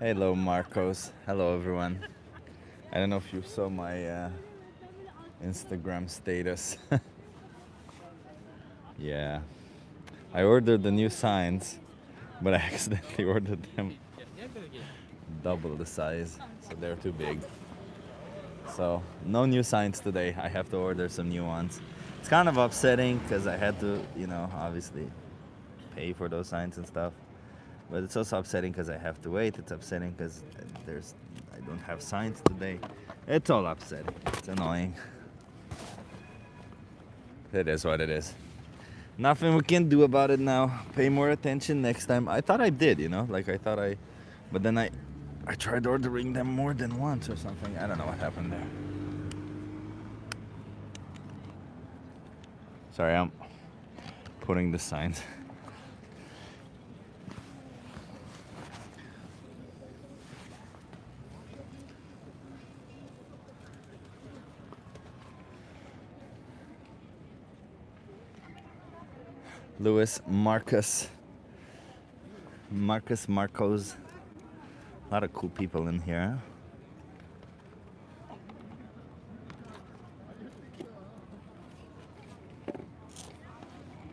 Hello, Marcos. Hello, everyone. I don't know if you saw my Instagram status. Yeah. I ordered the new signs, but I accidentally ordered them double the size, so they're too big. So, no new signs today. I have to order some new ones. It's kind of upsetting because I had to, obviously pay for those signs and stuff. But it's also upsetting because I have to wait. It's upsetting because I don't have signs today. It's all upsetting. It's annoying. It is what it is. Nothing we can do about it now. Pay more attention next time. I thought I did, like I thought but then I tried ordering them more than once or something. I don't know what happened there. Sorry, I'm putting the signs. Lewis, Marcos. A lot of cool people in here.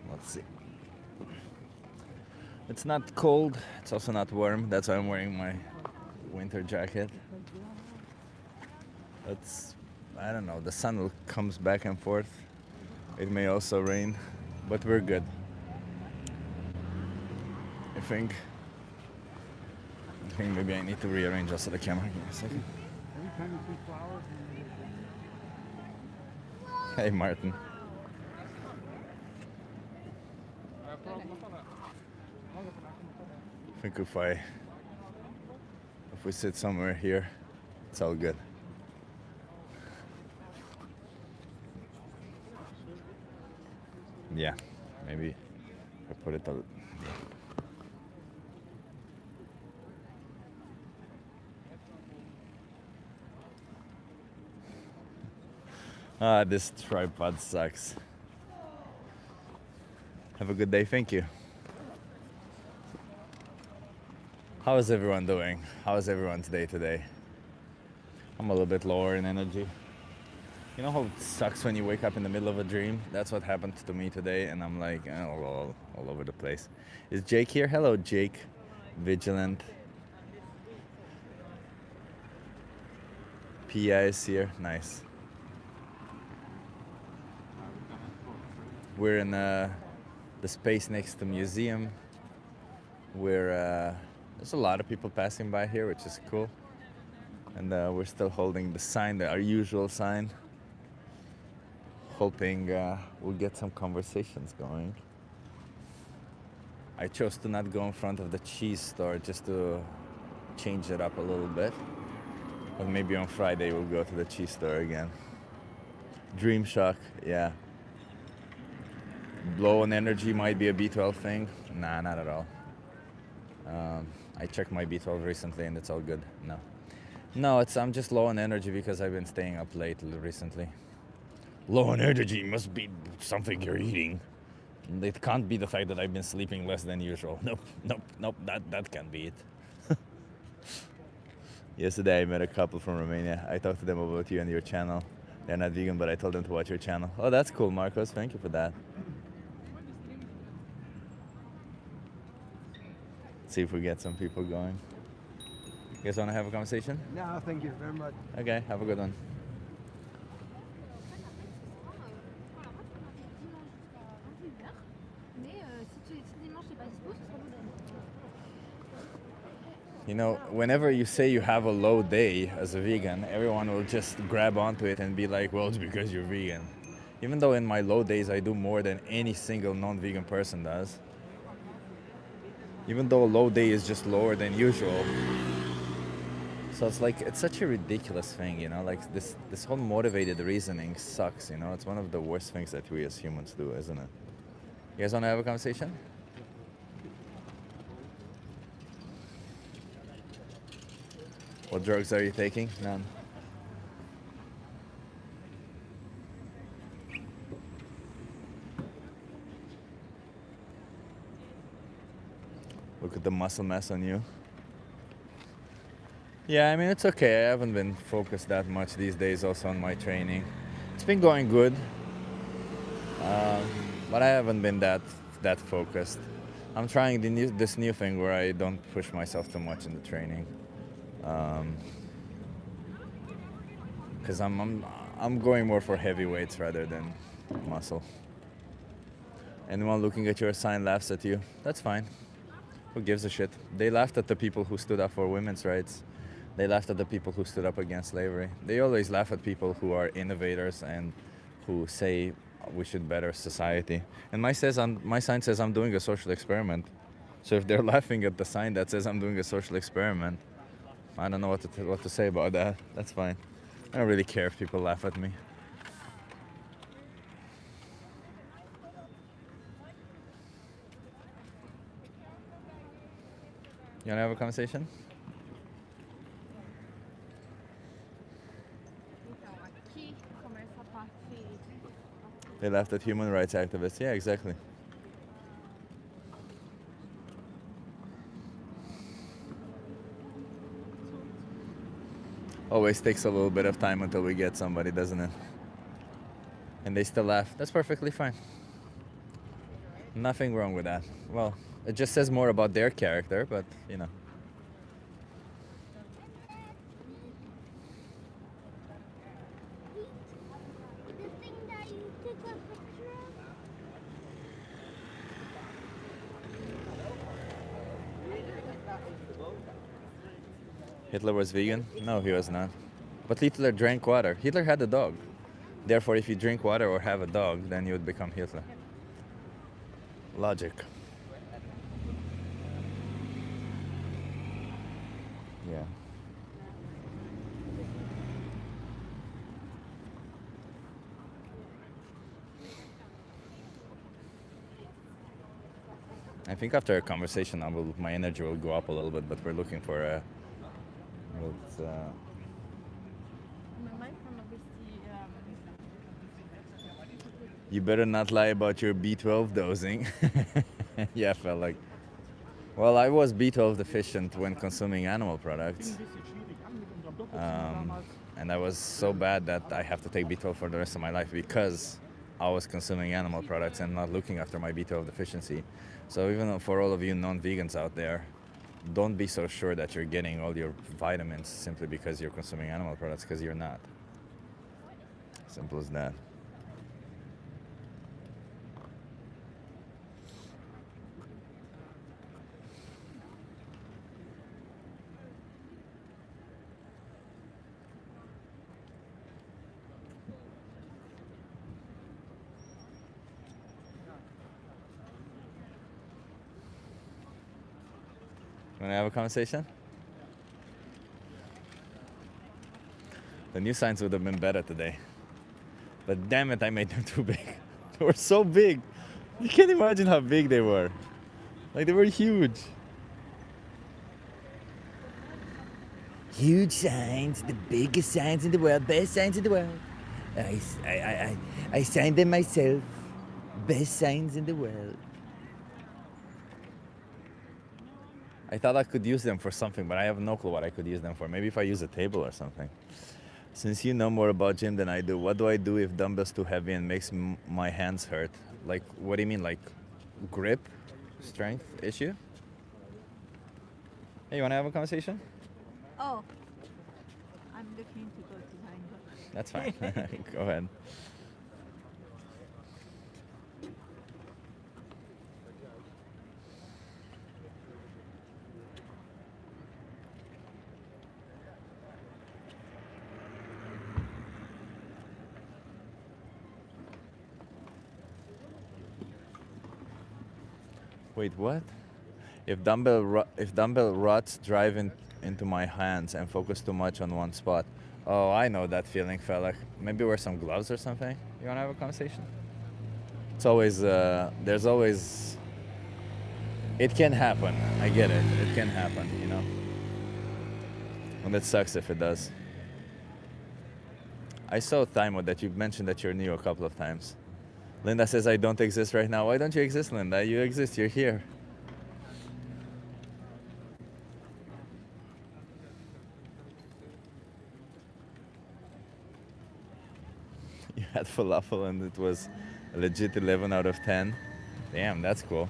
Let's see. It's not cold. It's also not warm. That's why I'm wearing my winter jacket. I don't know. The sun comes back and forth. It may also rain, but we're good. I think maybe I need to rearrange also the camera. Give me a second. Hey, Martin. I think if we sit somewhere here, it's all good. Yeah, maybe I put it. Yeah. This tripod sucks. Have a good day. Thank you. How is everyone doing? How is everyone's day today? I'm a little bit lower in energy. You know how it sucks when you wake up in the middle of a dream? That's what happened to me today, and I'm like all over the place. Is Jake here? Hello, Jake. Vigilant. Pia is here. Nice. We're in the space next to the museum. There's a lot of people passing by here, which is cool. And we're still holding the sign, our usual sign. Hoping we'll get some conversations going. I chose to not go in front of the cheese store just to change it up a little bit. But maybe on Friday we'll go to the cheese store again. Dream shock, yeah. Low on energy might be a B12 thing. Nah, not at all. I checked my B12 recently and it's all good. No, I'm just low on energy because I've been staying up late recently. Low on energy must be something you're eating. It can't be the fact that I've been sleeping less than usual. Nope, that can't be it. Yesterday I met a couple from Romania. I talked to them about you and your channel. They're not vegan, but I told them to watch your channel. Oh, that's cool, Marcos. Thank you for that. Let's see if we get some people going. You guys want to have a conversation? No, thank you very much. Okay, have a good one. Whenever you say you have a low day as a vegan, everyone will just grab onto it and be like, well, it's because you're vegan. Even though in my low days I do more than any single non-vegan person does. Even though a low day is just lower than usual. So it's such a ridiculous thing, like this whole motivated reasoning sucks, It's one of the worst things that we as humans do, isn't it? You guys want to have a conversation? What drugs are you taking? None. Look at the muscle mass on you. Yeah, I mean, it's okay. I haven't been focused that much these days also on my training. It's been going good, but I haven't been that focused. I'm trying this new thing where I don't push myself too much in the training, because I'm going more for heavy weights rather than muscle. Anyone looking at your sign laughs at you. That's fine. Who gives a shit? They laughed at the people who stood up for women's rights. They laughed at the people who stood up against slavery. They always laugh at people who are innovators and who say we should better society. And my sign says I'm doing a social experiment. So if they're laughing at the sign that says I'm doing a social experiment, I don't know what to say about that. That's fine. I don't really care if people laugh at me. You wanna have a conversation? Então, aqui começa a parte. They laughed at human rights activists. Yeah, exactly. Always takes a little bit of time until we get somebody, doesn't it? And they still laugh. That's perfectly fine. Nothing wrong with that. Well, it just says more about their character, but you know. The thing that you took a picture of? Hitler was vegan? No, he was not. But Hitler drank water. Hitler had a dog. Therefore, if you drink water or have a dog, then you would become Hitler. Logic. Yeah. I think after a conversation, my energy will go up a little bit, but we're looking for a. Mamãe falou se. You better not lie about your B12 dosing. Yeah, I felt like. Well, I was B12 deficient when consuming animal products. And I was so bad that I have to take B12 for the rest of my life because I was consuming animal products and not looking after my B12 deficiency. So even for all of you non-vegans out there, don't be so sure that you're getting all your vitamins simply because you're consuming animal products, because you're not. Simple as that. Want to have a conversation? The new signs would have been better today. But damn it, I made them too big. They were so big. You can't imagine how big they were. Like, they were huge. Huge signs, the biggest signs in the world, best signs in the world. I signed them myself. Best signs in the world. I thought I could use them for something, but I have no clue what I could use them for. Maybe if I use a table or something. Since you know more about gym than I do, what do I do if dumbbell's too heavy and makes my hands hurt? Like, what do you mean? Like, grip, strength issue? Hey, you want to have a conversation? Oh, I'm looking to go to Mango. That's fine. Go ahead. Wait, what? If dumbbell rods drive into my hands and focus too much on one spot. Oh, I know that feeling, fella. Maybe wear some gloves or something. You wanna have a conversation? It's always there's always. It can happen. I get it. It can happen, you know. And it sucks if it does. I saw Thymo that you mentioned that you're new a couple of times. Linda says I don't exist right now. Why don't you exist, Linda? You exist. You're here. had falafel and it was a legit 11 out of 10. Damn, that's cool.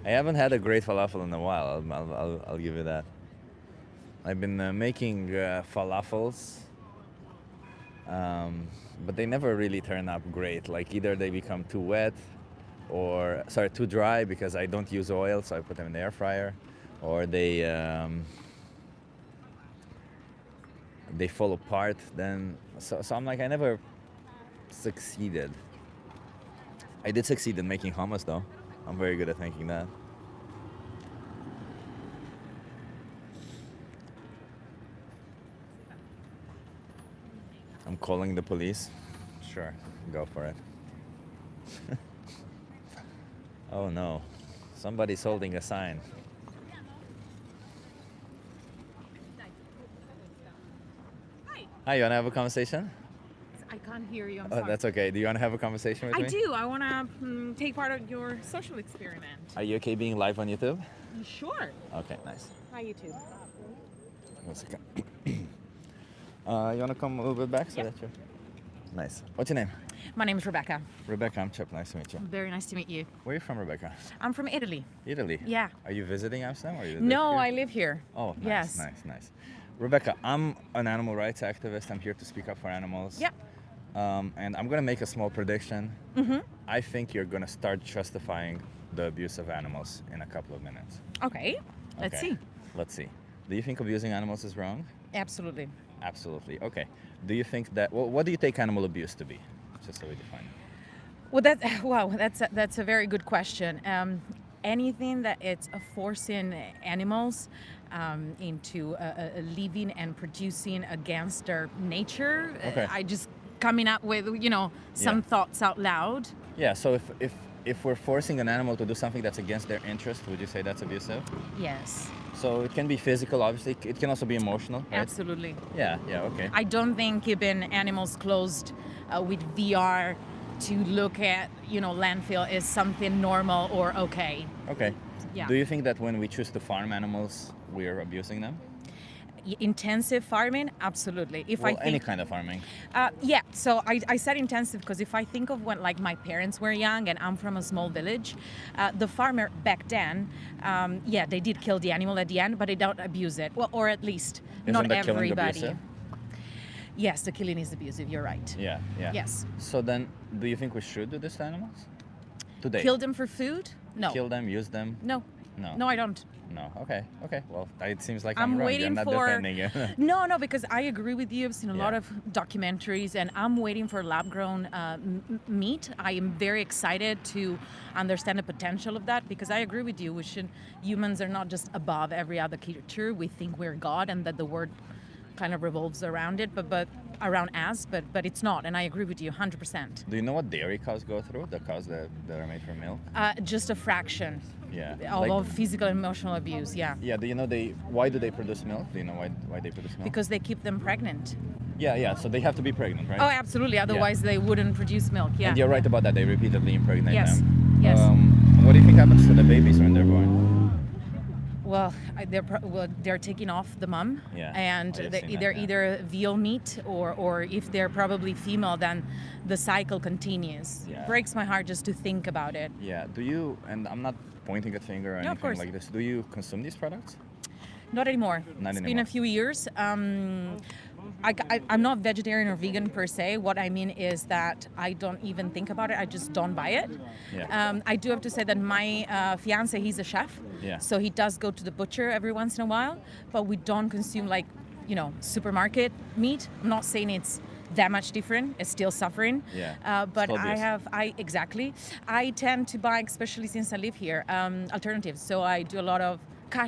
I haven't had a great falafel in a while. I'll give you that. I've been making falafels, but they never really turn up great. Like either they become too wet, or sorry, too dry because I don't use oil, so I put them in the air fryer, or they fall apart. Then so I'm like I never succeeded. I did succeed in making hummus though. I'm very good at making that. I'm calling the police. Sure, go for it. Oh no, somebody's holding a sign. Hi, you wanna have a conversation? I can't hear you. I'm Oh, sorry. that's okay. Do you wanna have a conversation with I me? do. I want to take part of your social experiment. Are you okay being live on YouTube? Sure. Okay, nice. Hi, YouTube. One second. You wanna come a little bit back so that you're... Nice. What's your name? My name is Rebecca. Rebecca, I'm Chip. Nice to meet you. Very nice to meet you. Where are you from, Rebecca? I'm from Italy. Italy? Yeah. Are you visiting Amsterdam or you live No, here? I live here. Oh, nice, Yes. nice. Rebecca, I'm an animal rights activist. I'm here to speak up for animals. Yeah. And I'm gonna make a small prediction. Mm-hmm. I think you're gonna start justifying the abuse of animals in a couple of minutes. Okay. Let's Okay. see. Let's see. Do you think abusing animals is wrong? Absolutely. Absolutely. Okay. Do you think that? Well, what do you take animal abuse to be? Just so we define it. Well, that's a very good question. Anything that it's forcing animals into living and producing against their nature. Okay. I just coming up with some Yeah. thoughts out loud. Yeah. So if we're forcing an animal to do something that's against their interest, would you say that's abusive? Yes. So it can be physical, obviously. It can also be emotional, right? Absolutely. Yeah. Okay. I don't think keeping animals closed with VR to look at, landfill is something normal or okay. Okay. Yeah. Do you think that when we choose to farm animals, we're abusing them? Intensive farming, absolutely. If Well, I any think, kind of farming. yeah. So I said intensive because if I think of when like my parents were young and I'm from a small village, the farmer back then, yeah, they did kill the animal at the end, but they don't abuse it. Well, or at least Isn't not the killing everybody. abusive? Yes, the killing is abusive. You're right. Yeah. Yes. So then, do you think we should do this to animals? Today? Kill them for food? No. Kill them, use them? No. No. No, I don't. No. Okay. Well, it seems like I'm I'm wrong. waiting You're not for. defending you. No, because I agree with you. I've seen a lot Yeah. of documentaries, and I'm waiting for lab-grown meat. I am very excited to understand the potential of that because I agree with you. Humans are not just above every other creature. We think we're God, and that the world kind of revolves around it, but around us. But it's not, and I agree with you 100%. Do you know what dairy cows go through? The cows that are made from milk? Just a fraction Yeah. of physical and emotional abuse. Yeah. Yeah. Do you know why do they produce milk? Do you know why they produce milk? Because they keep them pregnant. Yeah. So they have to be pregnant, right? Oh, absolutely. Otherwise, they wouldn't produce milk. Yeah. And you're right about that. They repeatedly impregnate Yes. them. Yes. What do you think happens to the babies when they're born? Well, they're taking off the mum, Yeah, and I have they're seen that, yeah. either veal meat or if they're probably female, then the cycle continues. Yeah. Breaks my heart just to think about it. Yeah. Do you? And I'm not pointing a finger or No, of anything course. like this. Do you consume these products? Not anymore. Not It's been anymore. a few years. I'm not vegetarian or vegan per se. What I mean is that I don't even think about it. I just don't buy it. Yeah. I do have to say that my fiance, he's a chef. Yeah. So he does go to the butcher every once in a while, but we don't consume supermarket meat. I'm not saying it's that much different. It's still suffering. Yeah. But It's exactly. I tend to buy, especially since I live here, alternatives. So I do a lot of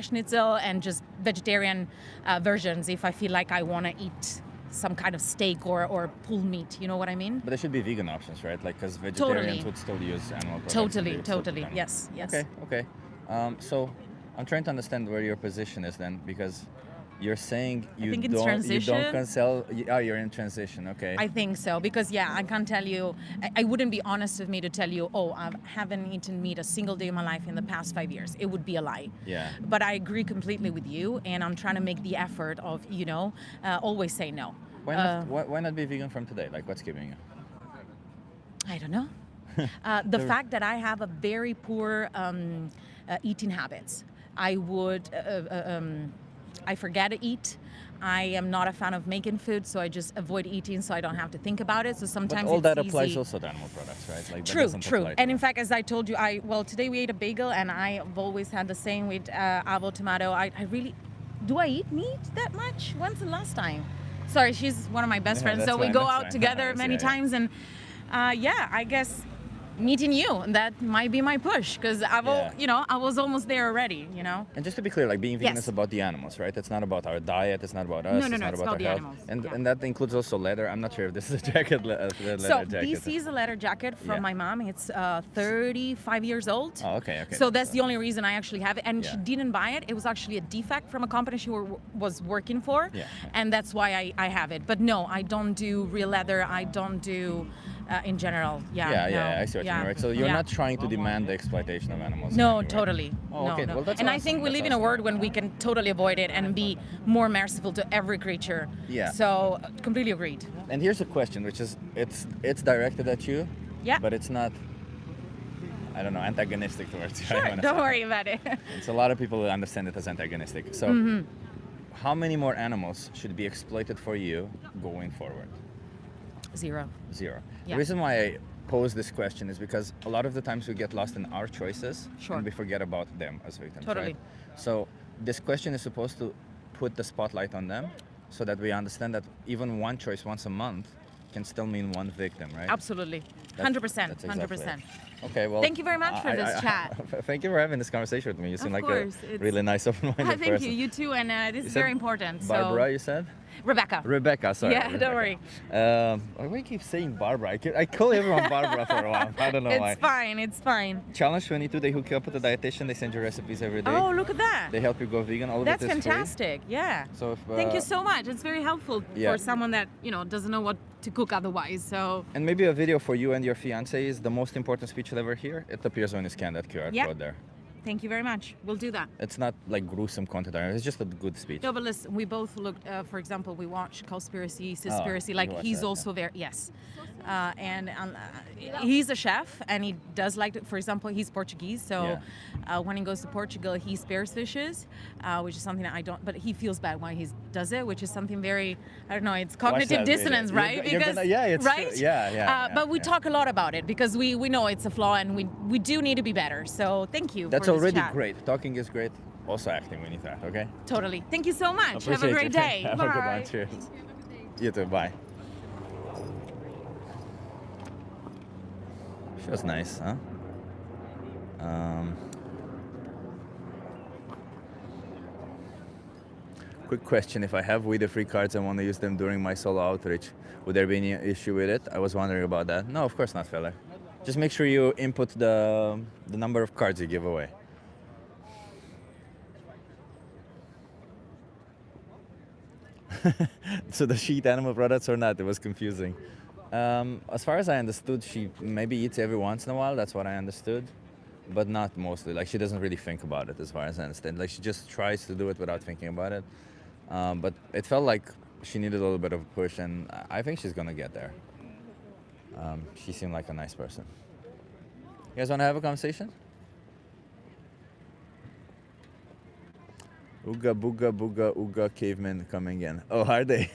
schnitzel and just vegetarian versions if I feel like I want to eat some kind of steak or pulled meat. You know what I mean? But there should be vegan options, right? Like, because vegetarians Totally. would still use animal products. Totally, and they would still totally. cook Yes, yes. Okay. So I'm trying to understand where your position is then, because you're saying you think it's don't transition. cancel. Oh, you're in transition. Okay. I think so because I can't tell you. I wouldn't be honest with me to tell you. Oh, I haven't eaten meat a single day of my life in the past 5 years. It would be a lie. Yeah. But I agree completely with you, and I'm trying to make the effort of always say no. Why not be vegan from today? Like, what's keeping you? I don't know. The fact that I have a very poor eating habits. I would, I forget to eat. I am not a fan of making food, so I just avoid eating so I don't have to think about it. So sometimes But all it's that easy. applies also to animal products, right? Like that True, doesn't true. apply to And in them. fact, as I told you, today we ate a bagel, and I've always had the same with avocado tomato. I really, do I eat meat that much? When's the last time? Sorry, she's one of my best Yeah, friends, that's so we fine, go that's out fine. together Yes, many yeah, yeah. times, and yeah, I guess meeting you, that might be my push, because Yeah. I was almost there already, And just to be clear, like being vegan Yes. is about the animals, right? It's not about our diet. It's not about us. No, it's no, not it's about about our the health. animals, And yeah. and that includes also leather. I'm not sure if this is a jacket, leather So jacket. this is a leather jacket from Yeah. my mom. It's 35 years old. Oh, okay. So that's the only reason I actually have it. And she Yeah. didn't buy it. It was actually a defect from a company she was working for. Yeah. And that's why I have it. But no, I don't do real leather. I don't do in general. Yeah. Yeah, no, I see what you yeah, mean, right? So you're yeah. not trying to demand the exploitation of animals. in No, any way. totally. Oh, no, okay. no. Well, that's and I awesome. think we That's live in a awesome. world when we can totally avoid it and be more merciful to every creature. Yeah. So completely agreed. And here's a question, which is it's directed at you. Yeah. But it's not. I don't know, antagonistic towards you. I Sure, wanna don't say. worry about it. It's a lot of people understand it as antagonistic. So, Mm-hmm. how many more animals should be exploited for you going forward? Zero. Zero. Yeah. The reason why I pose this question is because a lot of the times we get lost in our choices Sure. and we forget about them as victims. Totally. Right? So this question is supposed to put the spotlight on them so that we understand that even one choice once a month can still mean one victim, right? Absolutely. That's- 100%. that's exactly it. 100%. Okay, well. Thank you very much for this chat. Thank you for having this conversation with me. You seem like course, a it's- really nice, open-minded person. Thank you. You too. And this is said very important. Barbara, you said? Rebecca. Rebecca, sorry. Yeah, don't Rebecca. Why do I keep saying Barbara? I call everyone Barbara for a while. I don't know why. It's fine. It's fine. Challenge 22, they hook you up with a dietitian. They send you recipes every day. Oh, look at that. They help you go vegan. All That's of it is free. fantastic. Yeah. So if, Thank you so much. It's very helpful Yeah. for someone that, doesn't know what to cook otherwise. So, And maybe a video for you and your fiance is the most important speech you'll ever hear. It appears when you scan that QR Yeah. code there. thank you very much. We'll do that. It's not like gruesome content. It's just a good speech. No, but listen, we both looked, for example, we watched Conspiracy, Conspiracy. you Like, watched he's that, also very, yes. And he's a chef, and he does like to, for example, he's Portuguese. So when he goes to Portugal, he spares fishes, which is something that I don't, but he feels bad when he does it, which is something very, I don't know, it's cognitive that video. dissonance, You're right? go- you're gonna- yeah, it's true. right? Yeah, But we yeah. talk a lot about it because we know it's a flaw, and we do need to be better. So thank you That's for this already chat. great. Talking is great. Also acting, we need that, okay? Totally. Thank you so much. Have a Appreciate great you. day. Have Bye. a good one. Cheers. You too. Bye. She was nice, huh? Quick question. If I have free cards and want to use them during my solo outreach, would there be any issue with it? I was wondering about that. No, of course not, fella. Just make sure you input the number of cards you give away. So does she eat animal products or not? It was confusing. As far as I understood, she maybe eats every once in a while. That's what I understood, but not mostly. Like, she doesn't really think about it, as far as I understand. Like, she just tries to do it without thinking about it. But it felt like she needed a little bit of a push, and I think she's gonna get there. She seemed like a nice person. You guys want to have a conversation? Ooga booga booga ooga cavemen coming in. Oh, are they?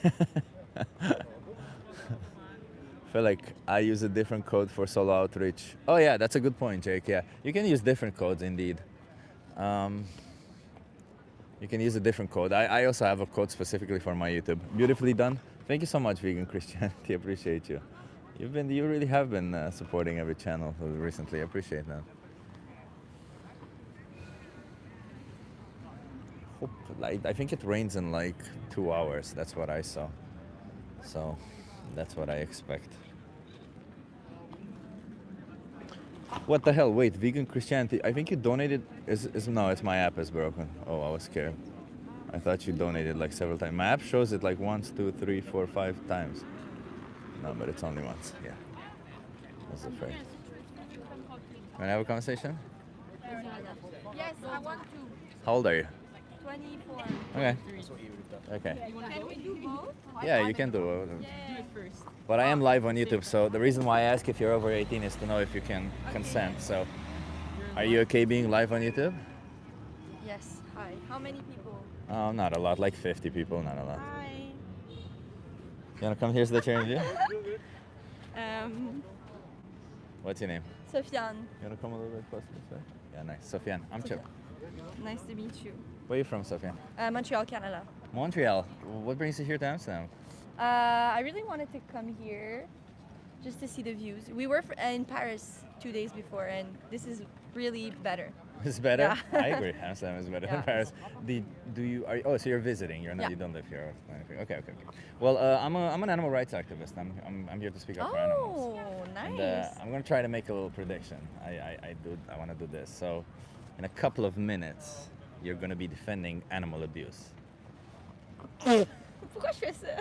Feel like I use a different code for solo outreach. Oh yeah, that's a good point, Jake. Yeah, you can use different codes indeed. You can use a different code. I also have a code specifically for my YouTube. Beautifully done. Thank you so much, Vegan Christianity. Appreciate you. You really have been supporting every channel recently. I appreciate that. I think it rains in like 2 hours. That's what I saw. So that's what I expect. What the hell? Wait, Vegan Christianity. I think you donated. No, it's my app is broken. Oh, I was scared. I thought you donated like several times. My app shows it like 1, 2, 3, 4, 5 times. No, but it's only once. Yeah. I was afraid. Wanna have a conversation? Yes, I want to. How old are you? 24. Okay. Okay. Can we do both? Yeah, you can do it. Do it first. But I am live on YouTube, so the reason why I ask if you're over 18 is to know if you can consent. So, are you okay being live on YouTube? Yes. Hi. How many people? Oh, not a lot, like 50 people, not a lot. Hi. You wanna come here so that you're in view? What's your name? Sophian. You wanna come a little bit closer this way? Yeah, nice. Sophian, I'm Chip. Nice to meet you. Where are you from, Sophian? Montreal, Canada. Montreal. What brings you here to Amsterdam? I really wanted to come here just to see the views. We were in Paris 2 days before, and this is really better. It's better. Yeah. I agree. Amsterdam is better than Yeah. Paris. So you're visiting. You're not. Yeah. You don't live here. Okay. Well, I'm an animal rights activist. I'm here to speak up for animals. Oh, And nice. I'm gonna try to make a little prediction. I want to do this. So, in a couple of minutes, you're gonna be defending animal abuse. Pourquoi je fais ça?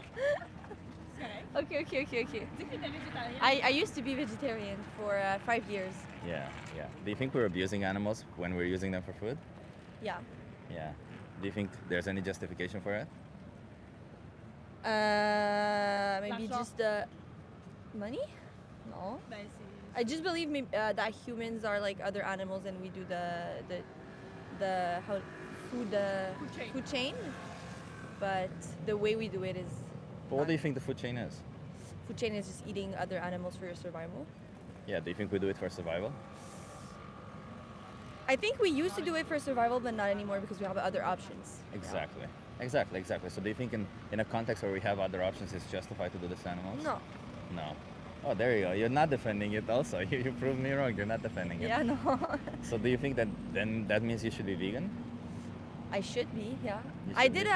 Okay. I used to be vegetarian for 5 years. Yeah. Do you think we're abusing animals when we're using them for food? Yeah. Yeah. Do you think there's any justification for it? Maybe just the money? No. I just believe that humans are like other animals, and we do food chain. But the way we do it is. But what do you think the food chain is? Food chain is just eating other animals for your survival. Yeah. Do you think we do it for survival? I think we used to do it for survival, but not anymore because we have other options. Exactly. So do you think in a context where we have other options, it's justified to do this to animals? No. No. Oh, there you go. You're not defending it also. You proved me wrong. You're not defending it. Yeah, no. So do you think that then that means you should be vegan? I should be, yeah. You I should did be.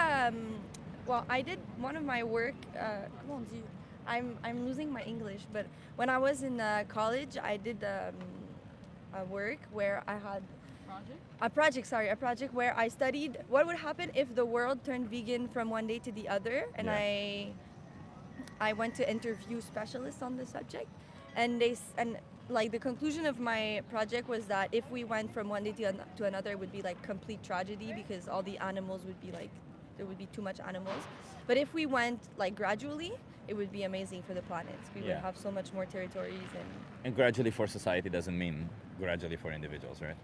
I did one of my work. Comment on dit? I'm losing my English, but when I was in college, I did a work where I had a project where I studied what would happen if the world turned vegan from one day to the other, and Yeah. I went to interview specialists on the subject, and like the conclusion of my project was that if we went from one day to another, it would be like complete tragedy because all the animals would be like, there would be too much animals. But if we went like gradually, it would be amazing for the planet. We would Yeah. have so much more territories And gradually for society doesn't mean gradually for individuals, right?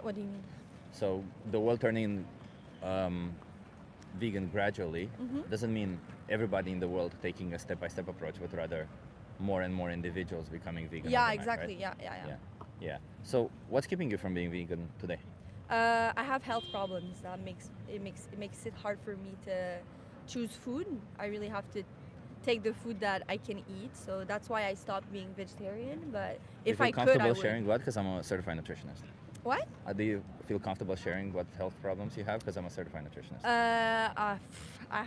what do you mean? So the world turning vegan gradually doesn't mean everybody in the world taking a step-by-step approach, but rather more and more individuals becoming vegan. Yeah, overnight, exactly. right? Yeah. So what's keeping you from being vegan today? I have health problems that makes it hard for me to choose food. I really have to take the food that I can eat, so that's why I stopped being vegetarian. But Do you if feel I could, I comfortable would. sharing what? Because I'm a certified nutritionist. What? Do you feel comfortable sharing what health problems you have? Because I'm a certified nutritionist. I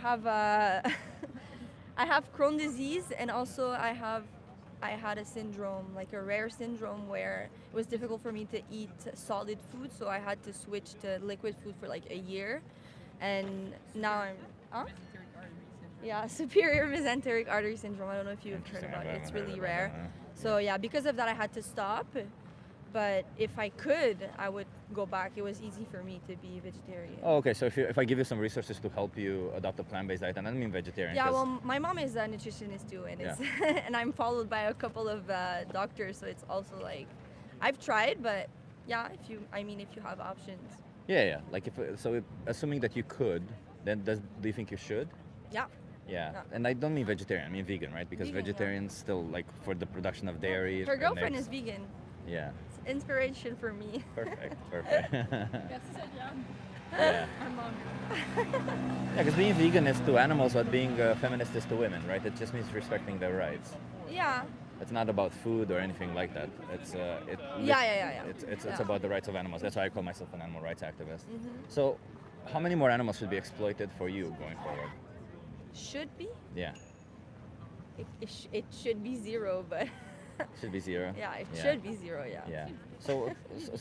have I have Crohn's disease, and also I had a syndrome, like a rare syndrome, where it was difficult for me to eat solid food, so I had to switch to liquid food for like a year, and now I'm. Yeah, superior mesenteric artery syndrome. I don't know if you've heard Interesting. about I it. It's haven't heard really about rare. that, So yeah, because of that, I had to stop. But if I could, I would go back. It was easy for me to be vegetarian. Oh, okay. So if I give you some resources to help you adopt a plant-based diet, and I don't mean vegetarian. Yeah, 'cause- well, my mom is a nutritionist too, and it's and I'm followed by a couple of doctors, so it's also like I've tried, but yeah, if you have options, Yeah. Like assuming that you could, then do you think you should? yeah. Yeah. And I don't mean vegetarian. I mean vegan, right? Because Vegan, yeah. vegetarians still like for the production of dairy. Her and girlfriend eggs. is vegan. Yeah. It's inspiration for me. Perfect. Yeah. Yeah, because being vegan is to animals what being a feminist is to women, right? It just means respecting their rights. Yeah. It's not about food or anything like that. It's Yeah. It's about the rights of animals. That's why I call myself an animal rights activist. Mm-hmm. So, how many more animals should be exploited for you going forward? Should be. Yeah, It should be zero, but should be zero. yeah, it should be zero. Yeah. Yeah.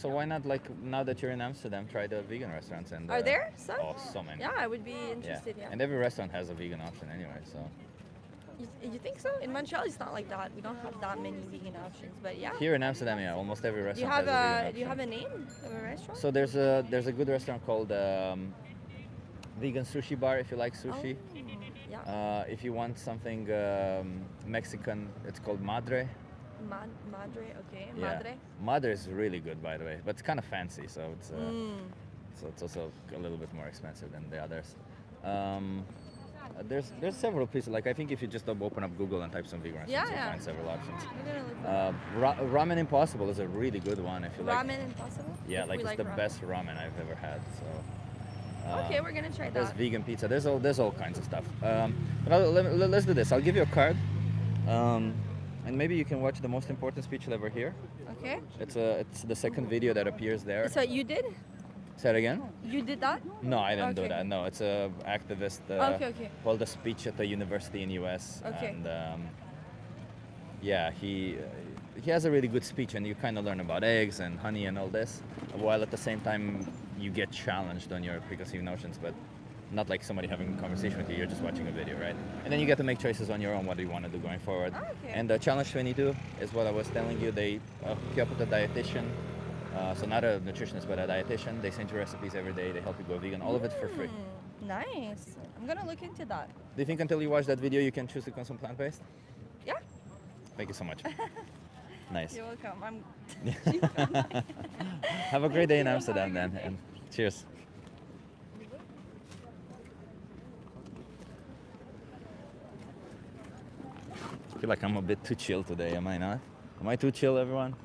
So why not, like, now that you're in Amsterdam, try the vegan restaurants and Are there some? Oh, so many. Yeah, I would be interested. Yeah. And every restaurant has a vegan option anyway. So You think so? In Montreal, it's not like that. We don't have that many vegan options, but yeah. here in Amsterdam, yeah, almost every Do you restaurant have has a vegan a Do you option. have a name of a restaurant? So there's a good restaurant called vegan sushi bar if you like sushi. Oh, yeah. If you want something Mexican, it's called Madre. Madre, okay. Yeah. Madre. Madre is really good, by the way, but it's kind of fancy, so Mm. it's also a little bit more expensive than the others. There's several places. Like I think if you just open up Google and type some vegan restaurants, you'll find several options. I'm gonna look for Ramen Impossible is a really good one if you like. Ramen Impossible? Yeah, If like we it's the ramen. best ramen I've ever had. So. Okay, we're gonna try There's that. vegan pizza. There's all kinds of stuff. Let's do this. I'll give you a card, and maybe you can watch the most important speech you'll ever hear. Okay. It's the second video that appears there. So you did? Say it again. You did that? No, I didn't do Okay. that. No, it's a activist. Okay. Held a speech at a university in US. Okay. And yeah, he has a really good speech, and you kind of learn about eggs and honey and all this, while at the same time you get challenged on your preconceived notions, but not like somebody having a conversation with you. You're just watching a video, right? And then you get to make choices on your own. What do you want to do going forward? Okay. And challenge 22 is what I was telling you. They hook you up with a dietitian. So not a nutritionist, but a dietitian. They send you recipes every day. They help you go vegan. All of it for free. Nice. I'm gonna look into that. Do you think until you watch that video you can choose to consume plant-based? Yeah. Thank you so much. Nice. You're welcome. I'm. Have a great day in Amsterdam then, and cheers. I feel like I'm a bit too chill today, am I not? Am I too chill, everyone?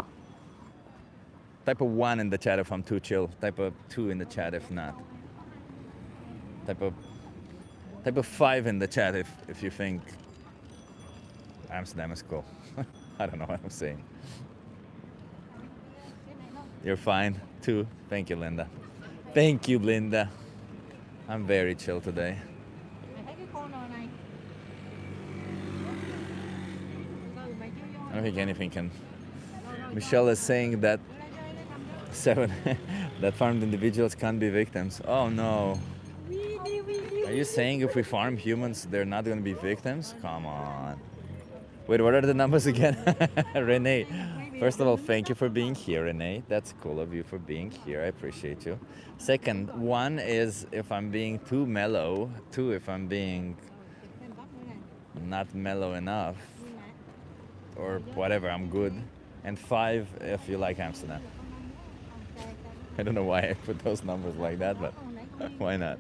Type of 1 in the chat if I'm too chill. Type of 2 in the chat if not. Type of 5 in the chat if you think Amsterdam is cool. I don't know what I'm saying. You're fine. 2. Thank you, Linda. Thank you, Linda. I'm very chill today. I don't think anything can. Michelle is saying that 7 that farmed individuals can't be victims. Oh no. Are you saying if we farm humans, they're not going to be victims? Come on. Wait, what are the numbers again? Renee. First of all, thank you for being here, Renee. That's cool of you for being here. I appreciate you. Second, 1 is if I'm being too mellow. 2, if I'm being not mellow enough. Or whatever, I'm good. And 5, if you like Amsterdam. I don't know why I put those numbers like that, but why not?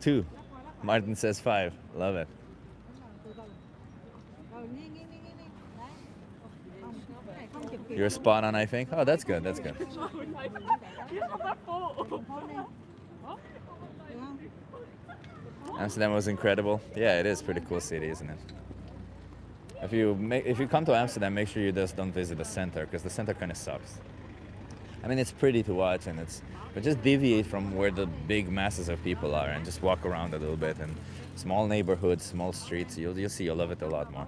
2. Martin says 5. Love it. You're spot on, I think. Oh, that's good. That's good. Amsterdam was incredible. Yeah, it is a pretty cool city, isn't it? If you come to Amsterdam, make sure you just don't visit the center, because the center kind of sucks. I mean, it's pretty to watch, but just deviate from where the big masses of people are and just walk around a little bit, and small neighborhoods, small streets. You'll see, you'll love it a lot more.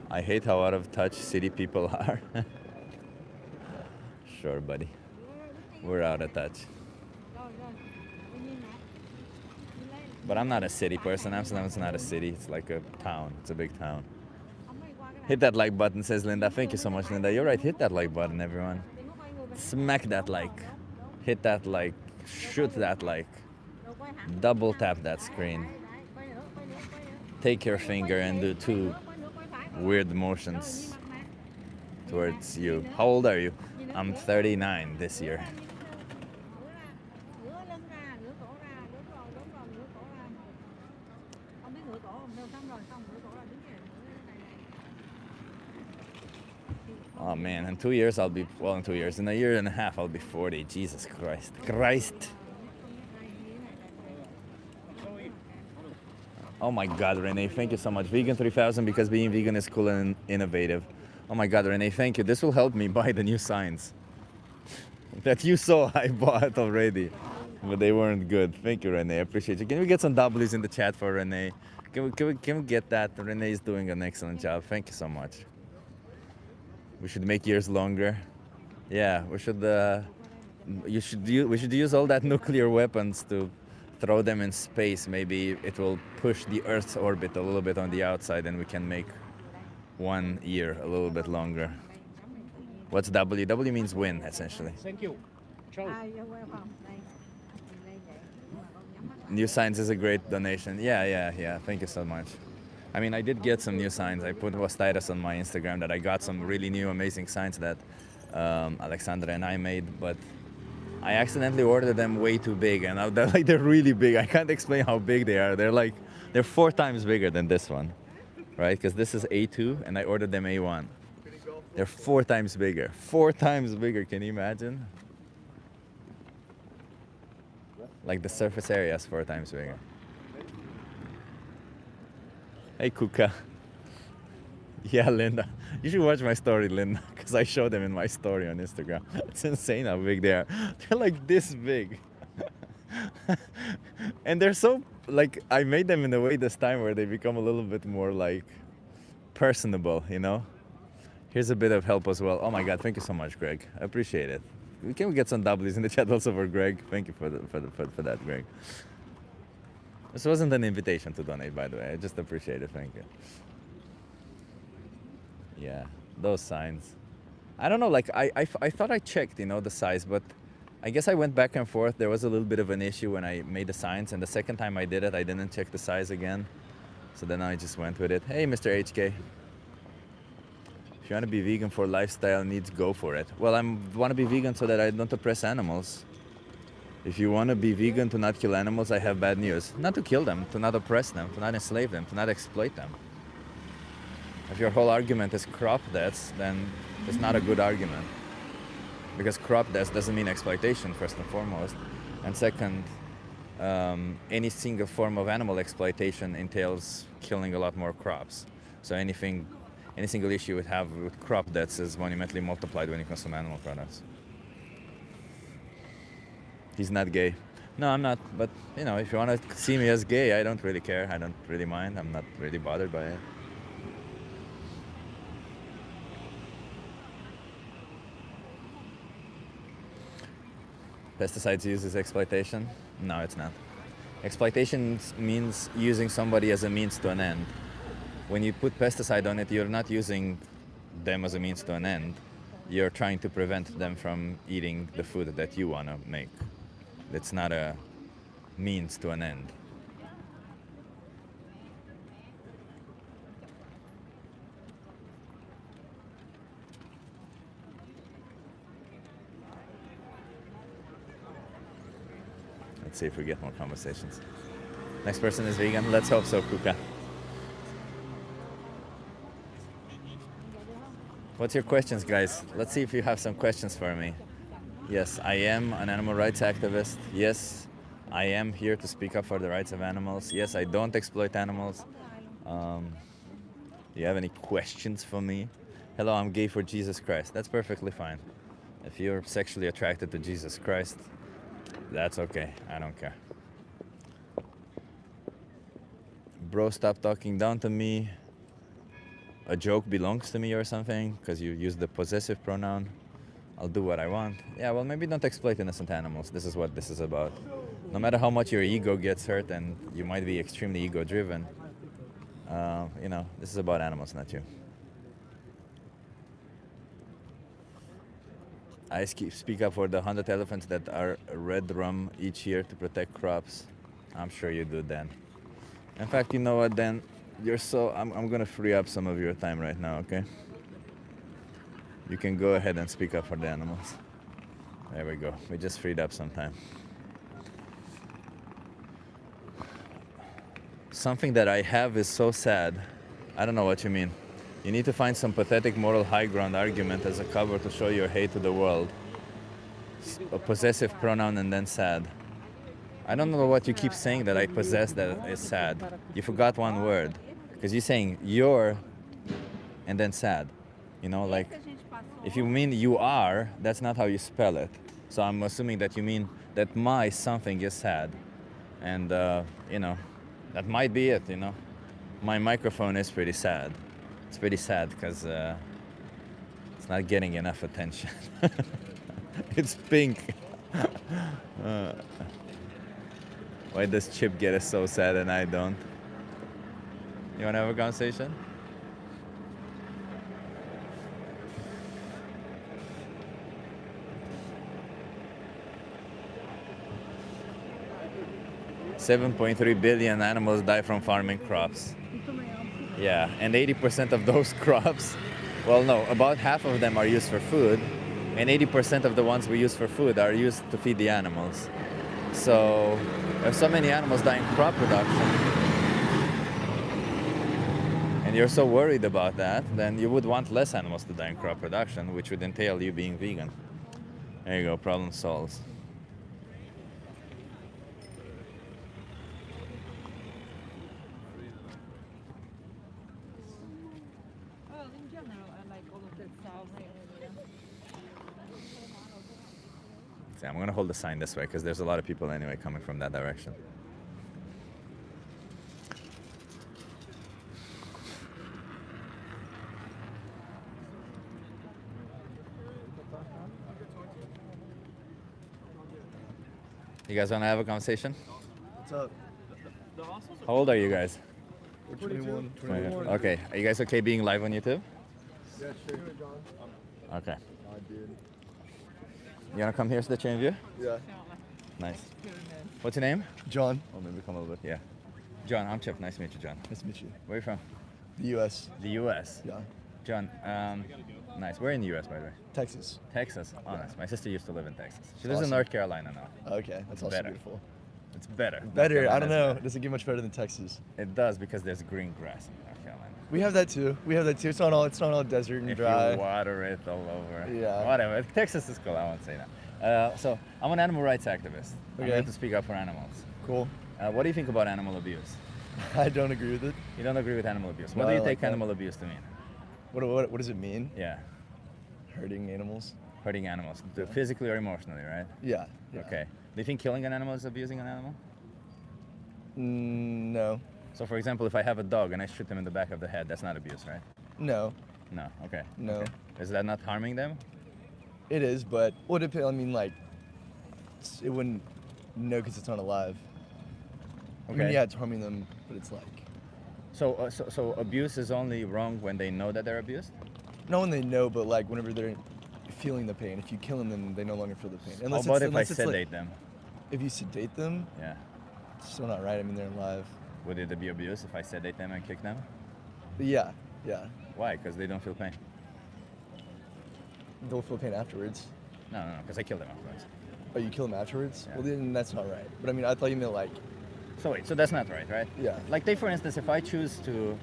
I hate how out of touch city people are. Sure, buddy. We're out of touch. But I'm not a city person. Amsterdam is not a city. It's like a town. It's a big town. Hit that like button, says Linda. Thank you so much, Linda. You're right. Hit that like button, everyone. Smack that like. Hit that like. Shoot that like. Double tap that screen. Take your finger and do 2 weird motions towards you. How old are you? I'm 39 this year. Oh man, in 2 years in 2 years, in a year and a half I'll be 40. Jesus Christ. Oh my God, Renee, thank you so much. Vegan 3000 because being vegan is cool and innovative. Oh my God, Renee, thank you. This will help me buy the new signs that you saw I bought already, but they weren't good. Thank you, Renee. I appreciate you. Can we get some W's in the chat for Renee? Can we get that? Renee is doing an excellent job. Thank you so much. We should make years longer. Yeah, we should. We should use all that nuclear weapons to throw them in space. Maybe it will push the Earth's orbit a little bit on the outside, and we can make 1 year a little bit longer. What's W? W means win, essentially. Thank you. Ciao. You're welcome. Đây. Mình lên để mà con nhắm mắt. New signs is a great donation. Yeah. Thank you so much. I mean, I did get some new signs. I put a status on my Instagram that I got some really new, amazing signs that Alexandra and I made, but I accidentally ordered them way too big, and they're really big. I can't explain how big they are. They're 4 times bigger than this one, right? Because this is A2, and I ordered them A1. They're 4 times bigger. 4 times bigger. Can you imagine? Like the surface area is 4 times bigger. Hey, Kuka. Yeah, Linda. You should watch my story, Linda, because I show them in my story on Instagram. It's insane how big they are. They're like this big. And they're so, like, I made them in a way this time where they become a little bit more, like, personable, you know? Here's a bit of help as well. Oh my God, thank you so much, Greg. I appreciate it. Can we get some W's in the chat also for Greg? Thank you for that, Greg. This wasn't an invitation to donate, by the way. I just appreciate it. Thank you. Yeah, those signs. I don't know, like, I thought I checked, you know, the size, but I guess I went back and forth. There was a little bit of an issue when I made the signs, and the second time I did it, I didn't check the size again. So then I just went with it. Hey, Mr. HK. If you want to be vegan for lifestyle needs, go for it. Well, I want to be vegan so that I don't oppress animals. If you want to be vegan to not kill animals, I have bad news. Not to kill them, to not oppress them, to not enslave them, to not exploit them. If your whole argument is crop deaths, then it's not a good argument. Because crop deaths doesn't mean exploitation, first and foremost. And second, any single form of animal exploitation entails killing a lot more crops. So any single issue you have with crop deaths is monumentally multiplied when you consume animal products. He's not gay. No, I'm not. But, you know, if you want to see me as gay, I don't really care. I don't really mind. I'm not really bothered by it. Pesticides used as exploitation? No, it's not. Exploitation means using somebody as a means to an end. When you put pesticide on it, you're not using them as a means to an end. You're trying to prevent them from eating the food that you want to make. It's not a means to an end. Let's see if we get more conversations. Next person is vegan. Let's hope so, Kuka. What's your questions, guys? Let's see if you have some questions for me. Yes, I am an animal rights activist. Yes, I am here to speak up for the rights of animals. Yes, I don't exploit animals. Do you have any questions for me? Hello, I'm gay for Jesus Christ. That's perfectly fine. If you're sexually attracted to Jesus Christ, that's okay. I don't care. Bro, stop talking down to me. A joke belongs to me or something because you use the possessive pronoun. I'll do what I want. Yeah, well, maybe don't exploit innocent animals. This is what this is about. No matter how much your ego gets hurt, and you might be extremely ego-driven, you know, this is about animals, not you. I speak up for the 100 elephants that are red rum each year to protect crops. I'm sure you do, Dan. In fact, you know what, Dan? I'm gonna free up some of your time right now, okay? You can go ahead and speak up for the animals. There we go. We just freed up some time. Something that I have is so sad. I don't know what you mean. You need to find some pathetic moral high ground argument as a cover to show your hate to the world. A possessive pronoun and then sad. I don't know what you keep saying that I possess that is sad. You forgot one word. Because you're saying you're and then sad. You know, like, if you mean you are, that's not how you spell it. So I'm assuming that you mean that my something is sad. And, you know, that might be it, you know. My microphone is pretty sad. It's pretty sad because it's not getting enough attention. It's pink. Why does Chip get it so sad and I don't? You want to have a conversation? 7.3 billion animals die from farming crops. Yeah, and 80% of those crops, well, no, about half of them are used for food, and 80% of the ones we use for food are used to feed the animals. So, if so many animals die in crop production, and you're so worried about that, then you would want less animals to die in crop production, which would entail you being vegan. There you go, problem solved. Well, in general, I like all of the south area. See, I'm gonna hold the sign this way because there's a lot of people anyway coming from that direction. You guys wanna have a conversation? What's up? How old are you guys? We're 21. 21. Okay, are you guys okay being live on YouTube? Yeah, sure. Okay. I did. You wanna come here so that you can view? Yeah. Nice. What's your name? John. Oh, maybe come a little bit. Yeah. John, I'm Chip. Nice to meet you, John. Nice to meet you. Where are you from? The U.S. The U.S. Yeah. John, nice. We're in the U.S. by the way. Texas. Texas. Oh, nice. My sister used to live in Texas. She lives in Awesome. North Carolina now. Okay, that's also better. beautiful. It's better. North Better. I Carolina's don't know. better. Does it get much better than Texas? It does because there's green grass in North Carolina. We have that too. We have that too. It's not all desert and If dry. you water it all over. Yeah. Whatever. Texas is cool. I won't say that. So I'm an animal rights activist. I'm Okay. here to speak up for animals. Cool. What do you think about animal abuse? I don't agree with it. You don't agree with animal abuse. No, What do I you like take that. animal abuse to mean? What does it mean? Yeah. Hurting animals? Hurting animals, physically or emotionally, right? Yeah. Yeah. Okay. Do you think killing an animal is abusing an animal? No. So, for example, if I have a dog and I shoot them in the back of the head, that's not abuse, right? No. No. Okay. No. Okay. Is that not harming them? It is, but what if I mean like it wouldn't know because it's not alive. I mean, Okay. yeah, it's harming them, but it's like So abuse is only wrong when they know that they're abused? not when they know, but like whenever they're feeling the pain. If you kill them, then they no longer feel the pain. How about if I unless it's like- sedate them? if you sedate them, Yeah. it's still not right. I mean, they're alive. Would it be abuse if I sedate them and kick them? But yeah, yeah, Why? Because they don't feel pain. they'll feel pain afterwards. No, because I kill them afterwards. Oh, you kill them afterwards? Yeah. Well, then that's not right. But I mean, I thought you meant like, So wait, so that's not right? yeah, Like, take for instance, if I choose to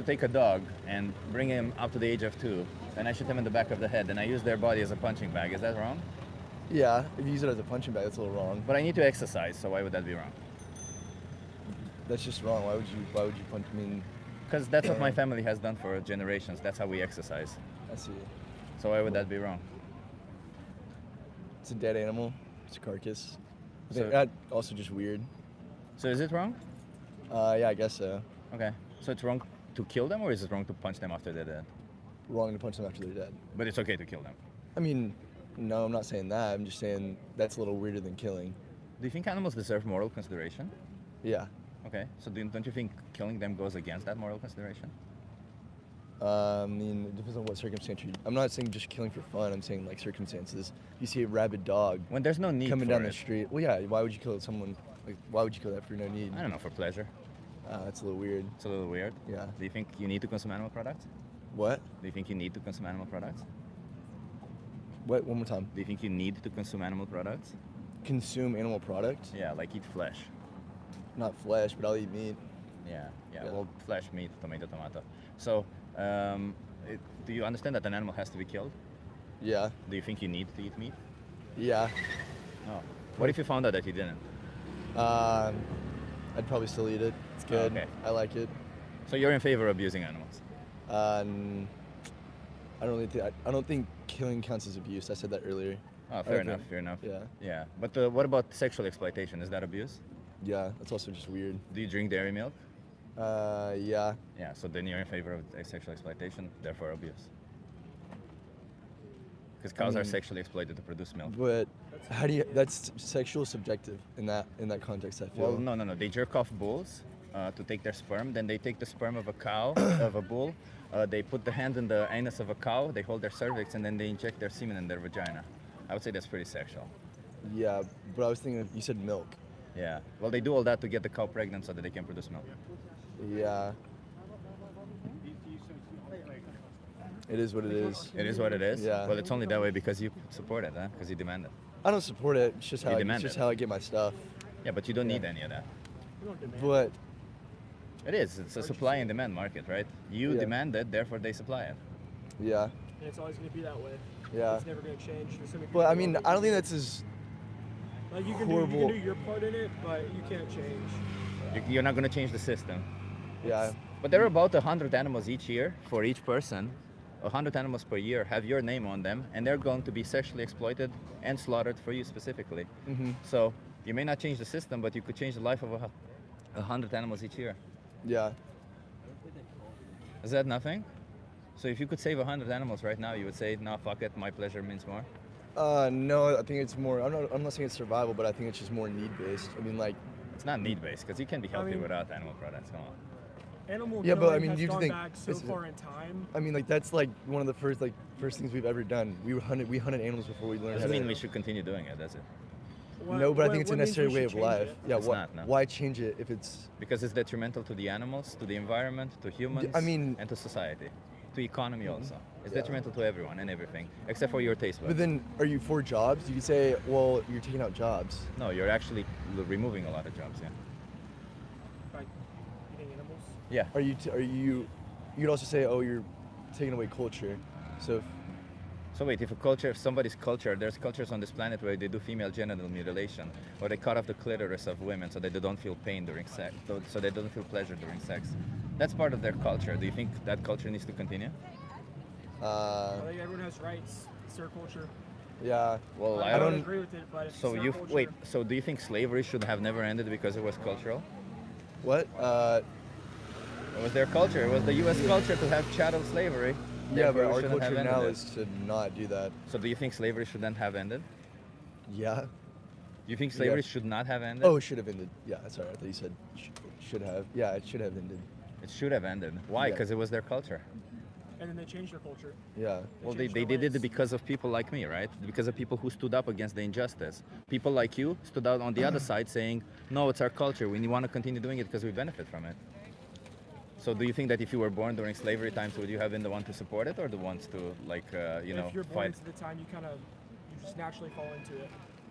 take a dog and bring him up to the age of 2, then I shoot him in the back of the head, then I use their body as a punching bag. Is that wrong? yeah. If you use it as a punching bag, that's a little wrong. But I need to exercise, so why would that be wrong? That's just wrong. Why would you punch? I mean, Because that's what my family has done for generations. That's how we exercise. I see. So why would that be wrong? It's a dead animal. It's a carcass. I So- think that also just weird. So is it wrong? Yeah, I guess so. Okay. So it's wrong to kill them, or is it wrong to punch them after they're dead? Wrong to punch them after they're dead. But it's okay to kill them. I mean, no, I'm not saying that. I'm just saying that's a little weirder than killing. Do you think animals deserve moral consideration? Yeah. Okay. So don't you think killing them goes against that moral consideration? I mean, it depends on what circumstance I'm not saying just killing for fun. I'm saying like circumstances. You see a rabid dog When there's no need coming for down it. the street. Well, yeah. Why would you kill someone? Like, why would you kill that for no need? I don't know, for pleasure. That's a little weird. It's a little weird. Yeah. Do you think you need to consume animal products? What? Do you think you need to consume animal products? What? One more time. Do you think you need to consume animal products? Consume animal products? Yeah, like eat flesh. Not flesh, but I'll eat meat. Yeah. Yeah. Well, flesh, meat, tomato. So, do you understand that an animal has to be killed? Yeah. Do you think you need to eat meat? Yeah. Oh. What if you found out that you didn't? I'd probably still eat it. It's good. okay. I like it. So you're in favor of abusing animals? I don't think killing counts as abuse. I said that earlier. Oh, fair Okay. enough. Yeah. Yeah. But what about sexual exploitation? Is that abuse? Yeah. That's also just weird. Do you drink dairy milk? Yeah. Yeah. So then you're in favor of sexual exploitation, therefore abuse. Because cows are mean- sexually exploited to produce milk. But how do you? That's sexual subjective in that context. I feel. Well, no. They jerk off bulls to take their sperm. Then they take the sperm of a cow, of a bull. They put the hand in the anus of a cow. They hold their cervix, and then they inject their semen in their vagina. I would say that's pretty sexual. Yeah, but I was thinking you said milk. Yeah. Well, they do all that to get the cow pregnant so that they can produce milk. Yeah. It is what it is. It is what it is. Yeah. Well, it's only that way because you support it, huh? Because you demand it. I don't support it. It's just You how I, demand it's just it. how I get my stuff. Yeah, but you don't Yeah. need any of that. But It is. It's a supply and demand market, right? You Yeah. demand it, therefore they supply it. yeah, And it's always going to be that way. yeah. It's never going to change. There's so many But I people mean, that I don't think that's as like you can horrible. do your part in it, but you can't change. You're not going to change the system. yeah. But there are about 100 animals each year for each person. 100 animals per year have your name on them, and they're going to be sexually exploited and slaughtered for you specifically. Mhm. So you may not change the system, but you could change the life of 100 animals each year. Yeah. Is that nothing? So if you could save 100 animals right now, you would say, no, fuck it, my pleasure means more? No, I think it's more. I'm not saying it's survival, but I think it's just more need based. I mean, like, It's not need-based, because you can be healthy mean- without animal products. Come on. Animal Yeah, but, killing I mean, has you gone think back so it's- far in time. I mean, like that's like one of the first things we've ever done. We hunted animals before we learned how Doesn't mean to. we should continue doing it, does it? No, but I think it's a what means necessary we way should of change life. it? Yeah. It's Why? not, no. Why change it if it's? Because it's detrimental to the animals, to the environment, to humans, I mean- and to society, to economy also. It's Yeah. detrimental to everyone and everything, except for your taste buds. But then, are you for jobs? You could say, well, you're taking out jobs. No, you're actually removing a lot of jobs, yeah. By eating animals. Yeah. Are you? You could also say, oh, you're taking away culture. So, So wait, if somebody's culture, there's cultures on this planet where they do female genital mutilation, or they cut off the clitoris of women so that they don't feel pain during sex, so they don't feel pleasure during sex. That's part of their culture. Do you think that culture needs to continue? I think everyone has rights. It's their culture. yeah. Well, I I don't don't. agree with it, but it's So their you culture. wait. So do you think slavery should have never ended because it was cultural? What? It was their culture. It was the U.S. culture to have chattel slavery. Yeah, but Therefore, it our shouldn't have culture now ended is to not do that. So do you think slavery should then have ended? Yeah. You think slavery Yeah. should not have ended? Oh, it should have ended. Yeah, sorry. I thought you said should have. Yeah, it should have ended. It should have ended. Why? Yeah. Because it was their culture. And then they changed their culture. Yeah. Well, changed they their did it ways. because of people like me, right? Because of people who stood up against the injustice. People like you stood out on the other side saying, no, it's our culture. We want to continue doing it because we benefit from it. So do you think that if you were born during slavery times, would you have been the one to support it or the ones to, like, If you're born fight? into the time, you just naturally fall into it.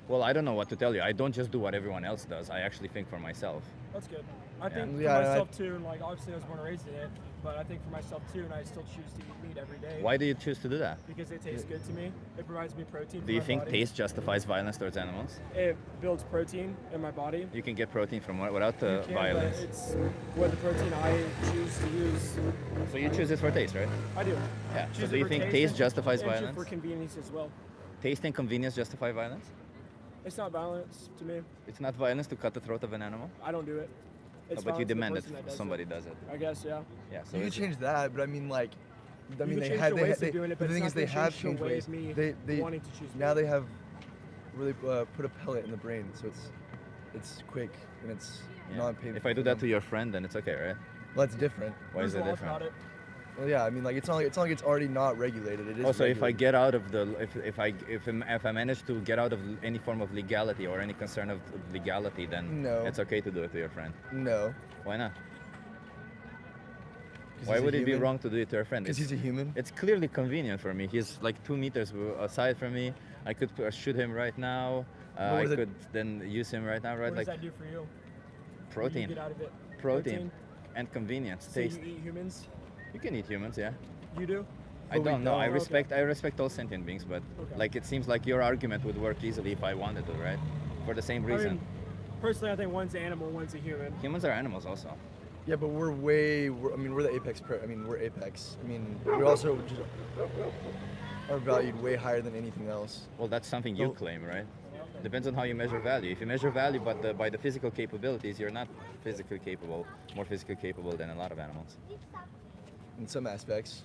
Well, I don't know what to tell you. I don't just do what everyone else does. I actually think for myself. That's good. I think for Yeah, and myself too, and like obviously I was born and raised in it, but I think for myself too, and I still choose to eat meat every day. Why do you choose to do that? Because it tastes good to me. It provides me protein. Do for you my think body. taste justifies violence towards animals? It builds protein in my body. You can get protein from without You the can, violence. But it's what the protein I choose to use. So you choose it for taste, right? I do. Yeah. So Choose do it you for think taste taste and justifies and violence? for convenience as well. Taste and convenience justify violence? It's not violence to me. It's not violence to cut the throat of an animal? I don't do it. It's But you violence to the demand it. person that does Somebody it. does it. I guess, yeah. Yeah. So You can is it- change that, but I mean, like, I mean, can they change had the they, ways they, of doing it, but but the it's thing not is they gonna have change changed the way ways. of me They wanting to choose now meat. they have really put a pellet in the brain, so it's quick and it's yeah. non-painful. If I do that to your friend, then it's okay, right? well, that's different. Why is There's it laws different? about it. Well, yeah, I mean, like it's not like it's already not regulated. It is. Also, if I regulated. get out of the, if I manage to get out of any form of legality or any concern of legality, then No. it's okay to do it to your friend. No. Why not? 'Cause Why he's a would it be human. wrong to do it to your friend? Because It's, he's a human. it's clearly convenient for me. He's like 2 meters aside from me. I could shoot him right now. I was it- could then use him right now, right? What does Like that do for you? What do you protein, get out of it? protein, and convenience, So taste. you eat humans? You can eat humans, yeah. You do? I But we don't know. I don't. respect all sentient beings, but Okay. like it seems like your argument would work easily if I wanted to, right? For the same reason. I mean, personally, I think one's an animal, one's a human. Humans are animals also. Yeah, but we're the apex. We're apex. I mean, we also just are valued way higher than anything else. Well, that's something you Oh. claim, right? Depends on how you measure value. If you measure value by the physical capabilities, you're not physically capable, more physically capable than a lot of animals. In some aspects,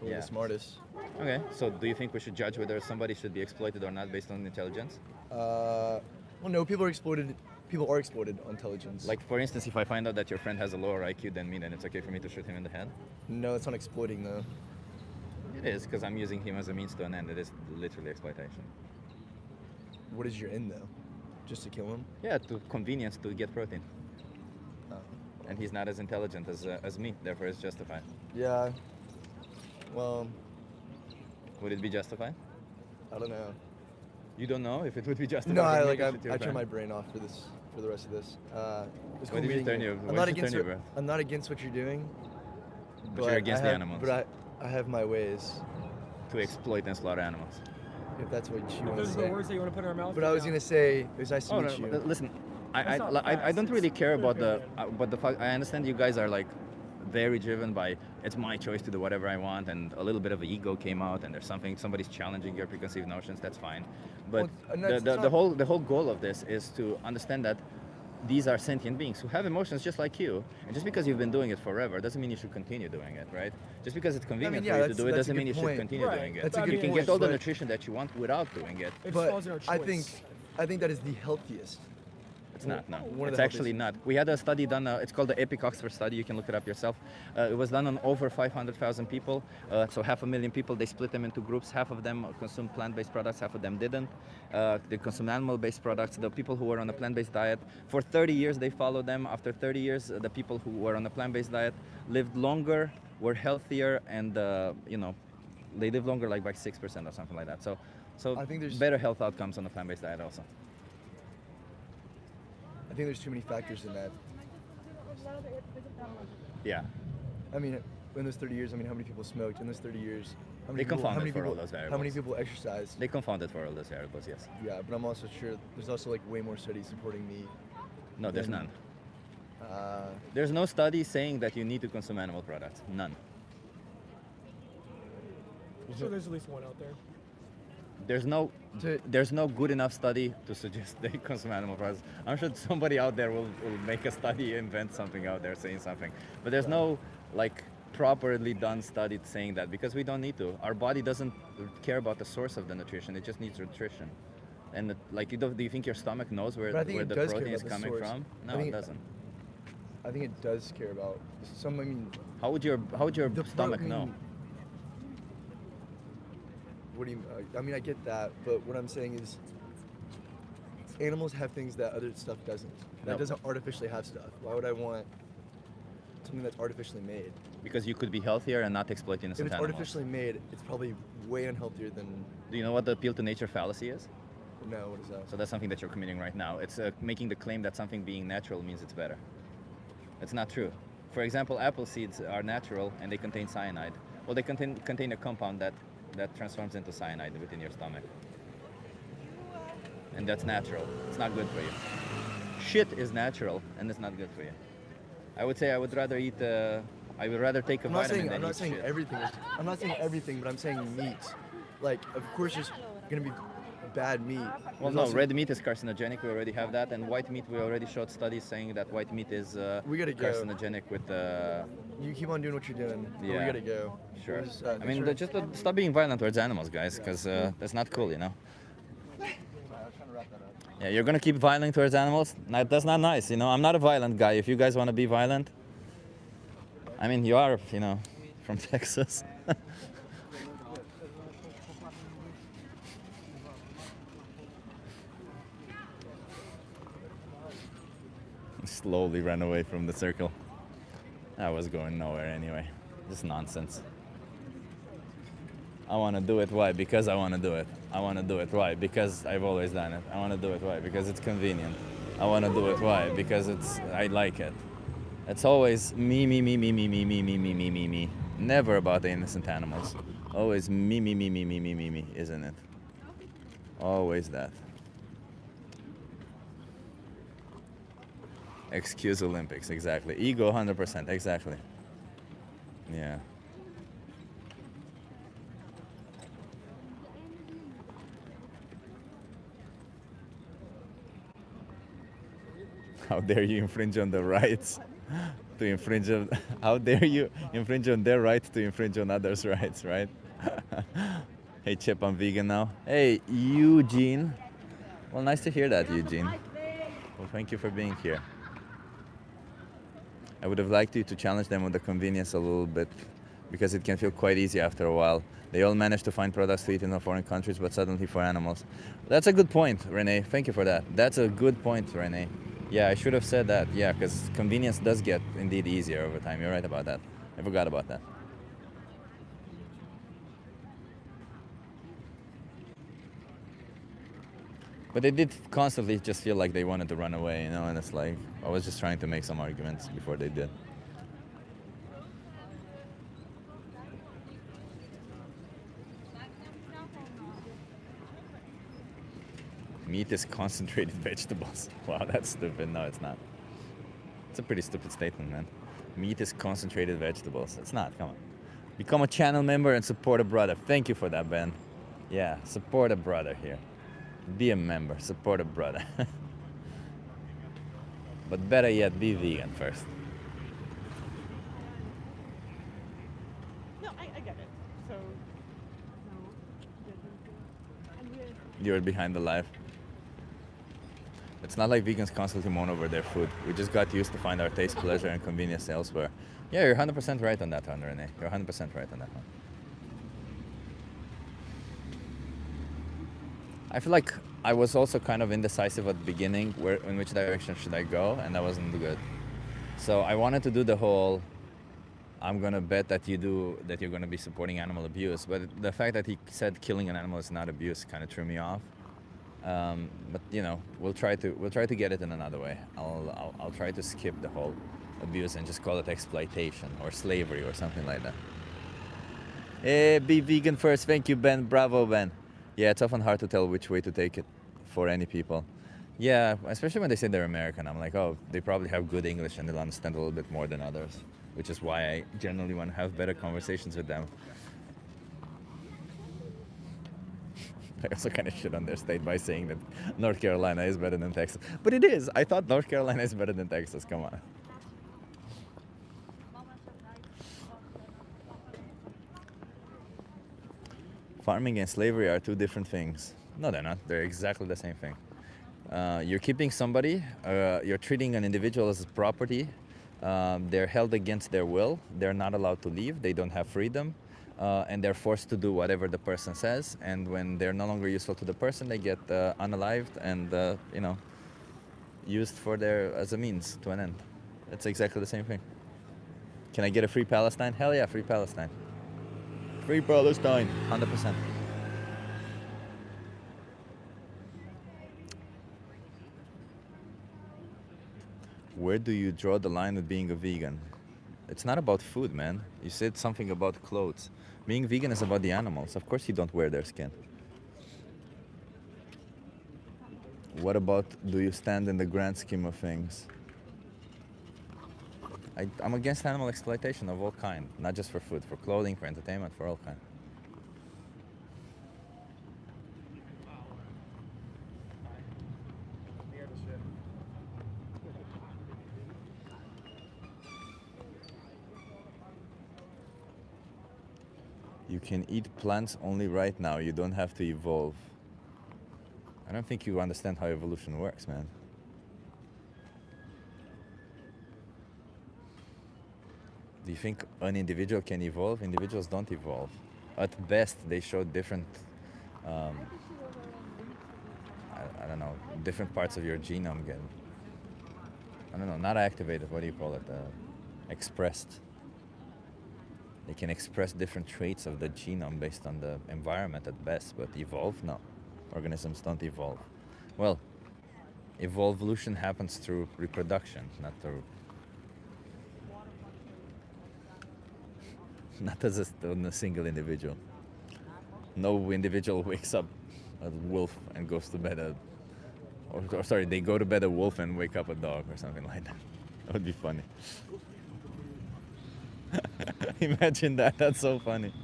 we're Yeah. the smartest. Okay, so do you think we should judge whether somebody should be exploited or not based on intelligence? Well, no, people are exploited. People are exploited on intelligence. Like, for instance, if I find out that your friend has a lower IQ than me, then it's okay for me to shoot him in the head? no, it's not exploiting though. It is, because I'm using him as a means to an end. It is literally exploitation. What is your end though? Just to kill him? Yeah, to convenience to get protein. Oh. And he's not as intelligent as me, therefore it's justified. Yeah. Well, Would it be justified? I don't know. You don't know if it would be justified? No, to I make it to your turn friend? my brain off for this, for the rest of this. It's Why cool did you meeting turn you. your- I'm why not did you against turn your what, breath? I'm not against what you're doing. But you're against the animals. But I have my ways, To exploit and slaughter animals. if that's what you want to Those are say. the words that you want to put in our mouth. But I was gonna say, it was nice to Oh, meet no, you. listen, That's not I facts, don't really it's care about the, opinion. but the fact, I understand you guys are like very driven by, it's my choice to do whatever I want, and a little bit of ego came out, and there's somebody's challenging your preconceived notions, that's fine. But Well, no, it's not- the whole goal of this is to understand that these are sentient beings who have emotions just like you, and just because you've been doing it forever doesn't mean you should continue doing it, right? Just because it's convenient yeah, for you to that's- do it that's a doesn't mean you good should point. continue Right. doing it. That's a But I good You can point, get all the but- nutrition that you want without doing it. It But falls in our choice. I think that is the healthiest. It's not, no. One of It's the actually healthiest. not. We had a study done, it's called the EPIC Oxford study, you can look it up yourself. It was done on over 500,000 people, so 500,000 people, they split them into groups. Half of them consumed plant-based products, half of them didn't. They consumed animal-based products. The people who were on a plant-based diet, for 30 years they followed them. After 30 years, the people who were on a plant-based diet lived longer, were healthier, and they lived longer like by 6% or something like that. So I think there's- better health outcomes on a plant-based diet also. I think there's too many factors in that. Yeah. I mean, in those 30 years, I mean, how many people smoked in those 30 years? How They many people, confounded how many for all people, those How many variables. people exercised? They confounded for all those variables, yes. Yeah, but I'm also sure there's also like way more studies supporting me. No, there's Then- none. There's no study saying that you need to consume animal products. None. I'm sure there's at least one out there. There's no To- there's no good enough study to suggest they consume animal products. I'm sure somebody out there will make a study, invent something out there saying something. But there's no like properly done study saying that, because we don't need to. Our body doesn't care about the source of the nutrition. It just needs nutrition. And do you think your stomach knows where But I think where it the does care protein is about the coming source. from? I No, think it it- doesn't. I think it does care about some. I mean, How would your the stomach protein- know? What do you? I mean, I get that, but what I'm saying is, animals have things that other stuff doesn't. That No. doesn't artificially have stuff. Why would I want something that's artificially made? Because you could be healthier and not exploit If innocent it's animals. artificially made, it's probably way unhealthier than. Do you know what the appeal to nature fallacy is? No, what is that? So that's something that you're committing right now. It's making the claim that something being natural means it's better. It's not true. For example, apple seeds are natural and they contain cyanide. Well, they contain a compound that transforms into cyanide within your stomach. And that's natural. It's not good for you. Shit is natural and it's not good for you. I would say I would rather eat. I would rather take a I'm not vitamin saying. than I'm not eat saying shit. everything. I'm not saying everything, but I'm saying meat. Like, of course, there's gonna be bad meat. Well, There's no, also- red meat is carcinogenic. We already have that, and white meat. We already showed studies saying that white meat is We gotta go. carcinogenic with. You keep on doing what you're doing. but Yeah. We gotta go. Sure. It was, I mean, sure. just stop being violent towards animals, guys, because that's not cool, you know. Sorry, I was trying to wrap that up. Yeah, you're gonna keep violent towards animals. That's not nice, you know. I'm not a violent guy. If you guys want to be violent, I mean, you are, you know, from Texas. Slowly ran away from the circle. I was going nowhere anyway. Just nonsense. I want to do it. Why? Because I want to do it. I want to do it. Why? Because I've always done it. I want to do it. Why? Because it's convenient. I want to do it. Why? Because I like it. It's always me, me, me, me, me, me, me, me, me, me, me, me. Never about the innocent animals. Always me, me, me, me, me, me, me, me, isn't it? Always that. Excuse Olympics, exactly. Ego 100%, exactly. Yeah. How dare you infringe on the rights to infringe on, how dare you infringe on their right to infringe on others' rights, right? Hey Chip, I'm vegan now. Hey Eugene. Well, nice to hear that, Eugene. Well, thank you for being here. I would have liked you to challenge them on the convenience a little bit because it can feel quite easy after a while. They all manage to find products to eat in foreign countries, but suddenly for animals. That's a good point, Renee. Thank you for that. That's a good point, Renee. Yeah, I should have said that. Yeah, because convenience does get indeed easier over time. You're right about that. I forgot about that. But they did constantly just feel like they wanted to run away, you know, and it's like, I was just trying to make some arguments before they did. Meat is concentrated vegetables. Wow, that's stupid. No, it's not. It's a pretty stupid statement, man. Meat is concentrated vegetables. It's not, come on. Become a channel member and support a brother. Thank you for that, Ben. Yeah, support a brother here. Be a member, support a brother. But better yet, be vegan first. No, I get it. So, You're behind the life. It's not like vegans constantly moan over their food. We just got used to find our taste, pleasure, and convenience elsewhere. Yeah, you're 100% right on that one, Renee. You're 100% right on that one. I feel like I was also kind of indecisive at the beginning, in which direction should I go, and that wasn't good. So I wanted to do the whole, I'm gonna bet that you're gonna be supporting animal abuse, but the fact that he said killing an animal is not abuse kind of threw me off. But you know, we'll try to get it in another way. I'll try to skip the whole abuse and just call it exploitation or slavery or something like that. Hey, be vegan first. Thank you, Ben. Bravo, Ben. Yeah, it's often hard to tell which way to take it for any people. Yeah, especially when they say they're American. I'm like, oh, they probably have good English and they'll understand a little bit more than others, which is why I generally want to have better conversations with them. I also kind of shit on their state by saying that North Carolina is better than Texas. But it is. I thought North Carolina is better than Texas. Come on. Farming and slavery are two different things. No, they're not. They're exactly the same thing. You're keeping somebody, you're treating an individual as property. They're held against their will. They're not allowed to leave. They don't have freedom. And they're forced to do whatever the person says. And when they're no longer useful to the person, they get unalived and, you know, used as a means to an end. It's exactly the same thing. Can I get a free Palestine? Hell yeah, free Palestine. Free Palestine, 100%. Where do you draw the line with being a vegan? It's not about food, man. You said something about clothes. Being vegan is about the animals. Of course you don't wear their skin. What about, do you stand in the grand scheme of things? I'm against animal exploitation of all kind, not just for food, for clothing, for entertainment, for all kind. You can eat plants only right now. You don't have to evolve. I don't think you understand how evolution works, man. Do you think an individual can evolve? Individuals don't evolve. At best, they show different, I don't know, different parts of your genome get, I don't know, not activated, what do you call it? Expressed. They can express different traits of the genome based on the environment at best, but evolve? No. Organisms don't evolve. Well, evolution happens through reproduction, not as a single individual. No individual wakes up a wolf and goes to bed or sorry, they go to bed a wolf and wake up a dog or something like that. That would be funny. Imagine that. That's so funny.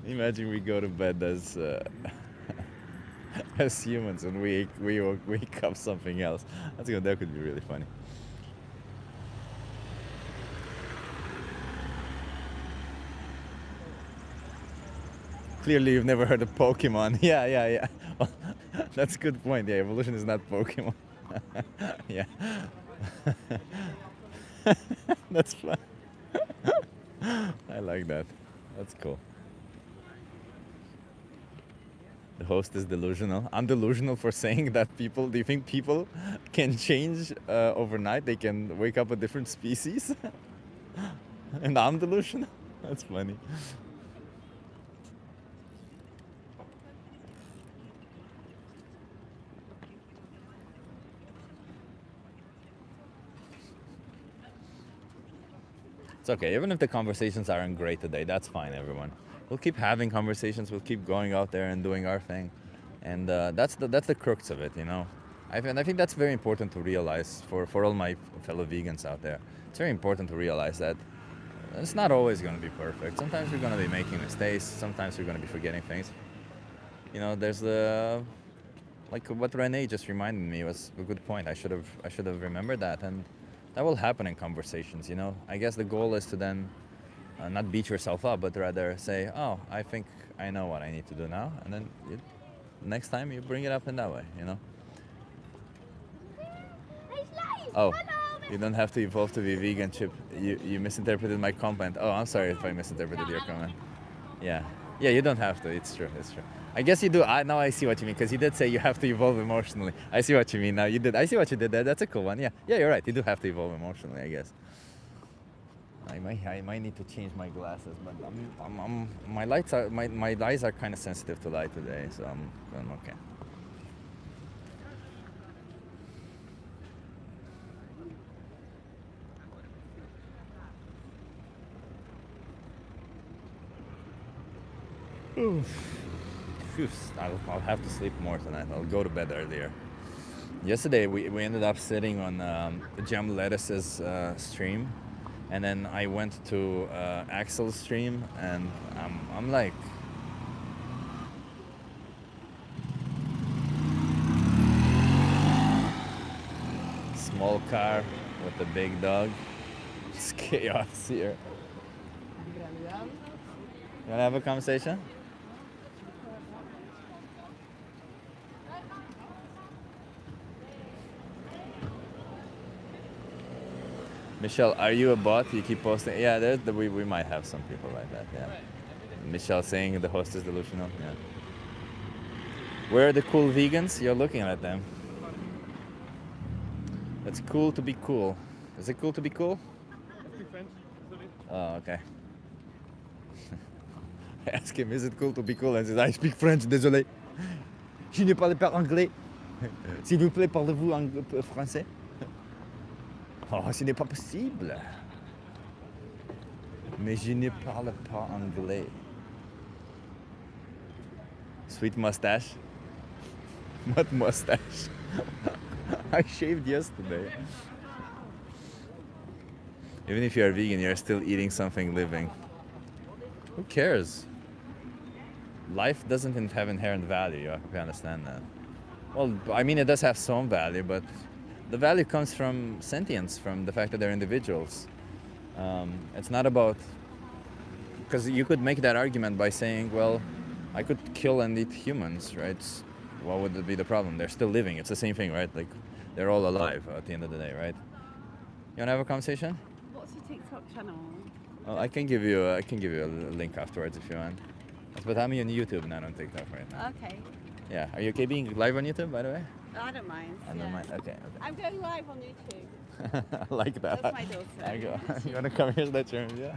Imagine we go to bed as as humans and we wake up something else. That could be really funny. Clearly, you've never heard of Pokemon. Yeah. Well, that's a good point. Yeah, evolution is not Pokemon. Yeah. That's fun. I like that. That's cool. The host is delusional. I'm delusional for saying that people. Do you think people can change overnight? They can wake up a different species? And I'm delusional? That's funny. It's okay. Even if the conversations aren't great today, that's fine, everyone. We'll keep having conversations. We'll keep going out there and doing our thing, and that's the crux of it, you know. I think that's very important to realize for all my fellow vegans out there. It's very important to realize that it's not always going to be perfect. Sometimes we're going to be making mistakes. Sometimes we're going to be forgetting things. You know, there's the like what Renee just reminded me was a good point. I should have remembered that, and that will happen in conversations. You know, I guess the goal is to then not beat yourself up, but rather say, "Oh, I think I know what I need to do now," and then next time you bring it up in that way. You know. Oh, you don't have to evolve to be vegan, Chip. You misinterpreted my comment. Oh, I'm sorry if I misinterpreted your comment. Yeah, yeah, you don't have to. It's true. It's true. I guess you do. Now I see what you mean, because you did say you have to evolve emotionally. I see what you mean now. You did. I see what you did there. That's a cool one. Yeah, yeah, you're right. You do have to evolve emotionally, I guess. I might need to change my glasses, but my eyes are kind of sensitive to light today, so I'm okay. Phew, I'll have to sleep more tonight. I'll go to bed earlier. Yesterday we ended up sitting on Jam Lettuce's stream, and then I went to Axel's stream, and I'm like, small car with a big dog. It's chaos here. You wanna have a conversation? Michelle, are you a bot? You keep posting. Yeah, we might have some people like that. Yeah. Michelle saying the host is delusional. Yeah. Where are the cool vegans? You're looking at them. It's cool to be cool. Is it cool to be cool? Oh, okay. I ask him, is it cool to be cool? And he says, I speak French, désolé. Je ne parle pas anglais. S'il vous plaît, parlez-vous français? Oh, ce n'est pas possible. Mais je ne parle pas anglais. Sweet mustache. What mustache? I shaved yesterday. Even if you are vegan, you're still eating something living. Who cares? Life doesn't have inherent value. You have to understand that. Well, I mean, it does have some value, but the value comes from sentience, from the fact that they're individuals. It's not about, because you could make that argument by saying, well, I could kill and eat humans, right? What would be the problem? They're still living. It's the same thing, right? Like, they're all alive at the end of the day, right? You wanna have a conversation? What's your TikTok channel? Well, I can give you a link afterwards if you want. But I'm on YouTube, not on TikTok right now. Okay. Yeah. Are you okay being live on YouTube, by the way? I don't mind. I don't mind. Okay. I'm going live on YouTube. I like that. That's my daughter. I go. You wanna come here? That's your yeah.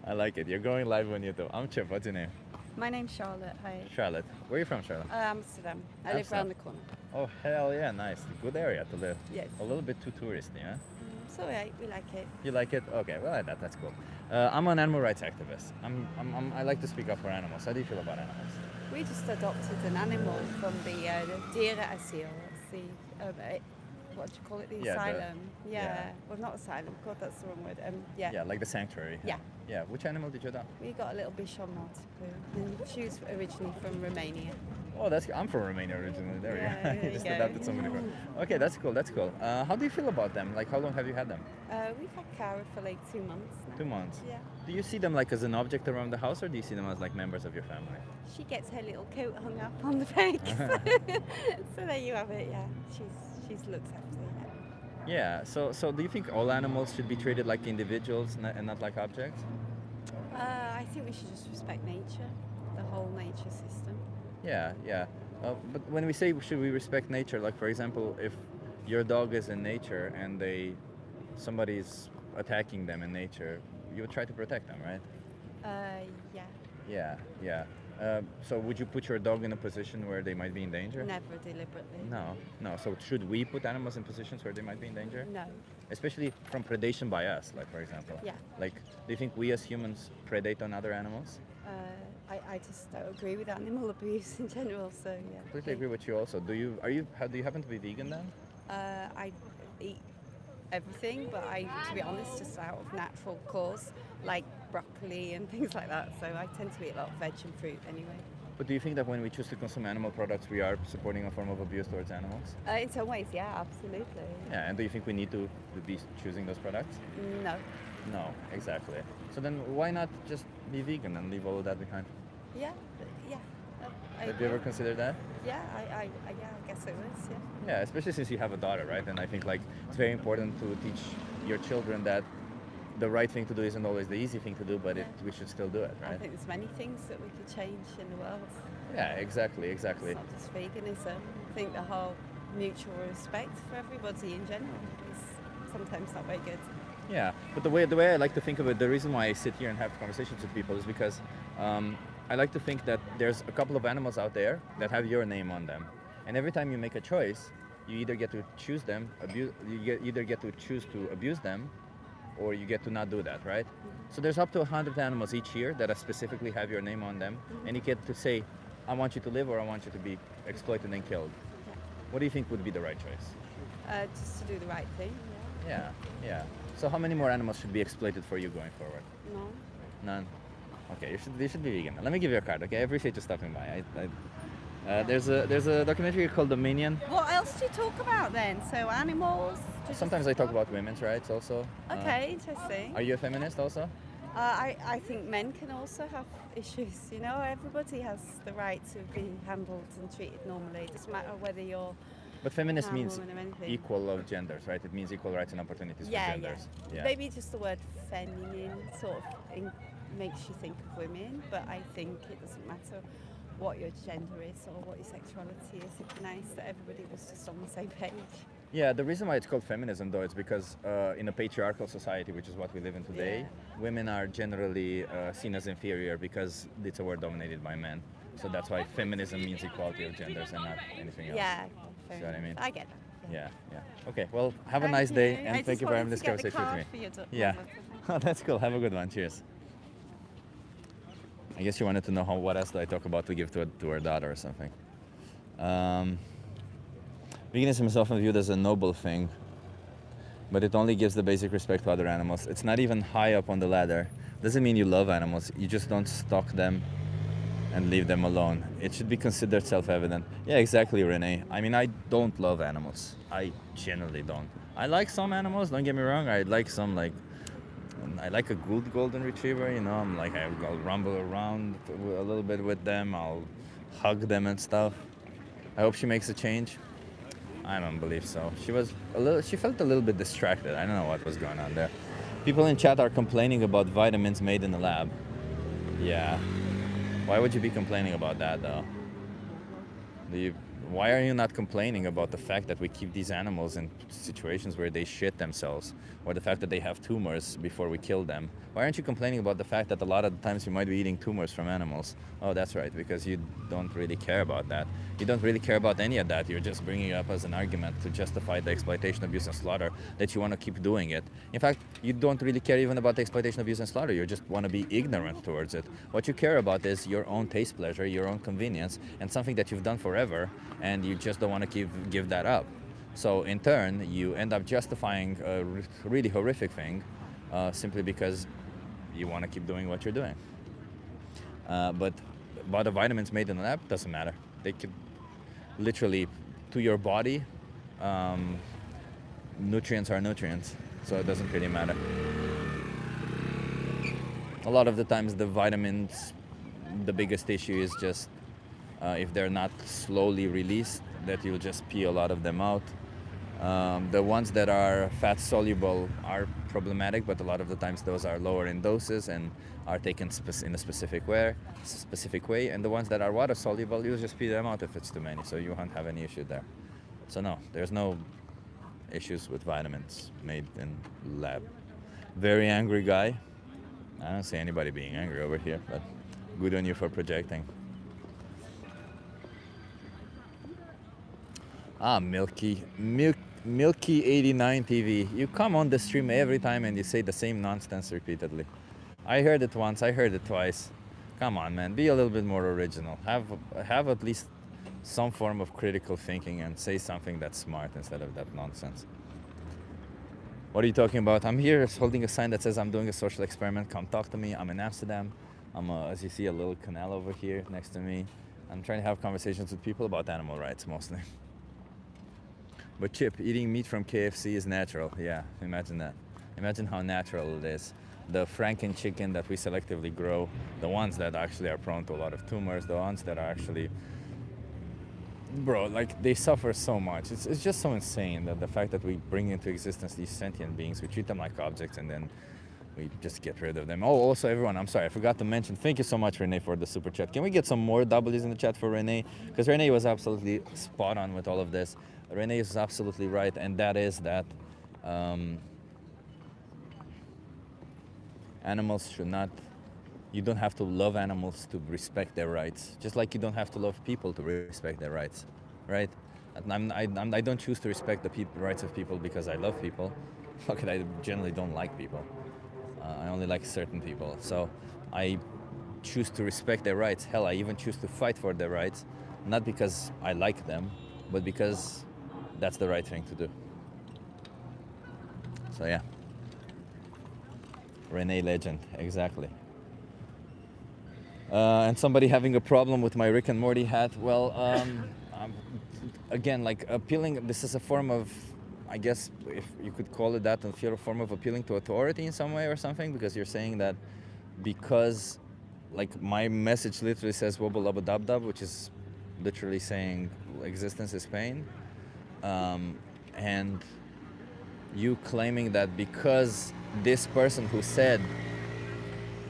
I like it. You're going live on YouTube. I'm Chip. What's your name? My name's Charlotte. Hi. Charlotte. Where are you from, Charlotte? Amsterdam. I live around the corner. Oh hell yeah, nice. Good area to live. Yes. A little bit too touristy, huh? It's alright. We like it. You like it? Okay, well that's cool. I'm an animal rights activist. I like to speak up for animals. How do you feel about animals? We just adopted an animal from the dierenasiel. It's the what do you call it? The Yeah, asylum. yeah. Well, not asylum. God, that's the wrong word. Yeah, like the sanctuary. Yeah. Yeah. Which animal did you adopt? We got a little bichon Maltipoo, and she was originally from Romania. Oh, I'm from Romania originally. There Yeah, we go. there you Just go. adopted somebody from. Okay, that's cool. That's cool. How do you feel about them? Like, how long have you had them? We've had Cara for like 2 months now. 2 months. Yeah. Do you see them like as an object around the house, or do you see them as like members of your family? She gets her little coat hung up on the peg. So there you have it. Yeah, she's looked after. Yeah. So do you think all animals should be treated like individuals and not like objects? I think we should just respect nature, the whole nature system. Yeah, yeah. But when we say should we respect nature, like for example, if your dog is in nature and somebody's attacking them in nature, you would try to protect them, right? Yeah, Yeah, yeah. So would you put your dog in a position where they might be in danger? never deliberately. No, no. So should we put animals in positions where they might be in danger? No. Especially from predation by us, like for example. Yeah. Like, do you think we as humans predate on other animals? I just don't agree with animal abuse in general. So yeah. Completely agree with you. Also, do you happen to be vegan then? I eat everything, but to be honest, just out of natural cause, like broccoli and things like that. So I tend to eat a lot of veg and fruit anyway. But do you think that when we choose to consume animal products, we are supporting a form of abuse towards animals? In some ways, yeah, absolutely. Yeah, and do you think we need to be choosing those products? No. No, exactly. So then why not just be vegan and leave all of that behind? Yeah, yeah. Have you ever considered that? Yeah, I guess it was. Yeah. Yeah, especially since you have a daughter, right? And I think like it's very important to teach your children that the right thing to do isn't always the easy thing to do, but we should still do it, I right? think there's many things that we could change in the world. Yeah, exactly, exactly. It's not just veganism. I think the whole mutual respect for everybody in general is sometimes not very good. Yeah, but the way I like to think of it, the reason why I sit here and have conversations with people is because I like to think that there's a couple of animals out there that have your name on them, and every time you make a choice, you either get to choose them, either get to choose to abuse them, or you get to not do that, right? So there's up to 100 animals each year that specifically have your name on them, and you get to say, I want you to live or I want you to be exploited and killed. What do you think would be the right choice? Just to do the right thing. Yeah, yeah. So how many more animals should be exploited for you going forward? No. None? Okay, you should be vegan. Let me give you a card, okay? I appreciate you stopping by. There's a documentary called Dominion. What else do you talk about then? So animals? Sometimes I talk about women's rights also. Okay, interesting. Are you a feminist also? I think men can also have issues. You know, everybody has the right to be handled and treated normally. It doesn't matter whether you're But feminist man, means woman or anything. equal of genders, right? It means equal rights and opportunities for Yeah, genders. yeah. Maybe just the word feminine sort of makes you think of women, but I think it doesn't matter what your gender is or what your sexuality is. It'd be nice that everybody was just on the same page. Yeah, the reason why it's called feminism, though, is because in a patriarchal society, which is what we live in today, women are generally seen as inferior because it's a word dominated by men. So that's why feminism means equality of genders and not anything else. Yeah. See what I mean? I get that. Yeah, yeah. Okay, well, have a Thank nice day, you. and I thank just you for having wanted this to get the conversation with card me. for your Yeah. daughter. Oh, that's cool. Have a good one. Cheers. I guess you wanted to know what else do I talk about to give to her daughter or something. Veganism is often viewed as a noble thing, but it only gives the basic respect to other animals. It's not even high up on the ladder. Doesn't mean you love animals. You just don't stalk them and leave them alone. It should be considered self-evident. Yeah, exactly, Renee. I mean, I don't love animals. I generally don't. I like some animals, don't get me wrong. I like some, like, I like a good golden retriever, you know. I'll rumble around a little bit with them. I'll hug them and stuff. I hope she makes a change. I don't believe so. She felt a little bit distracted. I don't know what was going on there. People in chat are complaining about vitamins made in the lab. Yeah. Why would you be complaining about that, though? Why are you not complaining about the fact that we keep these animals in situations where they shit themselves, or the fact that they have tumors before we kill them? Why aren't you complaining about the fact that a lot of the times you might be eating tumors from animals? Oh, that's right, because you don't really care about that. You don't really care about any of that. You're just bringing it up as an argument to justify the exploitation, abuse, and slaughter, that you want to keep doing it. In fact, you don't really care even about the exploitation, abuse, and slaughter. You just want to be ignorant towards it. What you care about is your own taste pleasure, your own convenience, and something that you've done forever, and you just don't want to give that up. So in turn, you end up justifying a really horrific thing simply because you want to keep doing what you're doing. But about the vitamins made in the lab, doesn't matter. They could literally, to your body, nutrients are nutrients, so it doesn't really matter. A lot of the times the vitamins, the biggest issue is just if they're not slowly released, that you'll just pee a lot of them out. The ones that are fat soluble are problematic, but a lot of the times those are lower in doses and are taken in a specific way. And the ones that are water soluble, you just pee them out if it's too many, so you won't have any issue there. So no, there's no issues with vitamins made in lab. Very angry guy. I don't see anybody being angry over here, but good on you for projecting. Milky 89 TV. You come on the stream every time and you say the same nonsense repeatedly. I heard it once, I heard it twice. Come on, man, be a little bit more original. Have at least some form of critical thinking and say something that's smart instead of that nonsense. What are you talking about? I'm here holding a sign that says I'm doing a social experiment. Come talk to me. I'm in Amsterdam. As you see, a little canal over here next to me. I'm trying to have conversations with people about animal rights mostly. But Chip, eating meat from KFC is natural. Yeah, imagine that. Imagine how natural it is. The Franken chicken that we selectively grow, the ones that actually are prone to a lot of tumors, the ones that are actually, bro, like they suffer so much. It's just so insane that the fact that we bring into existence these sentient beings, we treat them like objects, and then we just get rid of them. Oh, also everyone, I'm sorry, I forgot to mention, thank you so much, Renee, for the super chat. Can we get some more W's in the chat for Renee? Because Renee was absolutely spot on with all of this. Renee is absolutely right, and that is that animals should not, you don't have to love animals to respect their rights, just like you don't have to love people to respect their rights, right? I don't choose to respect the rights of people because I love people. Fuck it, I generally don't like people. I only like certain people. So I choose to respect their rights. Hell, I even choose to fight for their rights, not because I like them, but because that's the right thing to do. So yeah. Renee legend, exactly. And somebody having a problem with my Rick and Morty hat. Well, again, like appealing, this is a form of, I guess, if you could call it that, a form of appealing to authority in some way or something, because you're saying that because, like, my message literally says wobble lubba dub dub, which is literally saying existence is pain, and you claiming that because this person who said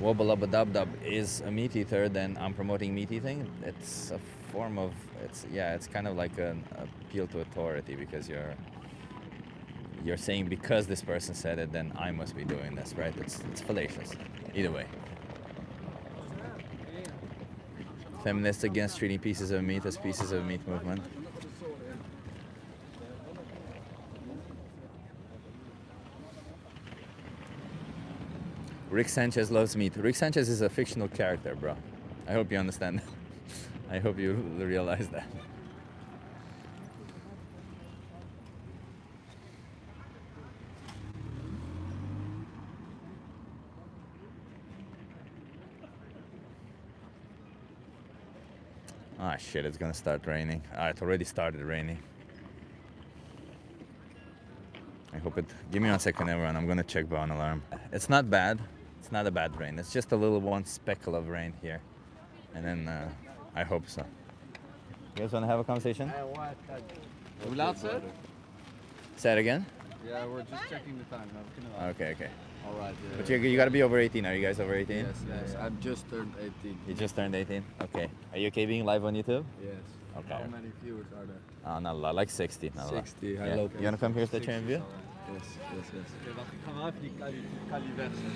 wobble lubba dub dub is a meat eater, then I'm promoting meat eating. It's a form of, it's kind of like an appeal to authority, because you're saying because this person said it, then I must be doing this, right? It's fallacious. Either way. Feminists against treating pieces of meat as pieces of meat movement. Rick Sanchez loves meat. Rick Sanchez is a fictional character, bro. I hope you understand. I hope you realize that. Ah, shit, it's gonna start raining. It already started raining. I hope it... Give me 1 second, everyone. I'm gonna check Bowen alarm. It's not bad. It's not a bad rain. It's just a little one speckle of rain here. And then I hope so. You guys wanna have a conversation? Hoe laat is het? Say it again? Yeah, we're just checking the time. No, we kunnen Okay, okay. All right. But you gotta be over 18. Are you guys over 18? Yes. I've just turned 18. You just turned 18? Okay. Are you okay being live on YouTube? Yes. Okay. How many viewers are there? Oh, not a lot. Like 60. Not a lot. 60. Yeah. I love You wanna come here, state your interview? Yes. Oké, wacht. Ik ga maar even die kali wegzetten.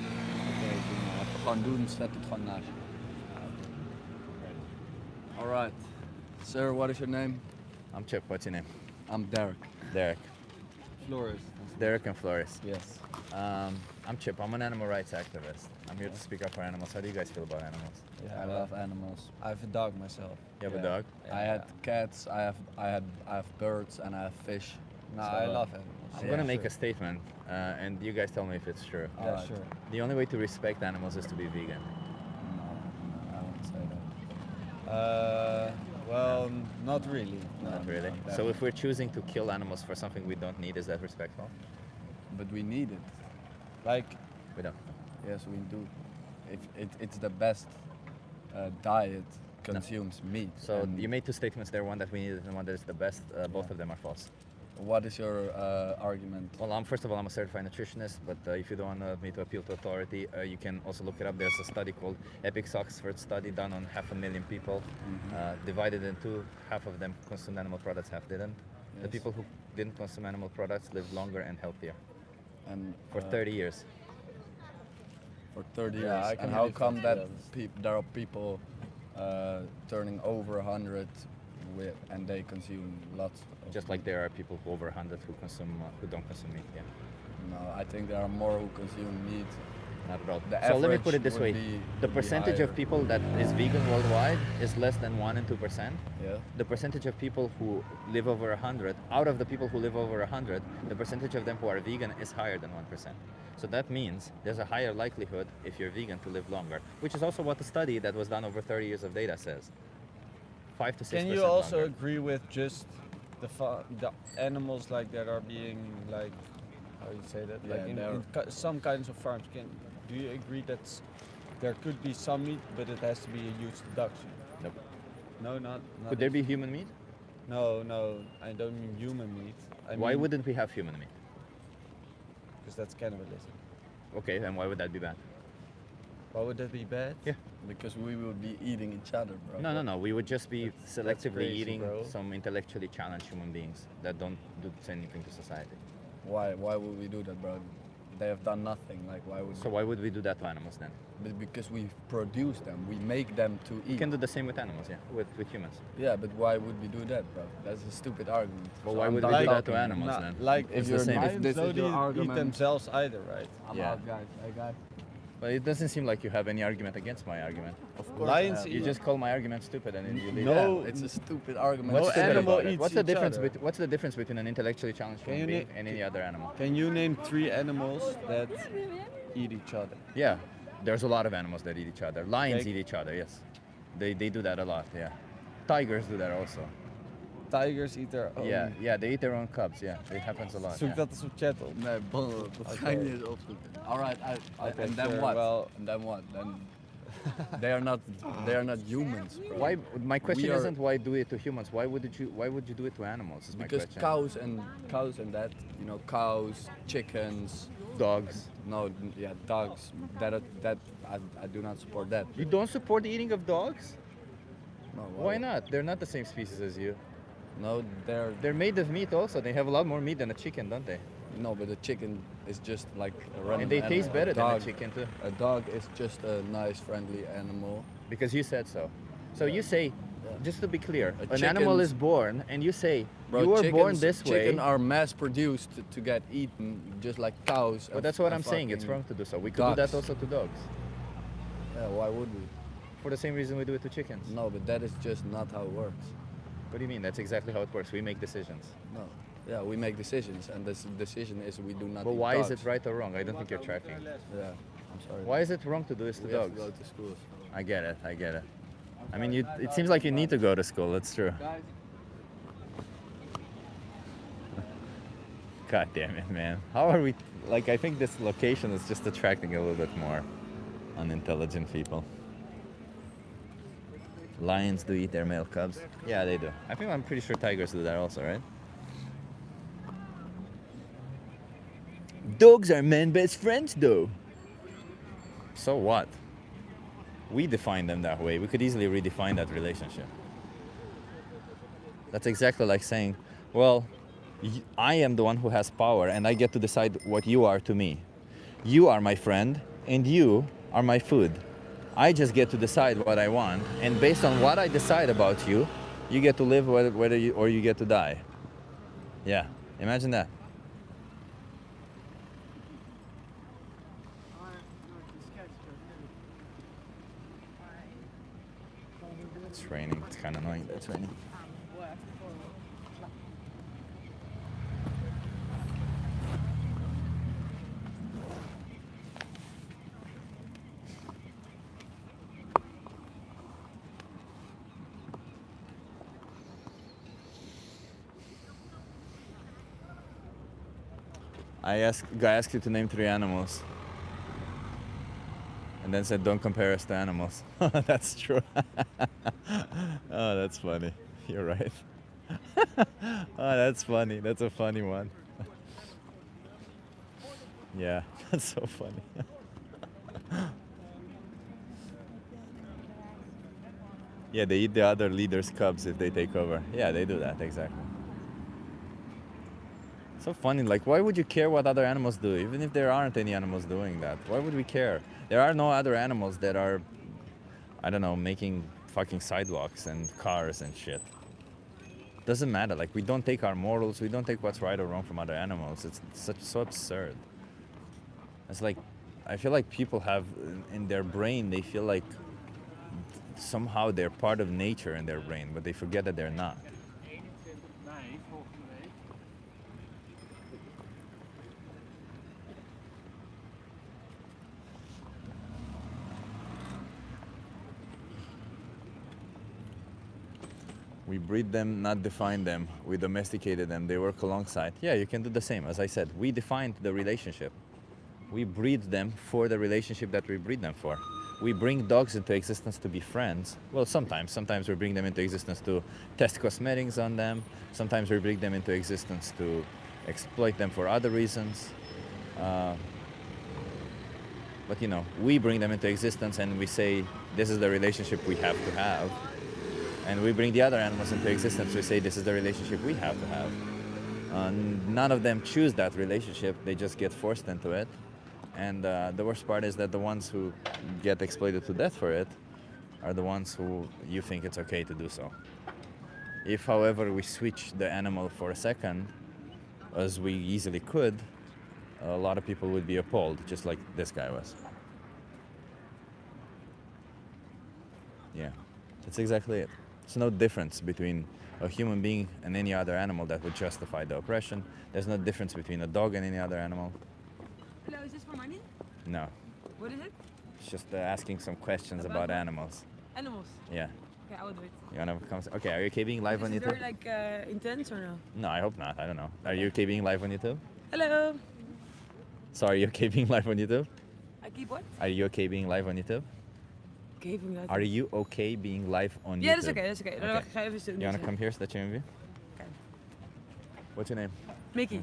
Oké, even gewoon doen. Zet het gewoon naast je. All right. Sir, what is your name? I'm Chip. What's your name? I'm Derek. Derek. Flores. Derek and Flores. Yes. I'm Chip. I'm an animal rights activist. I'm here to speak up for animals. How do you guys feel about animals? Yeah, I love animals. I have a dog myself. You have a dog? I had cats. I have birds and I have fish. No, So, I love animals. I'm gonna make a statement, and you guys tell me if it's true. Yeah, Alright. sure. The only way to respect animals is to be vegan. No, I won't say that. Well, not really. Not really. So if we're choosing to kill animals for something we don't need, is that respectful? But we need it. Like, We don't. Yes, we do. If it's the best diet consumes meat. So and you made two statements there, one that we needed and one that is the best. Both of them are false. What is your argument? Well, first of all, I'm a certified nutritionist, but if you don't want me to appeal to authority, you can also look it up. There's a study called EPICS Oxford study done on 500,000 people, divided in two. Half of them consumed animal products, half didn't. The Yes. people who didn't consume animal products lived longer and healthier And for 30 years. for 30 Yeah, years. I can And how really come feel that that. there are people turning over 100 and they consume lots of Just like there are people who over 100 who don't consume meat. Yeah, No, I think there are more who consume meat. not at all. The So let me put average it this way: would be- the would be percentage of higher. people that is vegan worldwide is less than 1 and 2%. Yeah. The percentage of people who live over 100, out of the people who live over 100, the percentage of them who are vegan is higher than 1%. So that means there's a higher likelihood if you're vegan to live longer, which is also what the study that was done over 30 years of data says. 5 to 6%. Can you also longer. agree with just the animals like that are being like, how you say that, Yeah, like in some kinds of farms? Do you agree that there could be some meat, but it has to be a huge deduction? Nope. No, not. Could there be human meat? No, I don't mean human meat. Why wouldn't we have human meat? Because that's cannibalism. Okay, then why would that be bad? Why would that be bad? Yeah. Because we will be eating each other, bro. No. We would just be selectively crazy, eating bro. some intellectually challenged human beings that don't do anything to society. Why would we do that, bro? They have done nothing. Like, why would So why would we do that to animals then? Because we produce them. We make them to We eat. can do the same with animals, yeah, with humans. Yeah, but why would we do that, bro? That's a stupid argument. But So why I'm would done we do that talking. to animals Not- then? Like It's if the your same. lions If this is don't your eat argument- themselves either, right? I'm Yeah. out, guys. Hey, guys. But it doesn't seem like you have any argument against my argument. Of course. Lions I have, eat- You bro. just call my argument stupid and then you leave No. it. It's a stupid argument. No What's stupid animal about it? eats What's the each difference? other. What's the difference between an intellectually challenged Can human you being and any other animal? Can you name 3 animals that eat each other? Yeah, there's a lot of animals that eat each other. Lions Okay. eat each other. Yes, they do that a lot. Yeah, tigers do that also. Tigers eat their own. Yeah, they eat their own cubs. Yeah, it happens a lot. Zoek yeah. dat eens op chat op. Nee, ballen, dat ga je niet eens opzoeken. Alright, Okay, and then sure, what? well- And then what? Then they are not humans, bro. Why? My question We are- isn't why do it to humans. Why would you do it to animals? Is my Because question. cows and that, cows, chickens, Dogs. no, yeah, dogs. That I do not support that. You don't support the eating of dogs? No, Why not? They're not the same species as you. No, They're made of meat also. They have a lot more meat than a chicken, don't they? no, but the chicken is just like a random And they taste animal. better than a Dog- chicken too. A dog is just a nice, friendly animal. Because you said so. So you say, just to be clear, A an animal chicken's- is born, and you say Bro, you were born chickens- this way. Chicken are mass-produced to get eaten, just like cows. But that's what and I'm saying. It's fucking wrong to do so. We could do that ducks. also to dogs, Yeah, why would we? for the same reason we do it to chickens. No, but that is just not how it works. What do you mean? That's exactly how it works. We make decisions. No. Yeah, we make decisions, and this decision is we do not. But eat why is dogs. it right or wrong? I don't think you're tracking. Yeah, I'm sorry. Why is it wrong to do this to we have dogs? to go to school? I get it. I mean, it seems like you need to go to school. That's true. Guys, God damn it, man. How are we? Like, I think this location is just attracting a little bit more unintelligent people. Lions do eat their male cubs. Yeah, they do. I'm pretty sure tigers do that also, right? Dogs are men best friends, though. So what? We define them that way. We could easily redefine that relationship. That's exactly like saying, well, I am the one who has power and I get to decide what you are to me. You are my friend and you are my food. I just get to decide what I want, and based on what I decide about you, you get to live whether you get to die. Yeah, imagine that. It's raining. It's kind of annoying that it's raining. I asked you to name 3 animals. And then said, don't compare us to animals. That's true. Oh, that's funny. You're right. Oh, that's funny. That's a funny one. Yeah, that's so funny. Yeah, they eat the other leader's cubs if they take over. Yeah, they do that, exactly. So funny, like, why would you care what other animals do? Even if there aren't any animals doing that, why would we care? There are no other animals that are, I don't know, making fucking sidewalks and cars and shit. Doesn't matter. Like, we don't take our morals, we don't take what's right or wrong from other animals. It's so absurd. It's like, I feel like people have in their brain, they feel like somehow they're part of nature in their brain, but they forget that they're not. We breed them, not define them. We domesticated them. They work alongside. Yeah, you can do the same. As I said, we defined the relationship. We breed them for the relationship that we breed them for. We bring dogs into existence to be friends. Well, sometimes we bring them into existence to test cosmetics on them. Sometimes we bring them into existence to exploit them for other reasons. But you know, we bring them into existence and we say, this is the relationship we have to have. And we bring the other animals into existence, we say, this is the relationship we have to have. None of them choose that relationship, they just get forced into it. And the worst part is that the ones who get exploited to death for it are the ones who you think it's okay to do so. If, however, we switch the animal for a second, as we easily could, a lot of people would be appalled, just like this guy was. Yeah, that's exactly it. There's no difference between a human being and any other animal that would justify the oppression. There's no difference between a dog and any other animal. Hello, is this for money? No. What is it? It's just asking some questions about animals. Animals. Yeah. Okay, I will do it. You wanna come? Okay, are you okay being live on Is it YouTube? very like intense or no? No, I hope not. I don't know. Are you okay being live on YouTube? Hello. So are you okay being live on YouTube? I keep what? Are you okay being live on YouTube? Giving that. Are you okay being live on YouTube? Yeah, that's okay. That's okay. Okay. Dan ga ik even doen. You wanna come here so that you can view? Okay. What's your name? Mickey.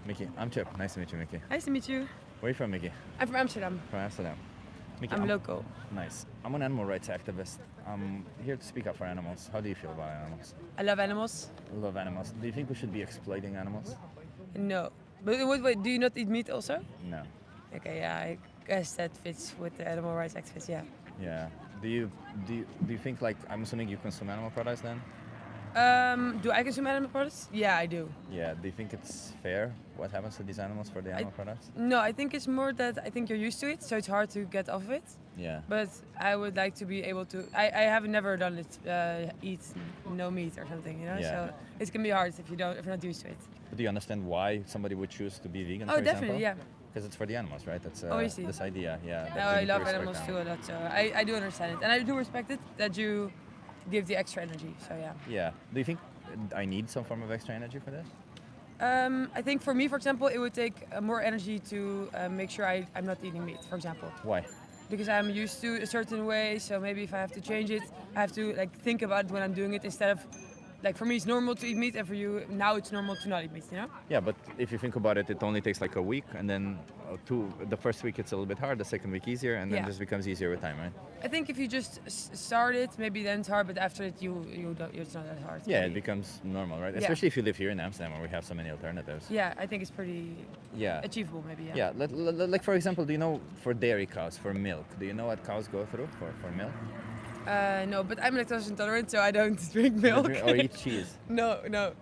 Mickey. I'm Chip. Nice to meet you, Mickey. Nice to meet you. Where are you from, Mickey? I'm from Amsterdam. From Amsterdam. Mickey, I'm local. Nice. I'm an animal rights activist. I'm here to speak up for animals. How do you feel about animals? I love animals. I love animals. Do you think we should be exploiting animals? No. But wait, do you not eat meat also? No. Okay, yeah, I guess that fits with the animal rights activists, yeah. Yeah. Do you think, like, I'm assuming you consume animal products then? Do I consume animal products? Yeah, I do. Yeah. Do you think it's fair what happens to these animals for the animal products? No, I think it's more that I think you're used to it, so it's hard to get off of it. Yeah. But I would like to be able to. I have never done it. Eat no meat or something, you know. Yeah. So it can be hard if you're not used to it. But do you understand why somebody would choose to be vegan? Oh, for definitely, example? yeah. Because it's for the animals, right? That's Obviously. this idea. Yeah. that No, we I need to love respect animals too a lot, so I do understand it, and I do respect it that you give the extra energy. So yeah. Yeah. Do you think I need some form of extra energy for this? I think for me, for example, it would take more energy to make sure I'm not eating meat, for example. Why? Because I'm used to a certain way, so maybe if I have to change it, I have to like think about it when I'm doing it instead of like for me it's normal to eat meat, and for you now it's normal to not eat meat, you know? Yeah, but if you think about it, it only takes like a week, and then the first week it's a little bit hard, the second week easier, and then Yeah. it just becomes easier with time, right? I think if you just start it, maybe then it's hard, but after it you don't, it's not that hard. Yeah, it maybe. becomes normal, right? Yeah. Especially if you live here in Amsterdam where we have so many alternatives. Yeah, I think it's pretty Yeah. achievable, maybe. Yeah. Yeah, like for example, do you know for dairy cows, for milk, do you know what cows go through for milk? No, but I'm lactose intolerant, so I don't drink milk. Or eat cheese? No. No,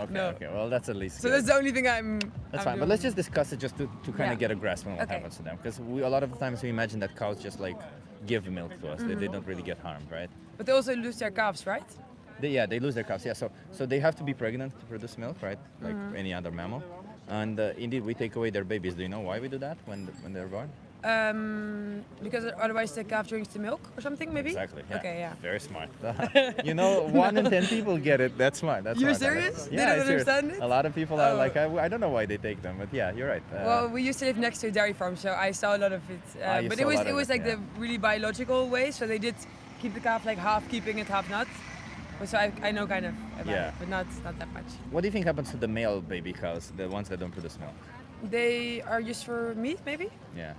okay, No. okay. Well, that's at least So good. that's the only thing I'm. That's I'm fine, but doing. let's just discuss it just to kind Yeah. of get a grasp on what Okay. happens to them. Because a lot of the times we imagine that cows just like give milk to us. They don't really get harmed, right? But they also lose their calves, right? They lose their calves, yeah. So they have to be pregnant to produce milk, right? Like any other mammal. And indeed, we take away their babies. Do you know why we do that when they're born? Because otherwise the calf drinks the milk or something, maybe. Exactly. Yeah. Okay, yeah. Very smart. You know, 1 in 10 people get it. That's smart. That's You're smart. serious? They Yeah, don't I'm serious. understand it? A lot of people are Oh. like, I don't know why they take them, but yeah, you're right. Well, we used to live next to a dairy farm, so I saw a lot of it. You But saw a lot it of was it, like yeah. the really biological way, so they did keep the calf like half keeping it, half not. But so I know kind of about Yeah. it, but not that much. What do you think happens to the male baby cows, the ones that don't produce milk? They are used for meat, maybe. Yeah.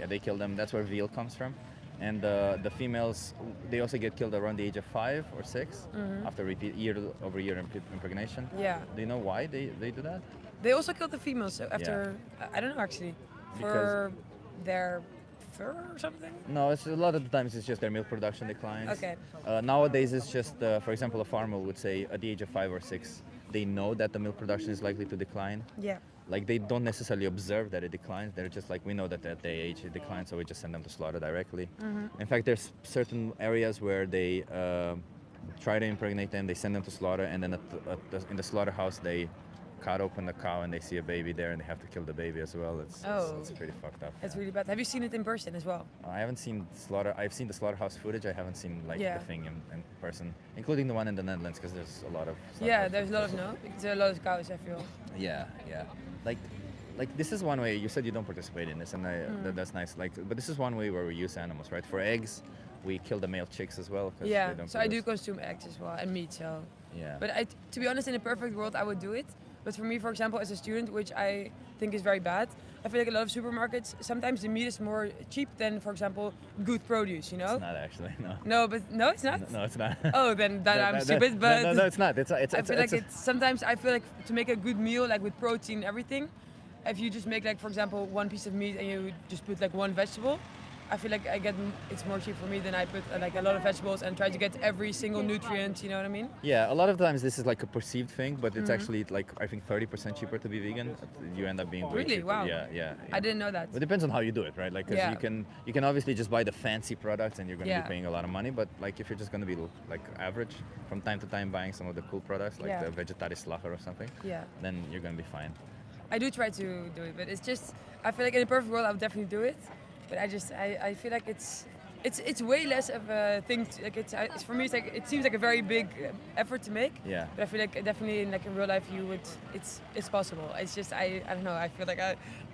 They kill them. That's where veal comes from. And the females, they also get killed around the age of 5 or 6 after repeat year-over-year impregnation. Yeah. Do you know why they do that? They also kill the females after. I don't know actually. For their fur or something. No, it's a lot of the times it's just their milk production declines. Okay. Nowadays it's just, for example, a farmer would say at the age of 5 or 6, they know that the milk production is likely to decline. Yeah. Like they don't necessarily observe that it declines. They're just like, we know that at their age it declines, so we just send them to slaughter directly. In fact, there's certain areas where they try to impregnate them, they send them to slaughter, and then in the slaughterhouse they cut open the cow and they see a baby there and they have to kill the baby as well. It's pretty fucked up. It's really bad. Have you seen it in person as well? I haven't seen I've seen the slaughterhouse footage. I haven't seen the thing in person, including the one in the Netherlands, because there's a lot of. Yeah, there's a lot of there's a lot of cows. I feel. Yeah. Like this is one way. You said you don't participate in this, and that's nice. But this is one way where we use animals, right? For eggs, we kill the male chicks as well. Yeah. They don't So I do produce. consume eggs as well and meat. So. Yeah. But to be honest, in a perfect world, I would do it. But for me, for example, as a student, which I think is very bad, I feel like a lot of supermarkets, sometimes the meat is more cheap than, for example, good produce, you know? It's not actually, no. No, it's not? No, it's not. Oh, then I'm stupid, but... No, it's not. I feel like sometimes I feel like to make a good meal, like with protein and everything, if you just make like, for example, one piece of meat and you just put like one vegetable, I feel like it's more cheap for me than I put like a lot of vegetables and try to get every single nutrient, you know what I mean? Yeah, a lot of times this is like a perceived thing, but it's actually like, I think 30% cheaper to be vegan. You end up being way Really? cheaper. Wow. Yeah. I didn't know that. It depends on how you do it, right? Like, 'cause Yeah. you can obviously just buy the fancy products and you're going to Yeah. be paying a lot of money, but like if you're just going to be like average, from time to time buying some of the cool products, like Yeah. the vegetarislager or something, Yeah. then you're going to be fine. I do try to do it, but it's just, I feel like in a perfect world I would definitely do it. But I feel like it's way less of a thing. It's for me, it's like it seems like a very big effort to make. Yeah. But I feel like definitely in real life it's possible. It's just I don't know. I feel like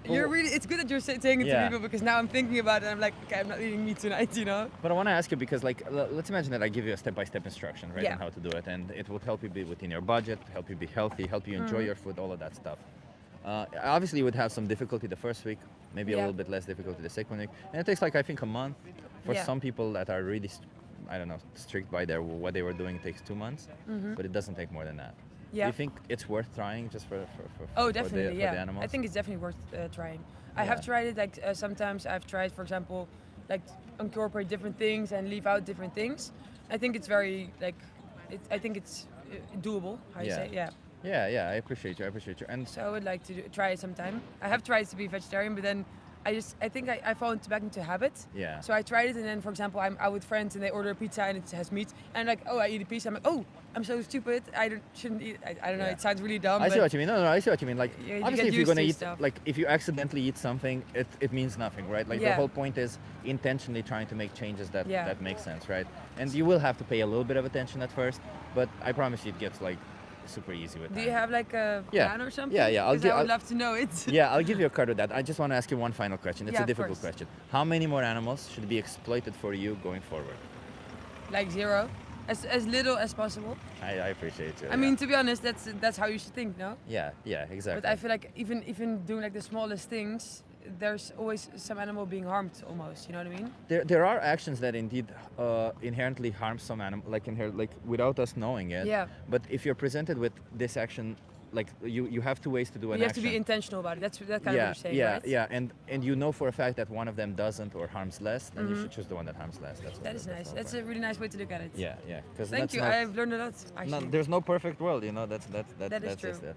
it's good that you're saying it to people because now I'm thinking about it. And I'm like, okay, I'm not eating meat tonight, you know. But I want to ask you because like let's imagine that I give you a step-by-step instruction, right, Yeah. on how to do it, and it would help you be within your budget, help you be healthy, help you enjoy your food, all of that stuff. Obviously, you would have some difficulty the first week, maybe a Yeah. little bit less difficulty the second week, and it takes like I think a month. For Yeah. some people that are really, strict by what they were doing, it takes 2 months, but it doesn't take more than that. Yeah. Do you think it's worth trying just for Oh, definitely, for yeah. the animals? I think it's definitely worth trying. I Yeah. have tried it, like sometimes I've tried, for example, like incorporate different things and leave out different things. I think it's very, I think it's doable, how you Yeah. say, yeah. Yeah, I appreciate you. And So I would like to try it sometime. I have tried to be vegetarian, but then I think I fall back into habit. Yeah. So I tried it, and then, for example, I'm out with friends and they order a pizza and it has meat, and I'm like, oh, I eat a pizza. I'm like, oh, I'm so stupid. shouldn't eat. I don't know. Yeah. It sounds really dumb. I see but what you mean. No, I see what you mean. Like, You obviously, get if you're used gonna to eat, stuff. like, if you accidentally eat something, it means nothing, right? Like, the Yeah. whole point is intentionally trying to make changes that Yeah. that make sense, right? And you will have to pay a little bit of attention at first, but I promise you, it gets like super easy with Do time. you have like a Yeah. plan or something? Yeah, I'll 'Cause gi- I would I'll- love to know it. Yeah, I'll give you a card with that. I just want to ask you one final question. It's Yeah, a of difficult course. question. How many more animals should be exploited for you going forward? Like 0, as little as possible. I appreciate you. I mean, to be honest, that's how you should think, no? Yeah, exactly. But I feel like even doing like the smallest things, there's always some animal being harmed almost. You know what I mean? There are actions that indeed inherently harm some animal, like without us knowing it. Yeah. But if you're presented with this action, like you have 2 ways to do an You have action. to be intentional about it. That's kind of what you're saying, yeah, right? yeah, and you know for a fact that one of them doesn't or harms less, then you should choose the one that harms less. That is nice. all That's right. a really nice way to look at it. Yeah. Because Thank you. I've learned a lot. Actually, there's no perfect world, you know. That's That is just true. it.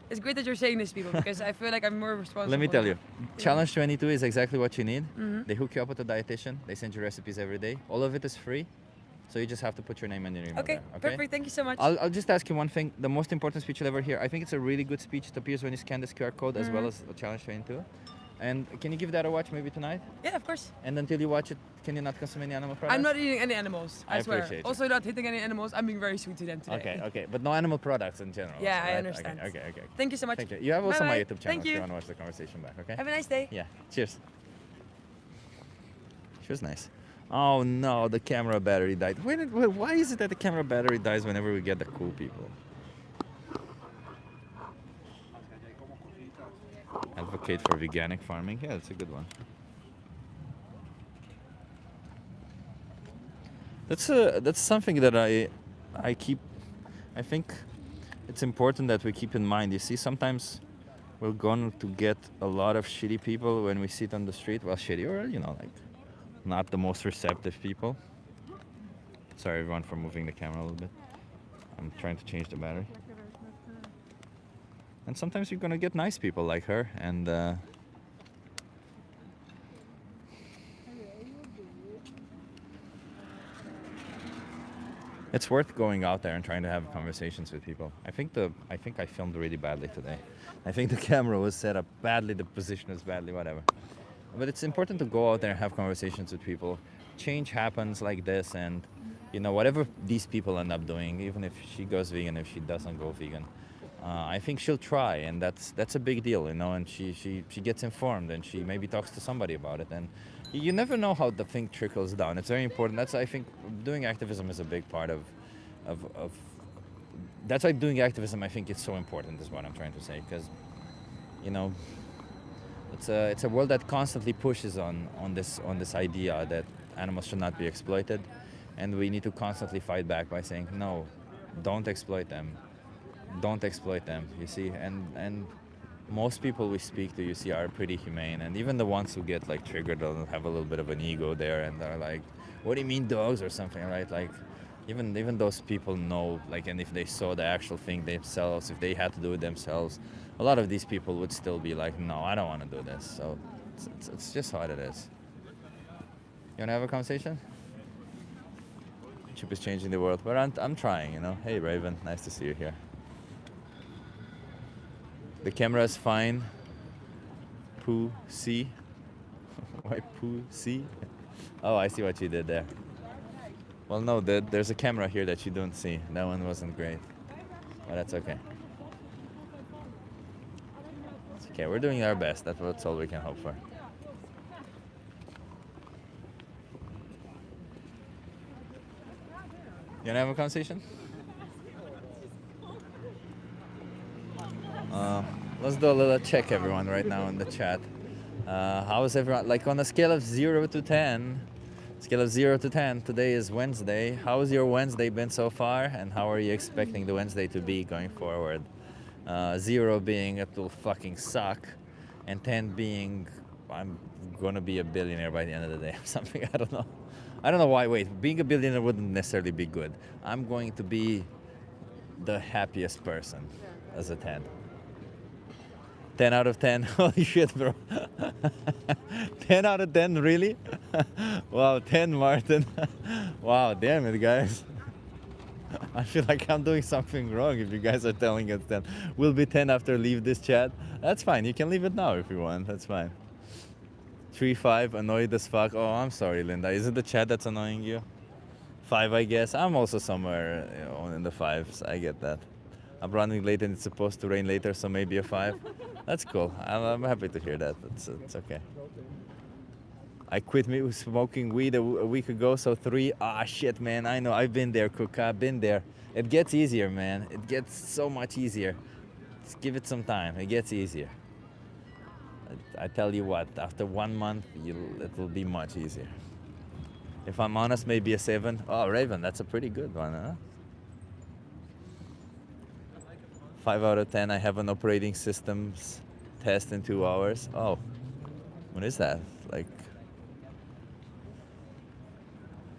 it's great that you're saying this, people, because I feel like I'm more responsible. Let me tell you, now. Challenge 22 is exactly what you need. They hook you up with a dietitian. They send you recipes every day. All of it is free, so you just have to put your name and your email Okay, there. perfect. Thank you so much. I'll just ask you one thing. The most important speech you'll ever hear. I think it's a really good speech. It appears when you scan this QR code as well as Challenge 22. And can you give that a watch maybe tonight? Yeah, of course. And until you watch it, can you not consume any animal products? I'm not eating any animals. I swear. appreciate it. Also, not hitting any animals. I'm being very sweet to them today. Okay. But no animal products in general. Yeah, I right? understand. Okay. Thank you so much. Thank you. You have also my Bye-bye. YouTube channel Thank if you you. want to watch the conversation back, okay? Have a nice day. Yeah. Cheers. She was nice. Oh no, the camera battery died. Why is it that the camera battery dies whenever we get the cool people? Advocate for veganic farming. Yeah, that's a good one. That's something that I keep. I think it's important that we keep in mind. You see, sometimes we're going to get a lot of shitty people when we sit on the street. Well, shitty, or like not the most receptive people. Sorry everyone for moving the camera a little bit. I'm trying to change the battery. And sometimes you're gonna get nice people like her, and it's worth going out there and trying to have conversations with people. I think I filmed really badly today. I think the camera was set up badly, the position was badly, whatever. But it's important to go out there and have conversations with people. Change happens like this, and whatever these people end up doing, even if she goes vegan, if she doesn't go vegan, I think she'll try, and that's a big deal, and she gets informed, and she maybe talks to somebody about it, and you never know how the thing trickles down. It's very important. That's, I think, doing activism is a big part of that's why doing activism, I think, it's so important, is what I'm trying to say, because it's a world that constantly pushes on this idea that animals should not be exploited, and we need to constantly fight back by saying, no, don't exploit them. Don't exploit them, you see, and most people we speak to, you see, are pretty humane, and even the ones who get like triggered or have a little bit of an ego there, and they're like, what do you mean dogs or something, right? Like even those people know, like, and if they saw the actual thing themselves, if they had to do it themselves, a lot of these people would still be like, no, I don't want to do this. So it's just how it is. You want to have a conversation? Chip is changing the world, but I'm trying, Hey Raven, nice to see you here. The camera is fine. Poo C. Why Poo C? Oh, I see what you did there. Well, no, there's a camera here that you don't see. That one wasn't great, but that's okay. It's okay. We're doing our best. That's all we can hope for. You wanna have a conversation? Let's do a little check, everyone, right now in the chat. How is everyone? Like on a scale of 0 to 10, today is Wednesday. How has your Wednesday been so far, and how are you expecting the Wednesday to be going forward? 0 being it will fucking suck, and 10 being I'm gonna be a billionaire by the end of the day or something. I don't know why. Wait, being a billionaire wouldn't necessarily be good. I'm going to be the happiest person as a 10. 10 out of 10. Holy shit, bro. 10 out of 10, really? Wow, 10, Martin. Wow, damn it, guys. I feel like I'm doing something wrong if you guys are telling us 10. We'll be 10 after leave this chat. That's fine. You can leave it now if you want. That's fine. 3-5, annoyed as fuck. Oh, I'm sorry, Linda. Is it the chat that's annoying you? 5, I guess. I'm also somewhere in the 5s. I get that. I'm running late and it's supposed to rain later, so maybe a 5. That's cool. I'm happy to hear that. It's okay. I quit smoking weed a week ago, so 3. Ah, shit, man. I know. I've been there, Cook. I've been there. It gets easier, man. It gets so much easier. Just give it some time. It gets easier. I tell you what, after 1 month, it will be much easier. If I'm honest, maybe a 7. Oh, Raven, that's a pretty good one, huh? 5 out of 10. I have an operating systems test in 2 hours. Oh, what is that? Like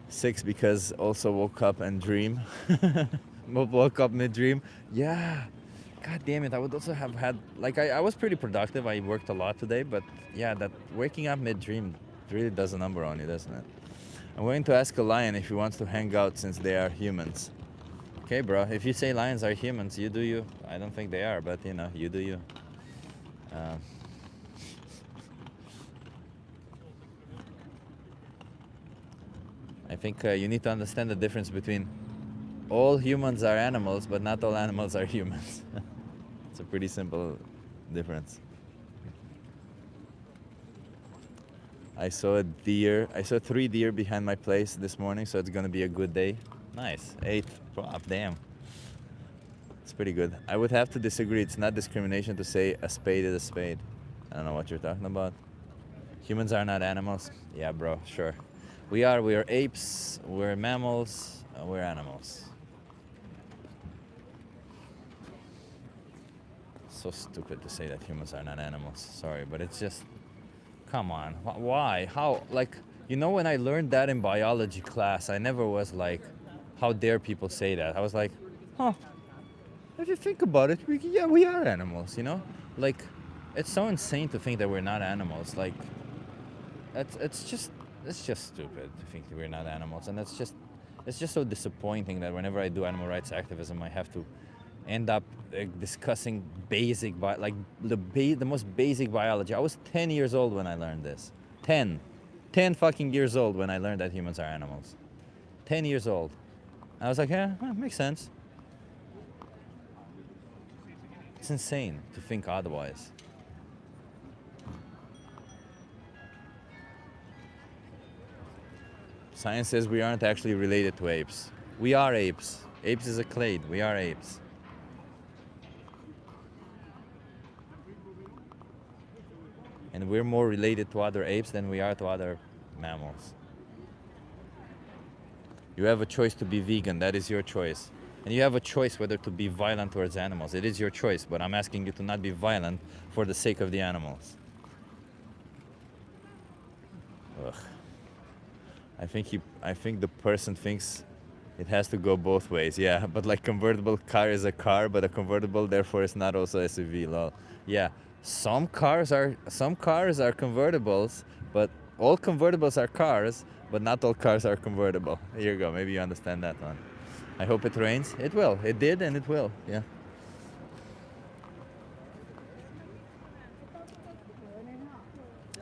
6 because also woke up and dream. Woke up mid-dream. Yeah. God damn it. I would also have had, like, I was pretty productive. I worked a lot today, but yeah, that waking up mid-dream really does a number on you, doesn't it? I'm going to ask a lion if he wants to hang out since they are humans. Okay, bro. If you say lions are humans, you do you. I don't think they are, but you do you. I think you need to understand the difference between all humans are animals, but not all animals are humans. It's a pretty simple difference. I saw a deer. I saw 3 deer behind my place this morning, so it's gonna be a good day. Nice. 8. Wow, damn. It's pretty good. I would have to disagree. It's not discrimination to say a spade is a spade. I don't know what you're talking about. Humans are not animals. Yeah, bro, sure. We are apes, we're mammals, we're animals. So stupid to say that humans are not animals. Sorry, but it's just, come on. Why? How? Like, you know, when I learned that in biology class, I never was like, how dare people say that? I was like, huh, if you think about it, we are animals, you know? Like, it's so insane to think that we're not animals. Like, it's just stupid to think that we're not animals, and it's just so disappointing that whenever I do animal rights activism, I have to end up discussing the most basic biology. I was 10 years old when I learned this. 10 fucking years old when I learned that humans are animals. 10 years old. I was like, yeah, makes sense. It's insane to think otherwise. Science says we aren't actually related to apes. We are apes. Apes is a clade. We are apes. And we're more related to other apes than we are to other mammals. You have a choice to be vegan. That is your choice. And you have a choice whether to be violent towards animals. It is your choice, but I'm asking you to not be violent for the sake of the animals. Ugh. I think the person thinks it has to go both ways. Yeah, but like convertible car is a car, but a convertible therefore is not also SUV. Lol. Yeah, some cars are convertibles, but all convertibles are cars, but not all cars are convertible. Here you go. Maybe you understand that one. I hope it rains. It will. It did, and it will. Yeah.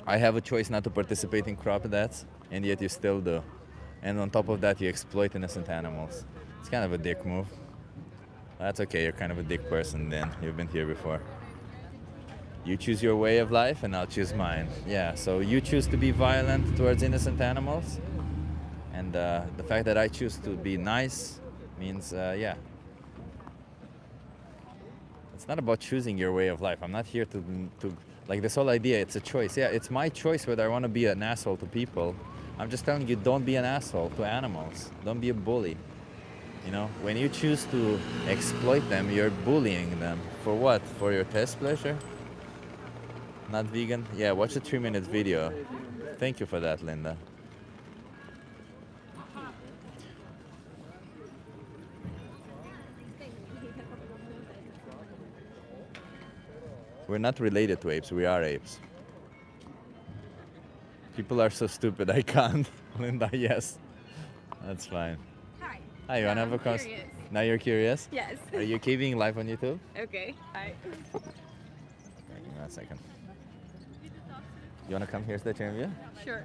I have a choice not to participate in crop deaths, and yet you still do. And on top of that, you exploit innocent animals. It's kind of a dick move. That's okay, you're kind of a dick person then. You've been here before. You choose your way of life, and I'll choose mine. Yeah, so you choose to be violent towards innocent animals, and the fact that I choose to be nice means, yeah. It's not about choosing your way of life. I'm not here to like this whole idea, it's a choice. Yeah, it's my choice whether I want to be an asshole to people. I'm just telling you, don't be an asshole to animals. Don't be a bully. You know, when you choose to exploit them, you're bullying them. For what? For your test pleasure? Not vegan? Yeah, watch a 3-minute video. Thank you for that, Linda. We're not related to apes, we are apes. People are so stupid, I can't. Linda, yes. That's fine. Hi. Hi, you wanna have a conversation? Curious. Now you're curious? Yes. Are you keeping live on YouTube? Okay. Hi. Okay, give me 1 second. You wanna come here, stage interview? Sure.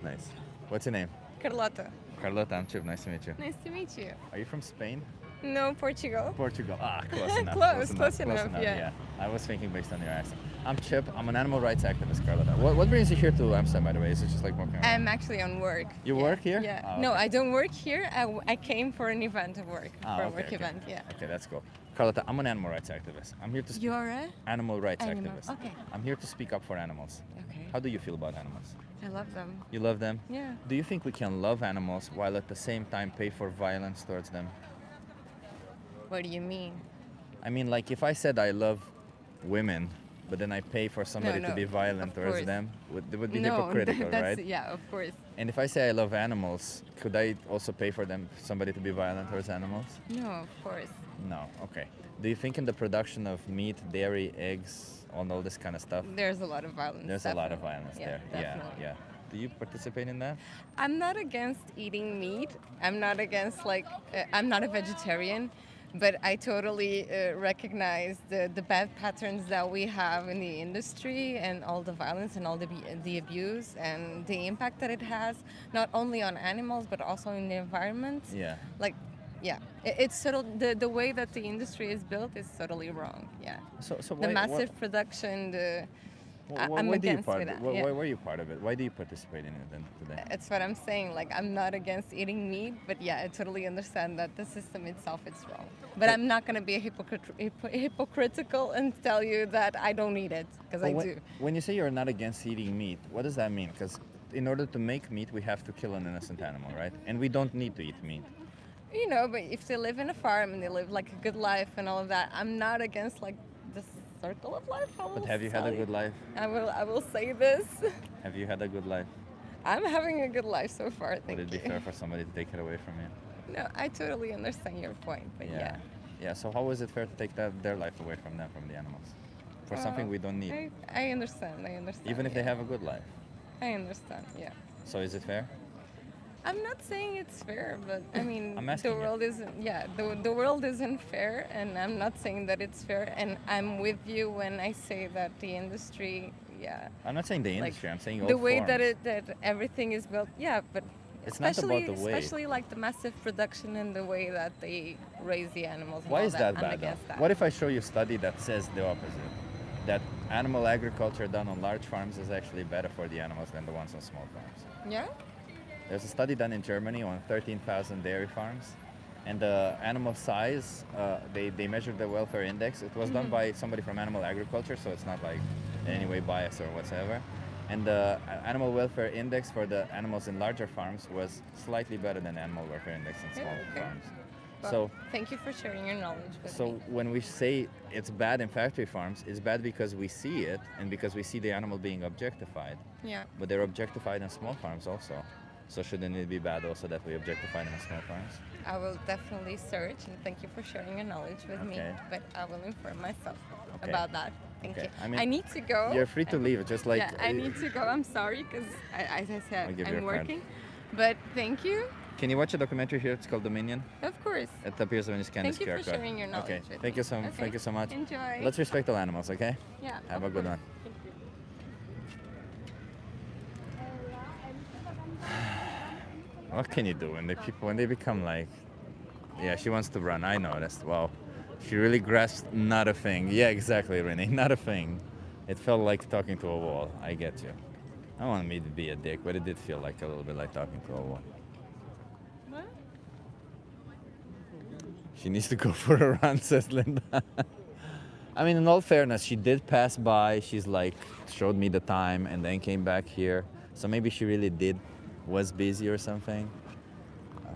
Nice. What's your name? Carlotta. Carlotta, I'm Chip. Nice to meet you. Nice to meet you. Are you from Spain? No, Portugal. Portugal. Ah, close enough. Close enough, yeah. I was thinking based on your accent. I'm Chip. I'm an animal rights activist, Carlotta. What brings you here to Amsterdam, by the way? Is it just like walking around? I'm actually on work. You work here? Yeah. Oh, No, okay. I don't work here. I came for an event of work. Ah, for a okay, work okay. event, yeah. Okay, that's cool. Carlotta, I'm an animal rights activist. I'm here to speak. You're a? Animal rights Animal, activist. okay. I'm here to speak up for animals. Okay. How do you feel about animals? I love them. You love them? Yeah. Do you think we can love animals while at the same time pay for violence towards them? What do you mean? I mean, like if I said I love women, but then I pay for somebody to no, be violent of towards course. them, it would be No, hypocritical, that's, right? yeah, of course. And if I say I love animals, could I also pay for somebody to be violent towards animals? No, of course. No, okay. Do you think in the production of meat, dairy, eggs, all this kind of stuff, There's a lot of violence. there's a lot of definitely. violence Yeah, there? definitely. Yeah. Do you participate in that? I'm not against eating meat. I'm not against I'm not a vegetarian, but I totally recognize the bad patterns that we have in the industry and all the violence and all the abuse and the impact that it has not only on animals but also in the environment. Yeah. Yeah, it's the way that the industry is built is totally wrong. Yeah. So The massive production, I'm why do you against part? with that. Why were you part of it? Why do you participate in it then today? It's what I'm saying. Like, I'm not against eating meat, but yeah, I totally understand that the system itself is wrong. But I'm not going to be a hypocritical and tell you that I don't eat it, because I do. When you say you're not against eating meat, what does that mean? Because in order to make meat, we have to kill an innocent animal, right? And we don't need to eat meat. You know, but if they live in a farm and they live like a good life and all of that, I'm not against like the circle of life. But have you had a good life? I will say this. Have you had a good life? I'm having a good life so far. Thank Would it be you. fair for somebody to take it away from you? No, I totally understand your point, but yeah. Yeah. So how is it fair to take their life away from them, from the animals, for something we don't need? I understand. Even if they have a good life. I understand. Yeah. So is it fair? I'm not saying it's fair, but I mean, I'm the asking you. world isn't. Yeah, the world isn't fair, and I'm not saying that it's fair. And I'm with you when I say that the industry. Yeah. I'm not saying the industry. I'm saying all the way forms. that everything is built. Yeah, but It's not especially about the way. especially like the massive production and the way that they raise the animals. And Why all is that I'm bad? against Though? that. What if I show you a study that says the opposite? That animal agriculture done on large farms is actually better for the animals than the ones on small farms. Yeah. There's a study done in Germany on 13,000 dairy farms, and the animal size, they measured the welfare index. It was done by somebody from animal agriculture, so it's not like in any way biased or whatsoever. And the animal welfare index for the animals in larger farms was slightly better than the animal welfare index in small farms. Well, So thank you for sharing your knowledge with So me. when we say it's bad in factory farms, it's bad because we see it and because we see the animal being objectified. Yeah. But they're objectified in small farms also. So shouldn't it be bad also that we objectify them in small farms? I will definitely search, and thank you for sharing your knowledge with me. Okay. But I will inform myself Okay. about that. Thank Okay. you. I mean, need to go. You're free to leave, just like... yeah, I need to go. I'm sorry, because as I I'll said, give you I'm a card. working. But thank you. Can you watch a documentary here? It's called Dominion. Of course. It appears when you scan Thank this you QR for code. sharing your knowledge Okay. with Thank me. you so Okay. Thank you so much. Enjoy. Let's respect all animals, okay? Yeah. Have a of good course. one. Thank you. What can you do when they become like... Yeah, she wants to run. I noticed. Wow. She really grasped not a thing. Yeah, exactly, Renee. Not a thing. It felt like talking to a wall. I get you. I don't want me to be a dick, but it did feel like a little bit like talking to a wall. What? She needs to go for a run, says Linda. I mean, in all fairness, she did pass by. She's like, showed me the time and then came back here. So maybe she really was busy or something.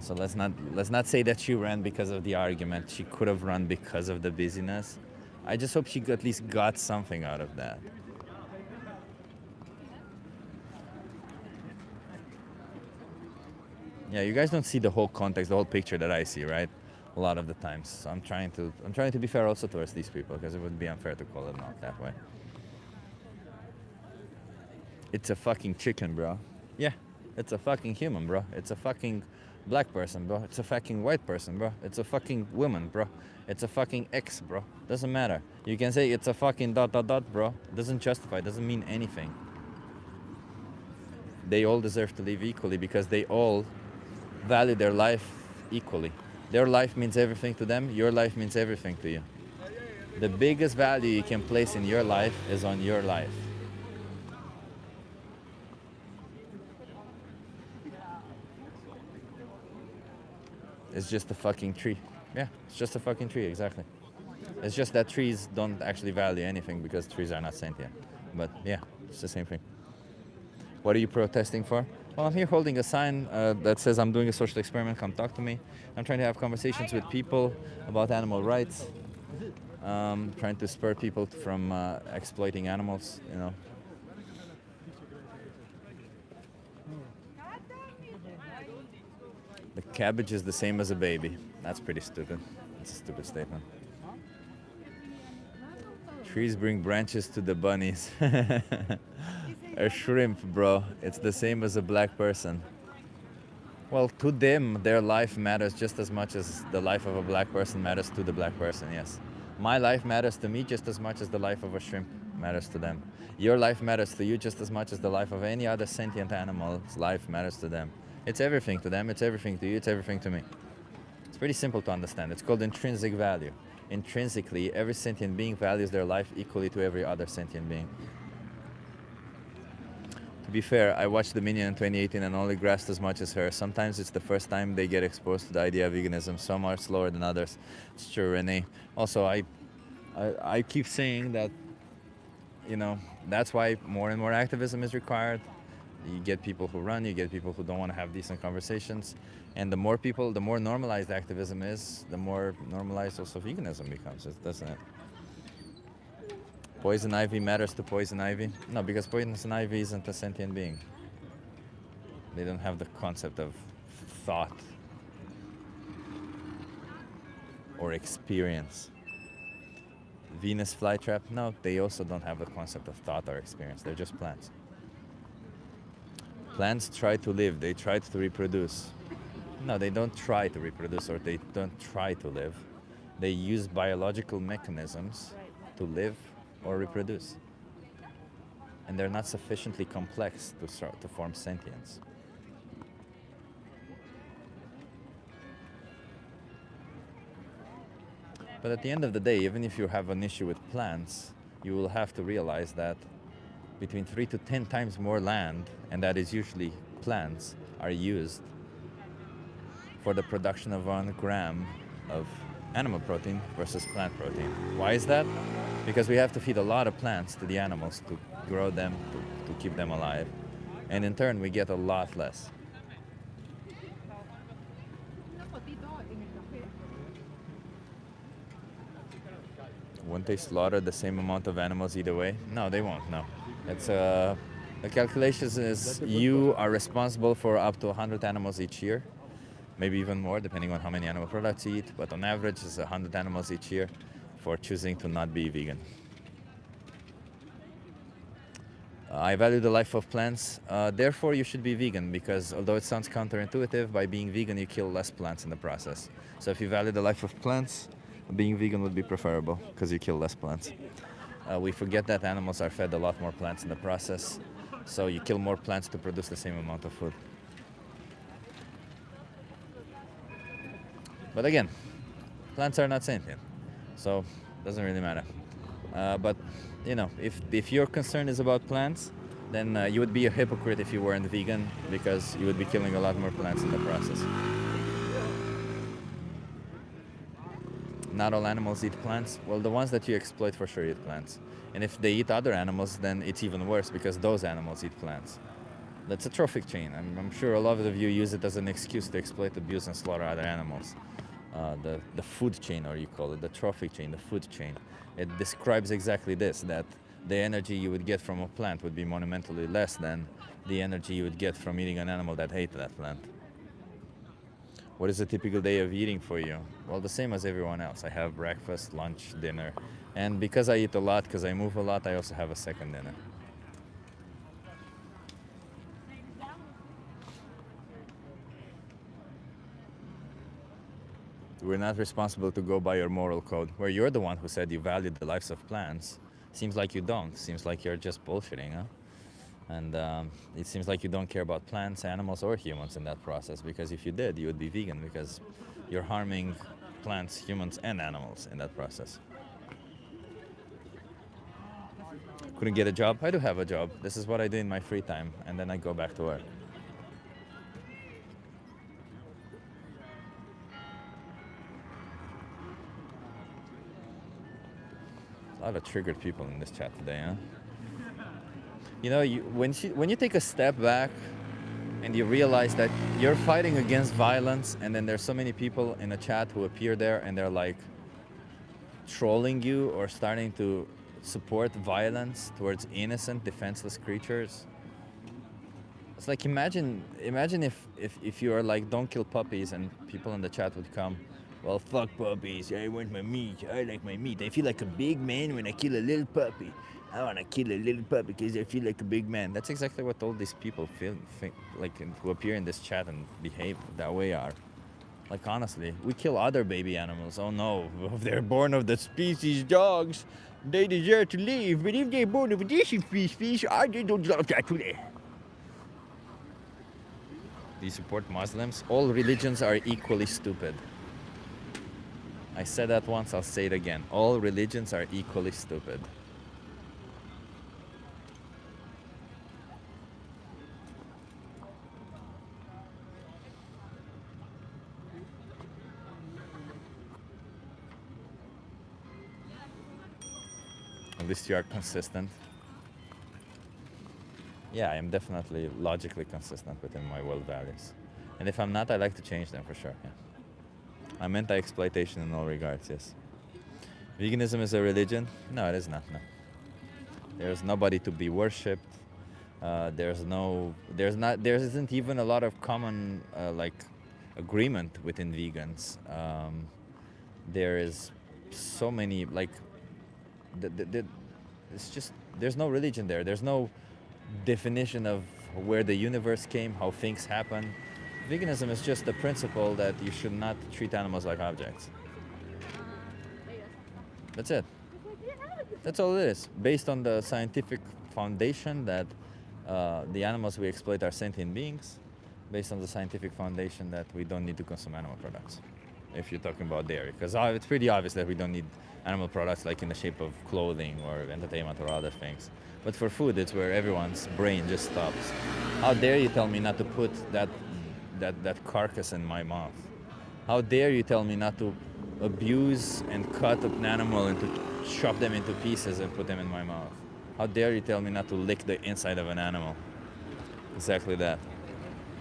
So let's not say that she ran because of the argument. She could have run because of the busyness. I just hope she at least got something out of that. Yeah, you guys don't see the whole context, the whole picture that I see, right? A lot of the times. So I'm trying to be fair also towards these people, because it would be unfair to call them out that way. It's a fucking chicken, bro. Yeah, it's a fucking human, bro. It's a fucking black person, bro. It's a fucking white person, bro. It's a fucking woman, bro. It's a fucking ex, bro. Doesn't matter. You can say it's a fucking ... bro. It doesn't justify, it doesn't mean anything. They all deserve to live equally because they all value their life equally. Their life means everything to them, your life means everything to you. The biggest value you can place in your life is on your life. It's just a fucking tree. Yeah, it's just a fucking tree, exactly. It's just that trees don't actually value anything because trees are not sentient. But yeah, it's the same thing. What are you protesting for? Well, I'm here holding a sign that says I'm doing a social experiment, come talk to me. I'm trying to have conversations with people about animal rights. Trying to spur people from exploiting animals, you know. The cabbage is the same as a baby. That's pretty stupid. That's a stupid statement. Trees bring branches to the bunnies. A shrimp, bro. It's the same as a black person. Well, to them, their life matters just as much as the life of a black person matters to the black person, yes. My life matters to me just as much as the life of a shrimp matters to them. Your life matters to you just as much as the life of any other sentient animal's life matters to them. It's everything to them, it's everything to you, it's everything to me. It's pretty simple to understand. It's called intrinsic value. Intrinsically, every sentient being values their life equally to every other sentient being. To be fair, I watched The Minion in 2018 and only grasped as much as her. Sometimes it's the first time they get exposed to the idea of veganism. Some are slower than others. It's true, Renee. Also, I keep saying that, you know, that's why more and more activism is required. You get people who run, you get people who don't want to have decent conversations. And the more people, the more normalized activism is, the more normalized also veganism becomes, doesn't it? Poison ivy matters to poison ivy? No, because poison ivy isn't a sentient being. They don't have the concept of thought or experience. Venus flytrap? No, they also don't have the concept of thought or experience. They're just plants. Plants try to live, they try to reproduce. No, they don't try to reproduce, or they don't try to live. They use biological mechanisms to live or reproduce. And they're not sufficiently complex to form sentience. But at the end of the day, even if you have an issue with plants, you will have to realize that between 3 to 10 times more land, and that is usually plants, are used for the production of 1 gram of animal protein versus plant protein. Why is that? Because we have to feed a lot of plants to the animals to grow them, to keep them alive. And in turn, we get a lot less. Won't they slaughter the same amount of animals either way? No, they won't, no. It's the calculations is you are responsible for up to 100 animals each year. Maybe even more, depending on how many animal products you eat. But on average, it's 100 animals each year for choosing to not be vegan. I value the life of plants, therefore you should be vegan, because although it sounds counterintuitive, by being vegan you kill less plants in the process. So if you value the life of plants, being vegan would be preferable, because you kill less plants. We forget that animals are fed a lot more plants in the process, so you kill more plants to produce the same amount of food. But again, plants are not sentient, so it doesn't really matter. But you know, if your concern is about plants, then you would be a hypocrite if you weren't vegan, because you would be killing a lot more plants in the process. Not all animals eat plants. Well, the ones that you exploit for sure eat plants. And if they eat other animals, then it's even worse, because those animals eat plants. That's a trophic chain. I'm sure a lot of you use it as an excuse to exploit, abuse, and slaughter other animals. The food chain, or you call it the trophic chain, the food chain. It describes exactly this, that the energy you would get from a plant would be monumentally less than the energy you would get from eating an animal that hates that plant. What is a typical day of eating for you? Well, the same as everyone else. I have breakfast, lunch, dinner. And because I eat a lot, because I move a lot, I also have a second dinner. We're not responsible to go by your moral code, where you're the one who said you valued the lives of plants. Seems like you don't. Seems like you're just bullshitting, huh? And it seems like you don't care about plants, animals, or humans in that process, because if you did, you would be vegan, because you're harming plants, humans, and animals in that process. Couldn't get a job? I do have a job. This is what I do in my free time, and then I go back to work. A lot of triggered people in this chat today, huh? You know, when you take a step back and you realize that you're fighting against violence, and then there's so many people in the chat who appear there and they're like trolling you or starting to support violence towards innocent, defenseless creatures. It's like, imagine if you are like, don't kill puppies, and people in the chat would come, well, fuck puppies, I want my meat, I like my meat. I feel like a big man when I kill a little puppy. I want to kill a little puppy because I feel like a big man. That's exactly what all these people think, like, who appear in this chat and behave that way are. Like, honestly, we kill other baby animals. Oh no, if they're born of the species dogs, they deserve to live. But if they're born of a different species, I don't love that today. Do you support Muslims? All religions are equally stupid. I said that once, I'll say it again. All religions are equally stupid. At least you are consistent. Yeah, I am definitely logically consistent within my world values. And if I'm not, I like to change them for sure. Yeah. I'm anti-exploitation in all regards, yes. Veganism is a religion? No, it is not, no. There's nobody to be worshipped. There isn't even a lot of common like agreement within vegans. There is so many like, it's just, there's no religion there. There's no definition of where the universe came, how things happen. Veganism is just the principle that you should not treat animals like objects. That's it. That's all it is. Based on the scientific foundation that the animals we exploit are sentient beings, based on the scientific foundation that we don't need to consume animal products, if you're talking about dairy. Because it's pretty obvious that we don't need animal products like in the shape of clothing or entertainment or other things. But for food, it's where everyone's brain just stops. How dare you tell me not to put that carcass in my mouth? How dare you tell me not to abuse and cut an animal and to chop them into pieces and put them in my mouth? How dare you tell me not to lick the inside of an animal? Exactly that.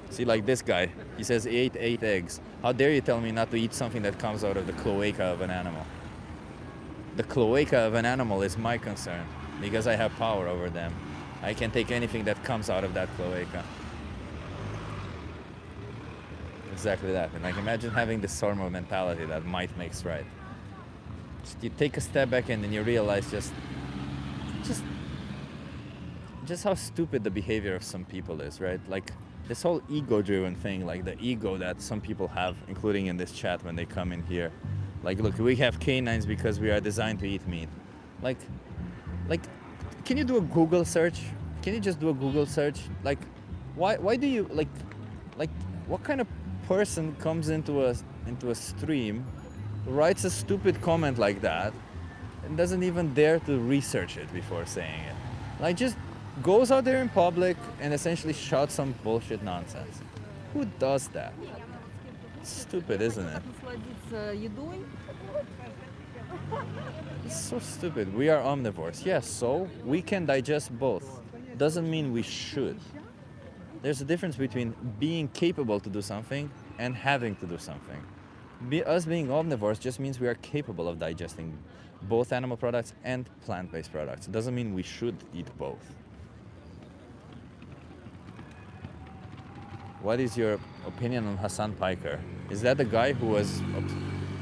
See, like this guy, he says he ate 8 eggs. How dare you tell me not to eat something that comes out of the cloaca of an animal? The cloaca of an animal is my concern because I have power over them. I can take anything that comes out of that cloaca. Exactly that. And like, imagine having this sort of mentality that might makes right. You take a step back and then you realize just how stupid the behavior of some people is, right? Like this whole ego-driven thing, like the ego that some people have, including in this chat when they come in here. Like, look, we have canines because we are designed to eat meat. Like, can you do a Google search? Can you just do a Google search? Like, why do you like, what kind of person comes into a stream, writes a stupid comment like that, and doesn't even dare to research it before saying it? Like, just goes out there in public and essentially shouts some bullshit nonsense. Who does that? It's stupid, isn't it? It's so stupid. We are omnivores. Yes, so we can digest both. Doesn't mean we should. There's a difference between being capable to do something and having to do something. Us being omnivores just means we are capable of digesting both animal products and plant-based products. It doesn't mean we should eat both. What is your opinion on Hassan Piker? Is that the guy who was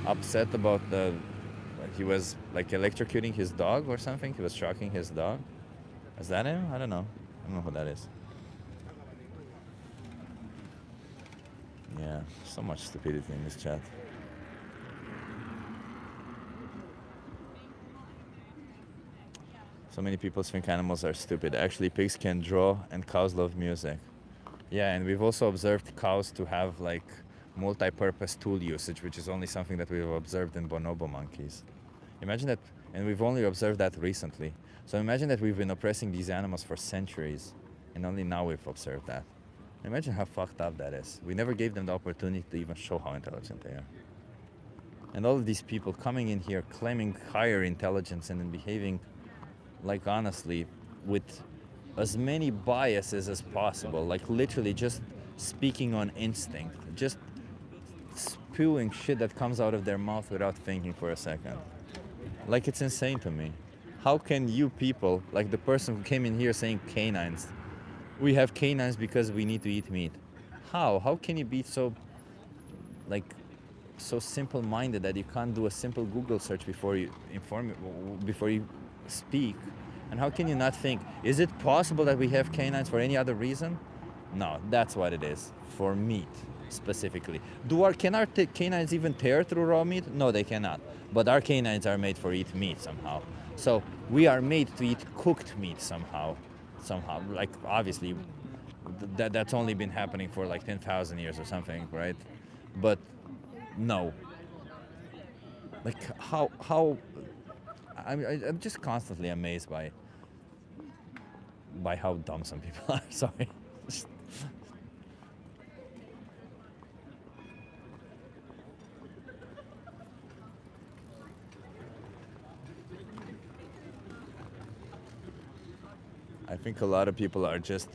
upset about he was like electrocuting his dog or something? He was shocking his dog? Is that him? I don't know. I don't know who that is. Yeah, so much stupidity in this chat. So many people think animals are stupid. Actually, pigs can draw and cows love music. Yeah, and we've also observed cows to have like multi-purpose tool usage, which is only something that we've observed in bonobo monkeys. Imagine that, and we've only observed that recently. So imagine that we've been oppressing these animals for centuries, and only now we've observed that. Imagine how fucked up that is. We never gave them the opportunity to even show how intelligent they are. And all of these people coming in here claiming higher intelligence and then behaving, like, honestly, with as many biases as possible, like literally just speaking on instinct, just spewing shit that comes out of their mouth without thinking for a second. Like, it's insane to me. How can you people, like the person who came in here saying canines, we have canines because we need to eat meat. How can you be so, like, so simple-minded that you can't do a simple Google search before you speak? And how can you not think, is it possible that we have canines for any other reason? No, that's what it is, for meat specifically. Can our canines even tear through raw meat? No, they cannot. But our canines are made for eat meat somehow. So we are made to eat cooked meat somehow. Like, obviously, that's only been happening for like 10,000 years or something, right? But no. Like, how I'm just constantly amazed by how dumb some people are. Sorry. I think a lot of people are just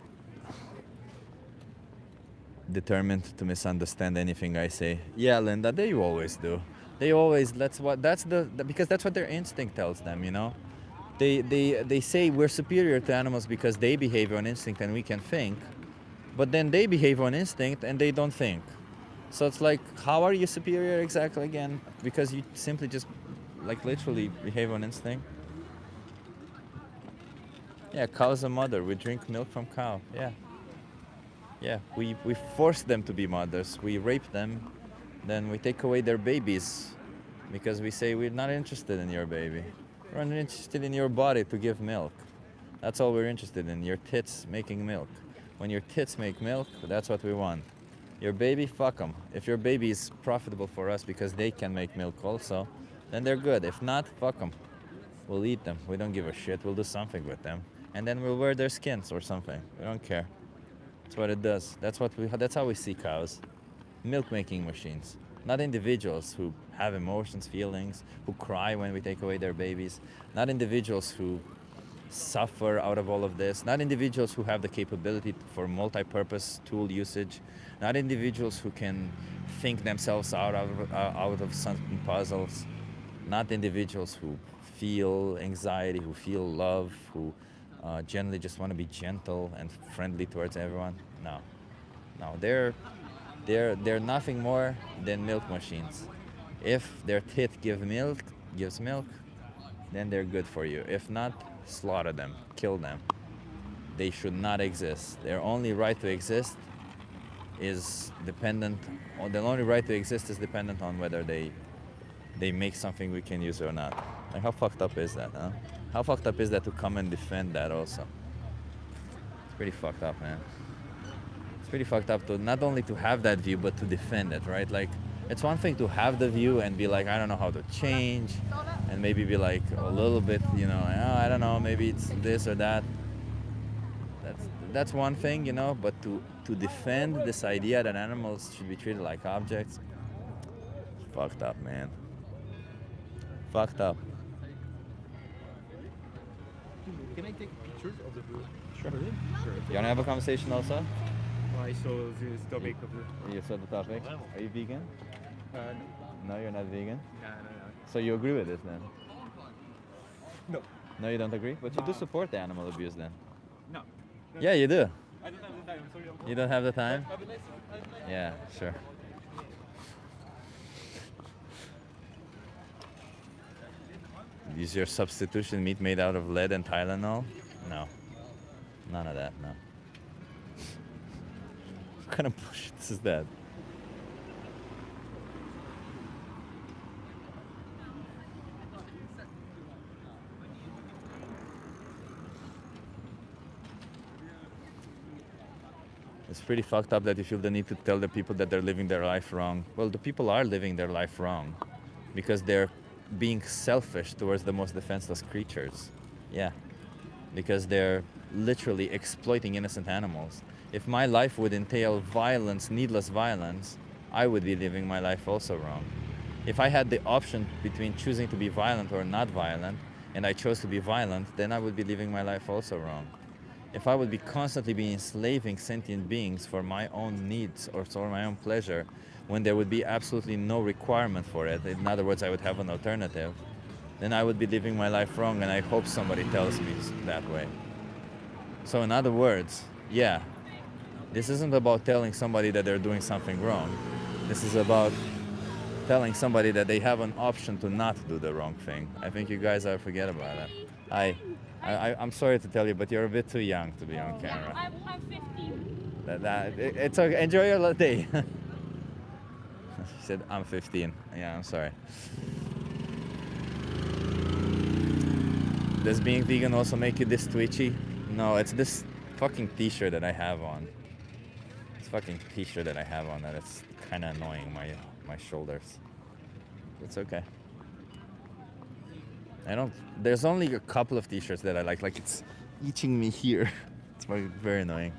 determined to misunderstand anything I say. Yeah, Linda, they always do. They always because that's what their instinct tells them, you know. They say we're superior to animals because they behave on instinct and we can think, but then they behave on instinct and they don't think. So it's like, how are you superior exactly again? Because you simply just like literally behave on instinct. Yeah, cow's a mother. We drink milk from cow. Yeah. Yeah, we force them to be mothers. We rape them, then we take away their babies because we say we're not interested in your baby. We're not interested in your body to give milk. That's all we're interested in, your tits making milk. When your tits make milk, that's what we want. Your baby, fuck them. If your baby is profitable for us because they can make milk also, then they're good. If not, fuck them. We'll eat them. We don't give a shit. We'll do something with them. And then we'll wear their skins or something. We don't care. That's what it does. That's how we see cows. Milk-making machines. Not individuals who have emotions, feelings, who cry when we take away their babies. Not individuals who suffer out of all of this. Not individuals who have the capability for multi-purpose tool usage. Not individuals who can think themselves out of certain puzzles. Not individuals who feel anxiety, who feel love, who generally just want to be gentle and friendly towards everyone. No, they're nothing more than milk machines. If their tit gives milk, then they're good for you. If not, slaughter them, kill them. They should not exist. Their only right to exist is dependent on whether they make something we can use or not. Like, how fucked up is that, huh? How fucked up is that to come and defend that also? It's pretty fucked up, man. It's pretty fucked up to not only to have that view, but to defend it, right? Like, it's one thing to have the view and be like, I don't know how to change, and maybe be like a little bit, you know, oh, I don't know, maybe it's this or that. That's one thing, you know, but to defend this idea that animals should be treated like objects, fucked up, man. Fucked up. Can I take pictures of the bird? Sure. Sure. You wanna have a conversation also? I saw this topic of the. You saw the topic. Are you vegan? No. No, you're not vegan. No. So you agree with this then? No. No, you don't agree? But you do support the animal abuse then? No. Yeah, you do. I don't have the time. I'm sorry. You don't have the time? Yeah, sure. Is your substitution meat made out of lead and Tylenol? No. None of that, no. What kind of bullshit is that? It's pretty fucked up that you feel the need to tell the people that they're living their life wrong. Well, the people are living their life wrong because they're being selfish towards the most defenseless creatures. Yeah, because they're literally exploiting innocent animals. If my life would entail violence, needless violence, I would be living my life also wrong. If I had the option between choosing to be violent or not violent, and I chose to be violent, then I would be living my life also wrong. If I would be constantly be enslaving sentient beings for my own needs or for my own pleasure, when there would be absolutely no requirement for it, in other words, I would have an alternative, then I would be living my life wrong, and I hope somebody tells me that way. So in other words, yeah, this isn't about telling somebody that they're doing something wrong. This is about telling somebody that they have an option to not do the wrong thing. I think you guys are forget about it. I'm sorry to tell you, but you're a bit too young to be on camera. I'm 15. It's okay. Enjoy your day. She said, I'm 15. Yeah, I'm sorry. Does being vegan also make you this twitchy? No, it's this fucking t-shirt that I have on. This fucking t-shirt that I have on that it's kind of annoying my shoulders. It's okay. There's only a couple of t-shirts that I like it's itching me here. It's very annoying.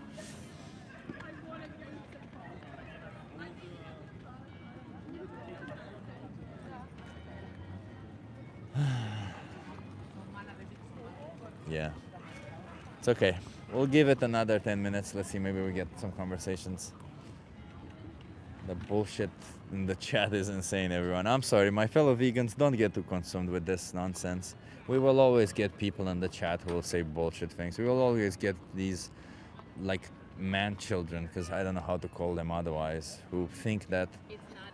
Yeah. It's okay. We'll give it another 10 minutes. Let's see, maybe we get some conversations. The bullshit in the chat is insane, everyone. I'm sorry, my fellow vegans, don't get too consumed with this nonsense. We will always get people in the chat who will say bullshit things. We will always get these, like, man children, because I don't know how to call them otherwise, who think that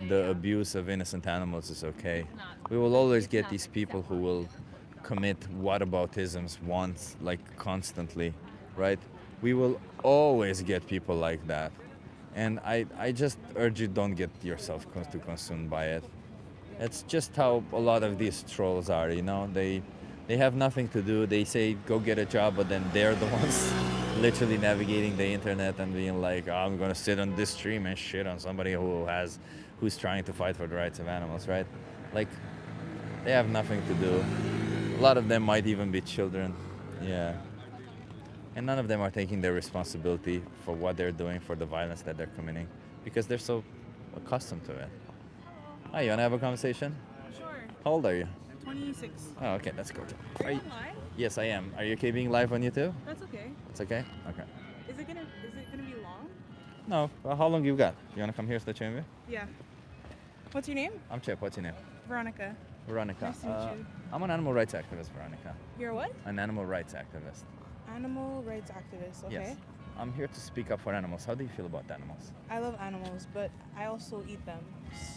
the abuse of innocent animals is okay. We will always get these people who will commit whataboutisms once, like, constantly, right? We will always get people like that. And I just urge you, don't get yourself too consumed by it. It's just how a lot of these trolls are, you know? They have nothing to do. They say, go get a job, but then they're the ones literally navigating the internet and being like, oh, I'm gonna sit on this stream and shit on somebody who's trying to fight for the rights of animals, right? Like, they have nothing to do. A lot of them might even be children, yeah. And none of them are taking their responsibility for what they're doing, for the violence that they're committing, because they're so accustomed to it. Hi, you wanna have a conversation? Sure. How old are you? 26. Oh, okay, that's cool. Are you live? Yes, I am. Are you okay being live on YouTube? That's okay. It's okay? Okay. Is it gonna be long? No, well, how long you got? You wanna come here so that you Yeah. What's your name? I'm Chip, what's your name? Veronica. Veronica. Nice to meet you. I'm an animal rights activist, Veronica. You're what? An animal rights activist. Animal rights activist. Okay. Yes. I'm here to speak up for animals. How do you feel about animals? I love animals, but I also eat them,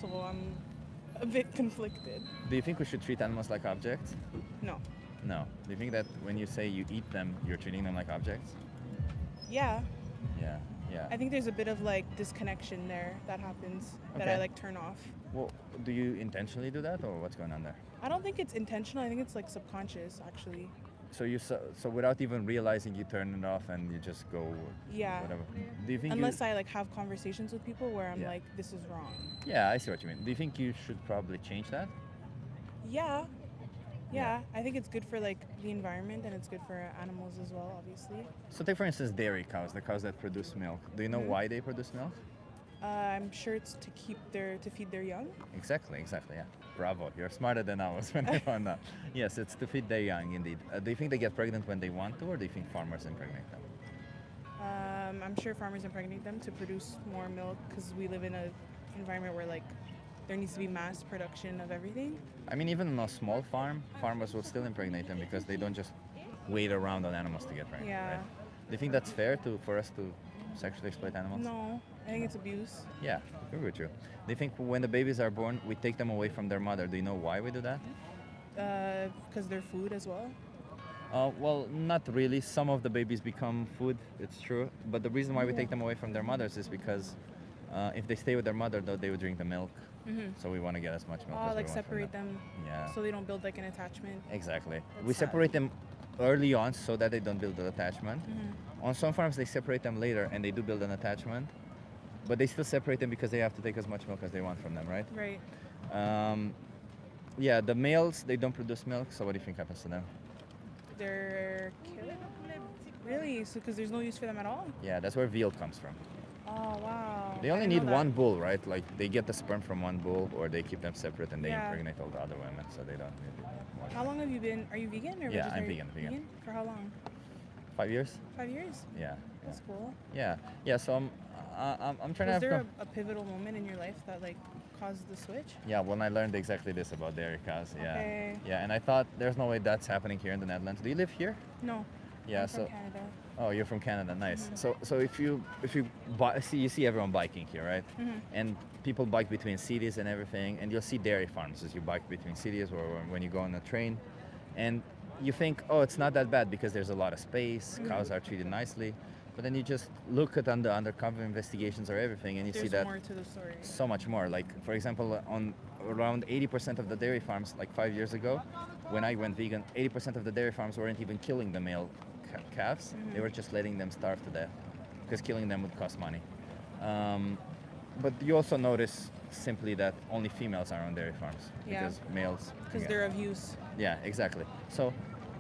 so I'm a bit conflicted. Do you think we should treat animals like objects? No. No. Do you think that when you say you eat them, you're treating them like objects? Yeah. Yeah, yeah. I think there's a bit of like disconnection there that happens that I Okay. like turn off. Well, do you intentionally do that, or what's going on there? I don't think it's intentional. I think it's like subconscious, actually. So without even realizing, you turn it off and you just go Yeah. whatever. Do you think Unless I like have conversations with people where I'm Yeah. like, this is wrong. Yeah, I see what you mean. Do you think you should probably change that? Yeah. Yeah, I think it's good for like the environment and it's good for animals as well, obviously. So take for instance dairy cows, the cows that produce milk. Do you know Mhm. why they produce milk? I'm sure it's to feed their young. Exactly, yeah. Bravo, you're smarter than I was when I found out. Yes, it's to feed their young, indeed. Do you think they get pregnant when they want to, or do you think farmers impregnate them? I'm sure farmers impregnate them to produce more milk because we live in an environment where like there needs to be mass production of everything. I mean, even on a small farm, farmers will still impregnate them because they don't just wait around on animals to get pregnant, Yeah. right? Do you think that's fair for us to sexually exploit animals? No, I think it's abuse. Yeah, I agree with you. Do you think when the babies are born, we take them away from their mother? Do you know why we do that? Because they're food as well. Well, not really. Some of the babies become food, it's true. But the reason why we take them away from their mothers is because if they stay with their mother, though, they would drink the milk. Mhm. So we want to get as much milk as we Like want from separate them. Yeah. So they don't build like an attachment. Exactly. That's We sad. separate them early on so that they don't build an attachment. Mhm. On some farms, they separate them later and they do build an attachment. But they still separate them because they have to take as much milk as they want from them, right? Right. Yeah, the males, they don't produce milk, so what do you think happens to them? They're killed. Really? So because there's no use for them at all? Yeah, that's where veal comes from. Oh wow. They I only didn't need know that. one bull, right? Like they get the sperm from one bull, or they keep them separate and they Yeah. impregnate all the other women, so they don't need one. How long have you been? Are you vegan or Yeah, I'm vegetarian? vegan. For how long? 5 years? 5 years. Yeah. That's cool. Yeah. So I'm trying to Was have. there a pivotal moment in your life that like caused the switch? Yeah, when I learned exactly this about dairy cows. Yeah. Okay. Yeah, and I thought there's no way that's happening here in the Netherlands. Do you live here? No. Yeah. I'm so. from Canada. Oh, you're from Canada. Nice. Mhm. So if you you see everyone biking here, right? Mhm. And people bike between cities and everything, and you'll see dairy farms as you bike between cities or when you go on a train, and you think, oh, it's not that bad because there's a lot of space, Mhm. cows are treated nicely, but then you just look at the undercover investigations or everything, and you see There's that more to the story. so much more. Like for example, on around 80% of the dairy farms, like 5 years ago, when I went vegan, 80% of the dairy farms weren't even killing the male calves. They Mhm. were just letting them starve to death because killing them would cost money. But you also notice simply that only females are on dairy farms Yeah. because males. Because yeah. they're of use. Yeah, exactly. So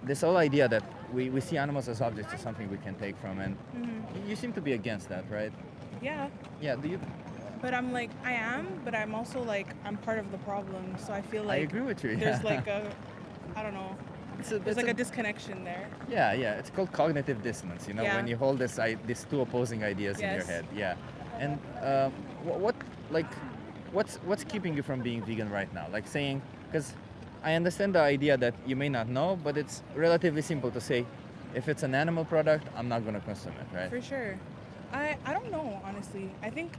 this whole idea that we see animals as objects is something we can take from, and Mhm. you seem to be against that, right? Yeah. Yeah. Do you? But I'm like, I am, but I'm also like, I'm part of the problem. So I feel like I agree with you. there's yeah. like a, I don't know. there's like a disconnection there. Yeah, yeah. It's called cognitive dissonance. You know, Yeah. when you hold these two opposing ideas in your Yes. head. Yeah. And what's keeping you from being vegan right now? Like saying, because I understand the idea that you may not know, but it's relatively simple to say, if it's an animal product, I'm not gonna consume it, right? For sure. I don't know, honestly. I think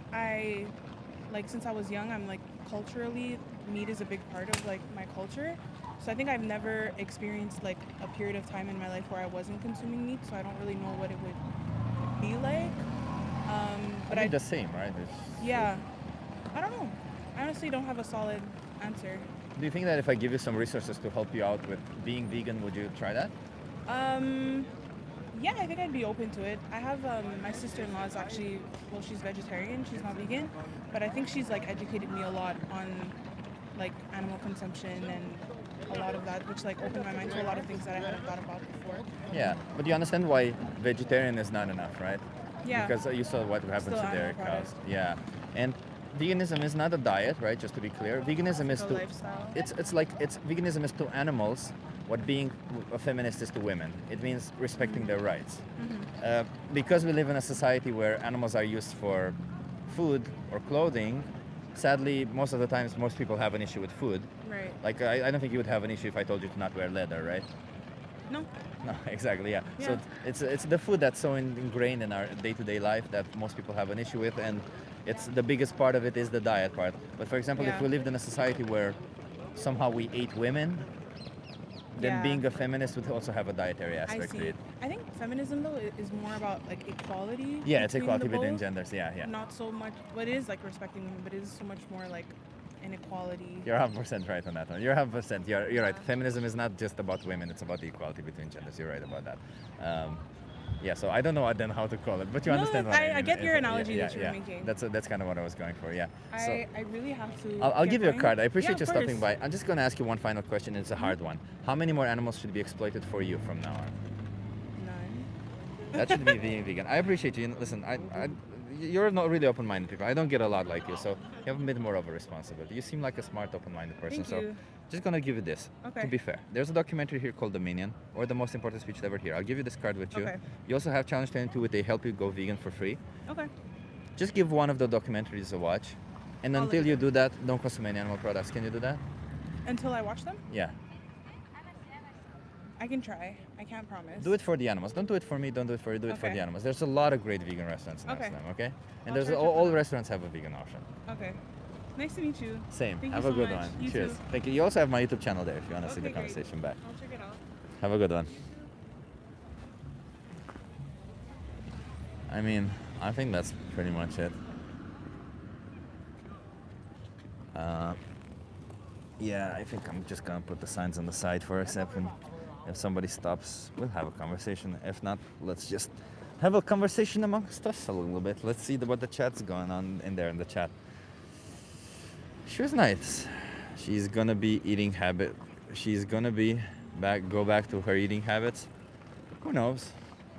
since I was young, I'm like culturally, meat is a big part of like my culture. So I think I've never experienced like a period of time in my life where I wasn't consuming meat, so I don't really know what it would be like. But I mean, the same, right? yeah, I don't know. I honestly don't have a solid answer. Do you think that if I give you some resources to help you out with being vegan, would you try that? Yeah, I think I'd be open to it. I have my sister-in-law is actually, well, she's vegetarian, she's not vegan, but I think she's like educated me a lot on like animal consumption and a lot of that, which like opened my mind to a lot of things that I hadn't thought about before. Yeah, but you understand why vegetarian is not enough, right? Yeah. Because you saw what happens Still to dairy animal cows. product. Yeah, and veganism is not a diet, right? Just to be clear, veganism is a to lifestyle. it's veganism is to animals what being a feminist is to women. It means respecting their rights. Because we live in a society where animals are used for food or clothing, sadly, most of the times, most people have an issue with food. Right. Like, I don't think you would have an issue if I told you to not wear leather, right? No. No, exactly, yeah. Yeah. So it's the food that's so ingrained in our day-to-day life that most people have an issue with, and it's the biggest part of it is the diet part. But for example, if Yeah. we lived in a society where somehow we ate women, then Yeah. being a feminist would also have a dietary I aspect to see. it. I think feminism though is more about like equality. Yeah, it's between equality the between both. genders. Yeah, yeah. Not so much. Well, it is like respecting women, but it is so much more like inequality. You're 100% right on that one. You're 100%. You're right. Feminism is not just about women. It's about the equality between genders. You're right about that. Yeah. So I don't know then how to call it, but you No, understand what I mean. I get your Yeah, analogy yeah, that you're yeah. making. That's kind of what I was going for. Yeah. So I really have to. I'll get give you a going. card. I appreciate Yeah, you of stopping course. by. I'm just going to ask you one final question. It's a hard one. How many more animals should be exploited for you from now on? None. That should be being vegan. I appreciate you. Listen, you're not really open-minded people. I don't get a lot like you, so you have a bit more of a responsibility. You seem like a smart, open-minded person. Thank so you. just gonna give you this. Okay. To be fair, there's a documentary here called Dominion, or the most important speech ever here. I'll give you this card with you. Okay. You also have Challenge 22, where they help you go vegan for free. Okay. Just give one of the documentaries a watch, and I'll until let you you do that, don't consume any animal products. Can you do that? Until I watch them, Yeah. I can try. I can't promise. Do it for the animals. Don't do it for me. Don't do it for you. Do it for Okay. the animals. There's a lot of great vegan restaurants in Okay. Amsterdam. Okay. And I'll there's try to all check restaurants have a vegan option. Okay. Nice to meet you. Same. Thank Have you a so good much. one. You Cheers. too. Thank you. You also have my YouTube channel there if you want to see the Okay, great. conversation back. I'll check it out. Have a good one. I mean, I think that's pretty much it. Yeah, I think I'm just gonna put the signs on the side for a second. If somebody stops, we'll have a conversation. If not, let's just have a conversation amongst us a little bit. Let's see what the chat's going on in there in the chat. She was nice. She's gonna be eating habit. She's gonna be go back to her eating habits. Who knows?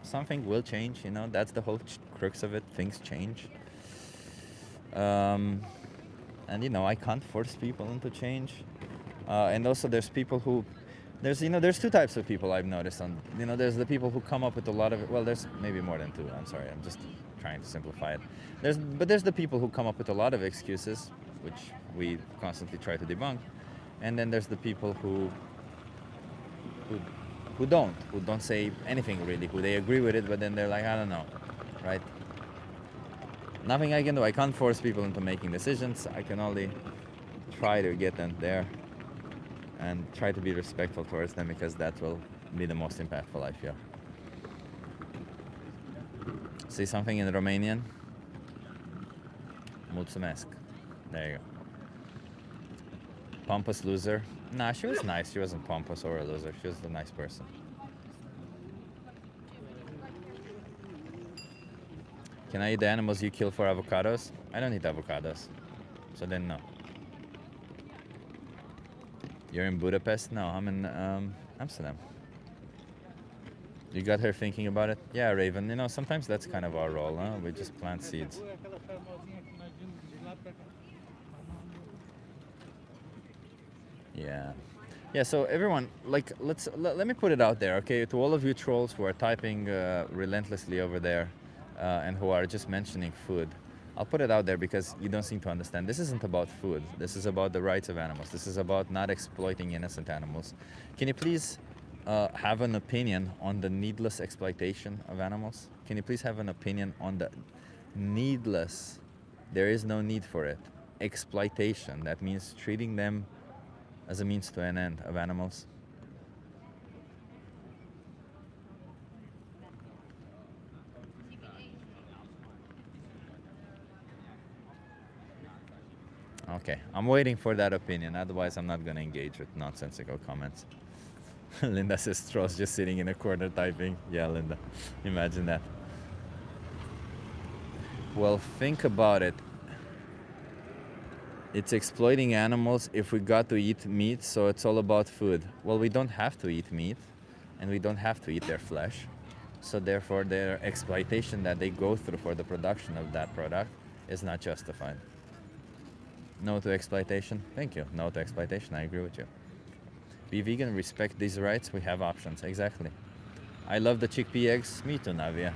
Something will change. You know, that's the whole crux of it. Things change. And you know, I can't force people into change. And also, there's people who, there's two types of people I've noticed. There's the people who come up with a lot of, well, there's maybe more than two. I'm sorry, I'm just trying to simplify it. There's the people who come up with a lot of excuses, which we constantly try to debunk. And then there's the people who don't say anything really, who they agree with it, but then they're like, I don't know, right? Nothing I can do. I can't force people into making decisions. I can only try to get them there and try to be respectful towards them, because that will be the most impactful, I feel. Say something in Romanian. Mulțumesc. There you go. Pompous loser. Nah, she was nice. She wasn't pompous or a loser. She was a nice person. Can I eat the animals you kill for avocados? I don't eat avocados. So then no. You're in Budapest? No, I'm in Amsterdam. You got her thinking about it? Yeah, Raven. You know, sometimes that's kind of our role, huh? We just plant seeds. Yeah. Yeah, so everyone, like, let me put it out there, okay? To all of you trolls who are typing relentlessly over there and who are just mentioning food, I'll put it out there because you don't seem to understand. This isn't about food. This is about the rights of animals. This is about not exploiting innocent animals. Can you please have an opinion on the needless exploitation of animals? Can you please have an opinion on the needless, there is no need for it, exploitation? That means treating them as a means to an end of animals. Okay, I'm waiting for that opinion. Otherwise, I'm not going to engage with nonsensical comments. Linda says Stross just sitting in a corner typing. Yeah, Linda, imagine that. Well, think about it. It's exploiting animals if we got to eat meat, so it's all about food. Well, we don't have to eat meat, and we don't have to eat their flesh. So therefore, their exploitation that they go through for the production of that product is not justified. No to exploitation. Thank you. No to exploitation. I agree with you. Be vegan, respect these rights. We have options. Exactly. I love the chickpea eggs. Me too, Navia.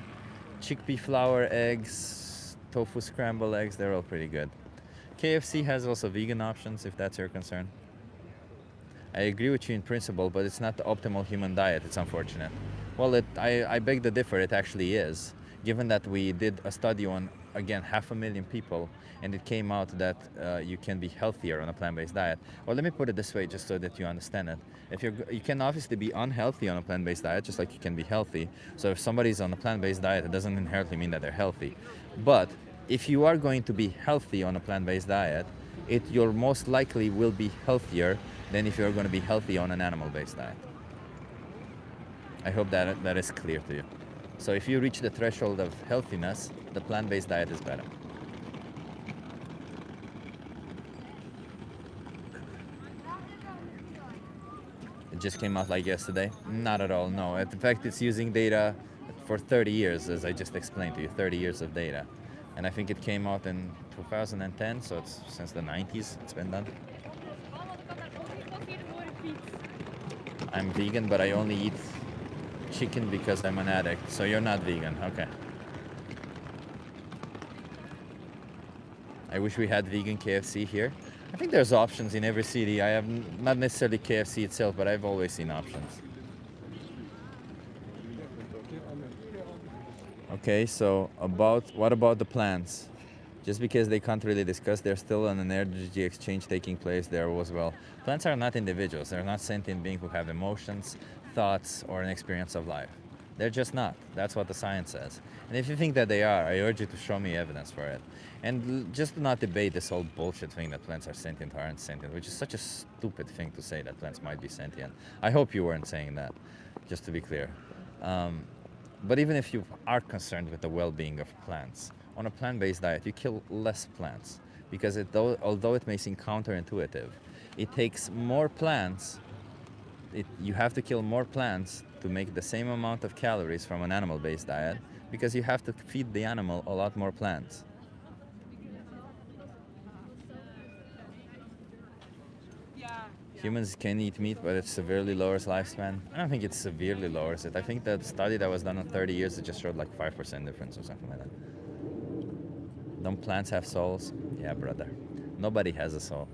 Chickpea flour eggs, tofu scrambled eggs, they're all pretty good. KFC has also vegan options if that's your concern. I agree with you in principle, but it's not the optimal human diet. It's unfortunate. Well, I beg to differ. It actually is. Given that we did a study on, again, 500,000 people, and it came out that you can be healthier on a plant-based diet. Well, let me put it this way, just so that you understand it. You can obviously be unhealthy on a plant-based diet, just like you can be healthy. So if somebody's on a plant-based diet, it doesn't inherently mean that they're healthy. But if you are going to be healthy on a plant-based diet, you're most likely will be healthier than if you're going to be healthy on an animal-based diet. I hope that is clear to you. So if you reach the threshold of healthiness, the plant-based diet is better. It just came out like yesterday? Not at all, no. In fact, it's using data for 30 years, as I just explained to you, 30 years of data. And I think it came out in 2010, so it's since the 90s it's been done. I'm vegan, but I only eat chicken because I'm an addict. So you're not vegan, okay. I wish we had vegan KFC here. I think there's options in every city. I have not necessarily KFC itself, but I've always seen options. Okay, so what about the plants? Just because they can't really discuss, there's still an energy exchange taking place there as well. Plants are not individuals. They're not sentient beings who have emotions, thoughts, or an experience of life. They're just not. That's what the science says. And if you think that they are, I urge you to show me evidence for it. And just do not debate this whole bullshit thing that plants are sentient or aren't sentient, which is such a stupid thing to say, that plants might be sentient. I hope you weren't saying that, just to be clear. But even if you are concerned with the well-being of plants, on a plant-based diet, you kill less plants because although it may seem counterintuitive, it takes more plants. You have to kill more plants to make the same amount of calories from an animal-based diet because you have to feed the animal a lot more plants. Humans can eat meat, but it severely lowers lifespan. I don't think it severely lowers it. I think that study that was done on 30 years, it just showed like 5% difference or something like that. Don't plants have souls? Yeah, brother. Nobody has a soul.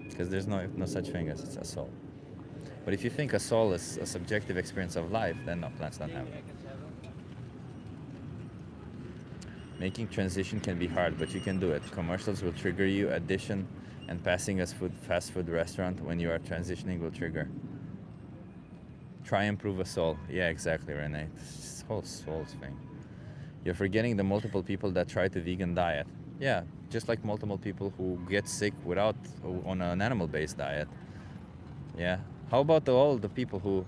Because there's no such thing as a soul. But if you think a soul is a subjective experience of life, then no, plants don't have it. Making transition can be hard, but you can do it. Commercials will trigger you. Addition and passing a fast food restaurant when you are transitioning will trigger. Try and prove a soul. Yeah, exactly, Renee. This whole souls thing. You're forgetting the multiple people that try the vegan diet. Yeah, just like multiple people who get sick on an animal-based diet. Yeah. How about all the people who?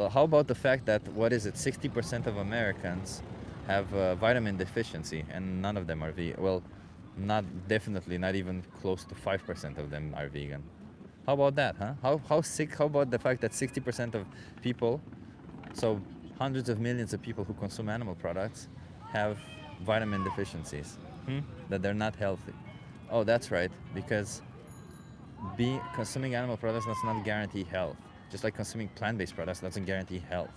How about the fact that 60% of Americans have vitamin deficiency, and none of them are vegan. Well, definitely not even close to 5% of them are vegan. How about that, huh? How about the fact that 60% of people, so hundreds of millions of people who consume animal products, have vitamin deficiencies, that they're not healthy? Oh, that's right, because consuming animal products does not guarantee health. Just like consuming plant-based products doesn't guarantee health.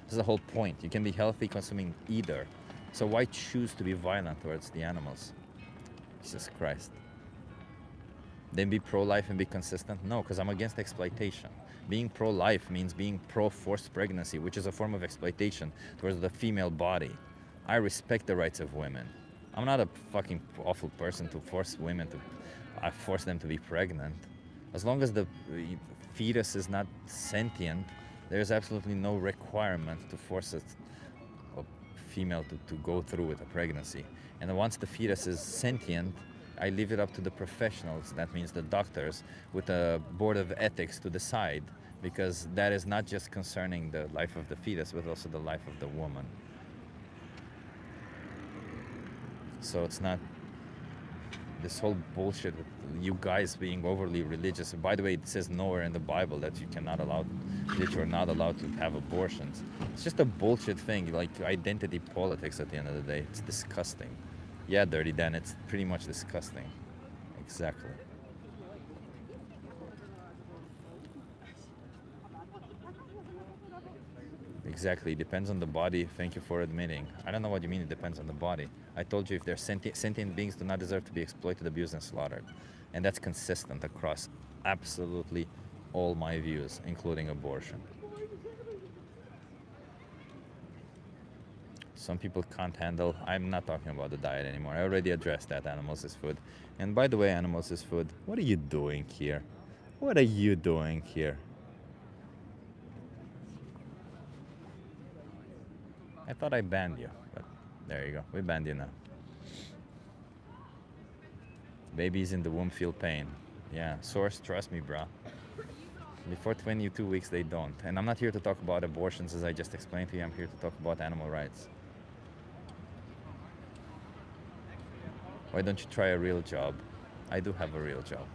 This is the whole point. You can be healthy consuming either. So why choose to be violent towards the animals? Jesus Christ. Then be pro-life and be consistent? No, because I'm against exploitation. Being pro-life means being pro-forced pregnancy, which is a form of exploitation towards the female body. I respect the rights of women. I'm not a fucking awful person to force women to... I force them to be pregnant. As long as the fetus is not sentient, there's absolutely no requirement to force a female to go through with a pregnancy. And once the fetus is sentient, I leave it up to the professionals, that means the doctors, with a board of ethics to decide, because that is not just concerning the life of the fetus, but also the life of the woman. So it's not this whole bullshit with you guys being overly religious. By the way, it says nowhere in the Bible that you're not allowed to have abortions. It's just a bullshit thing, like identity politics at the end of the day. It's disgusting. Yeah, Dirty Dan, it's pretty much disgusting. Exactly. Exactly, depends on the body. Thank you for admitting. I don't know what you mean it depends on the body. I told you if they're sentient beings do not deserve to be exploited, abused, and slaughtered. And that's consistent across absolutely all my views, including abortion. Some people can't handle... I'm not talking about the diet anymore. I already addressed that. Animals is food. And by the way, animals is food. What are you doing here? What are you doing here? I thought I banned you, but there you go. We banned you now. Babies in the womb feel pain. Yeah, source, trust me, brah. Before 22 weeks, they don't. And I'm not here to talk about abortions, as I just explained to you. I'm here to talk about animal rights. Why don't you try a real job? I do have a real job.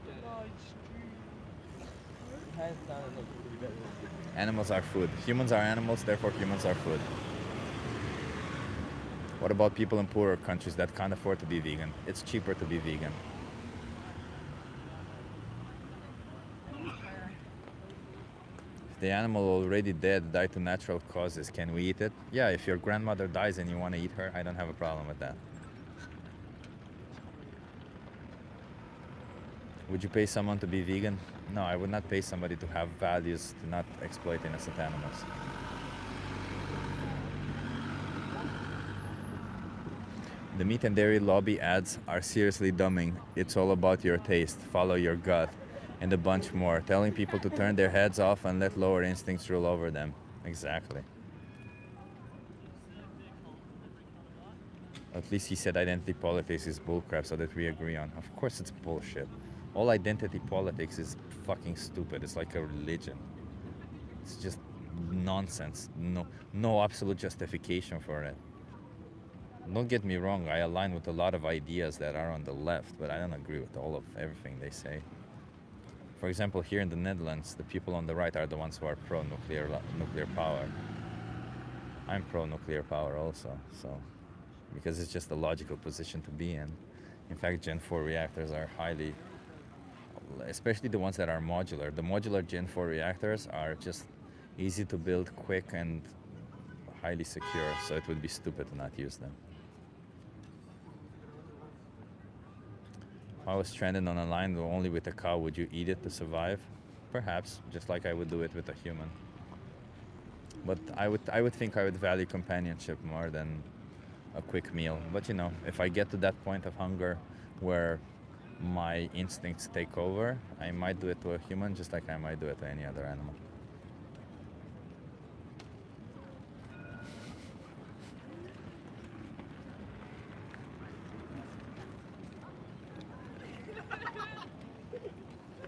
Animals are food. Humans are animals, therefore humans are food. What about people in poorer countries that can't afford to be vegan? It's cheaper to be vegan. If the animal already dead died to natural causes, can we eat it? Yeah, if your grandmother dies and you want to eat her, I don't have a problem with that. Would you pay someone to be vegan? No, I would not pay somebody to have values, to not exploit innocent animals. The meat and dairy lobby ads are seriously dumbing. It's all about your taste, follow your gut, and a bunch more. Telling people to turn their heads off and let lower instincts rule over them. Exactly. At least he said identity politics is bullcrap, so that we agree on. Of course it's bullshit. All identity politics is fucking stupid. It's like a religion. It's just nonsense. No absolute justification for it. Don't get me wrong, I align with a lot of ideas that are on the left, but I don't agree with all of everything they say. For example, here in the Netherlands, the people on the right are the ones who are pro-nuclear power. I'm pro-nuclear power also, so because it's just a logical position to be in. In fact, Gen 4 reactors are highly, especially the ones that are modular. The modular Gen 4 reactors are just easy to build, quick, and highly secure, so it would be stupid to not use them. If I was stranded on a line only with a cow, would you eat it to survive? Perhaps, just like I would do it with a human. But I would think I would value companionship more than a quick meal. But you know, if I get to that point of hunger where my instincts take over, I might do it to a human just like I might do it to any other animal.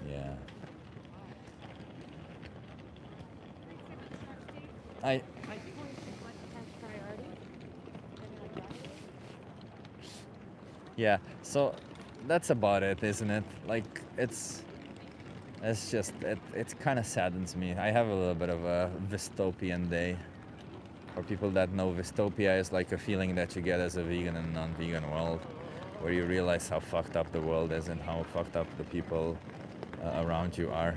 Yeah. Yeah, so that's about it, isn't it? Like, it's just, it kind of saddens me. I have a little bit of a dystopian day. For people that know, dystopia is like a feeling that you get as a vegan in a non-vegan world, where you realize how fucked up the world is and how fucked up the people around you are.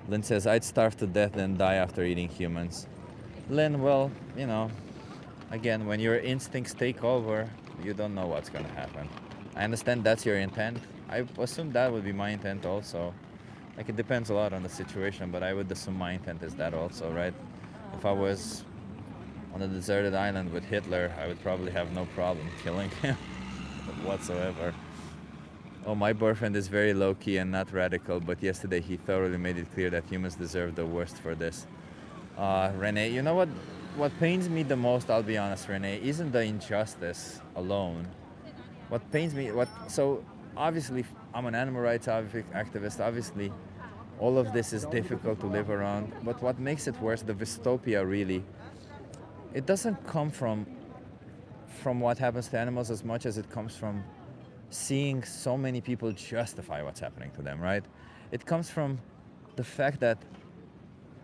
Lynn says, I'd starve to death than die after eating humans. Lynn, well, you know, again, when your instincts take over, you don't know what's going to happen. I understand that's your intent. I assume that would be my intent also. Like, it depends a lot on the situation, but I would assume my intent is that also, right? If I was on a deserted island with Hitler, I would probably have no problem killing him whatsoever. Oh, my boyfriend is very low-key and not radical, but yesterday he thoroughly made it clear that humans deserve the worst for this. Renee, you know what pains me the most, I'll be honest, Renee, isn't the injustice alone. What pains me, so obviously I'm an animal rights activist, obviously all of this is difficult to live around, but what makes it worse, the dystopia really, it doesn't come from what happens to animals as much as it comes from seeing so many people justify what's happening to them, right? It comes from the fact that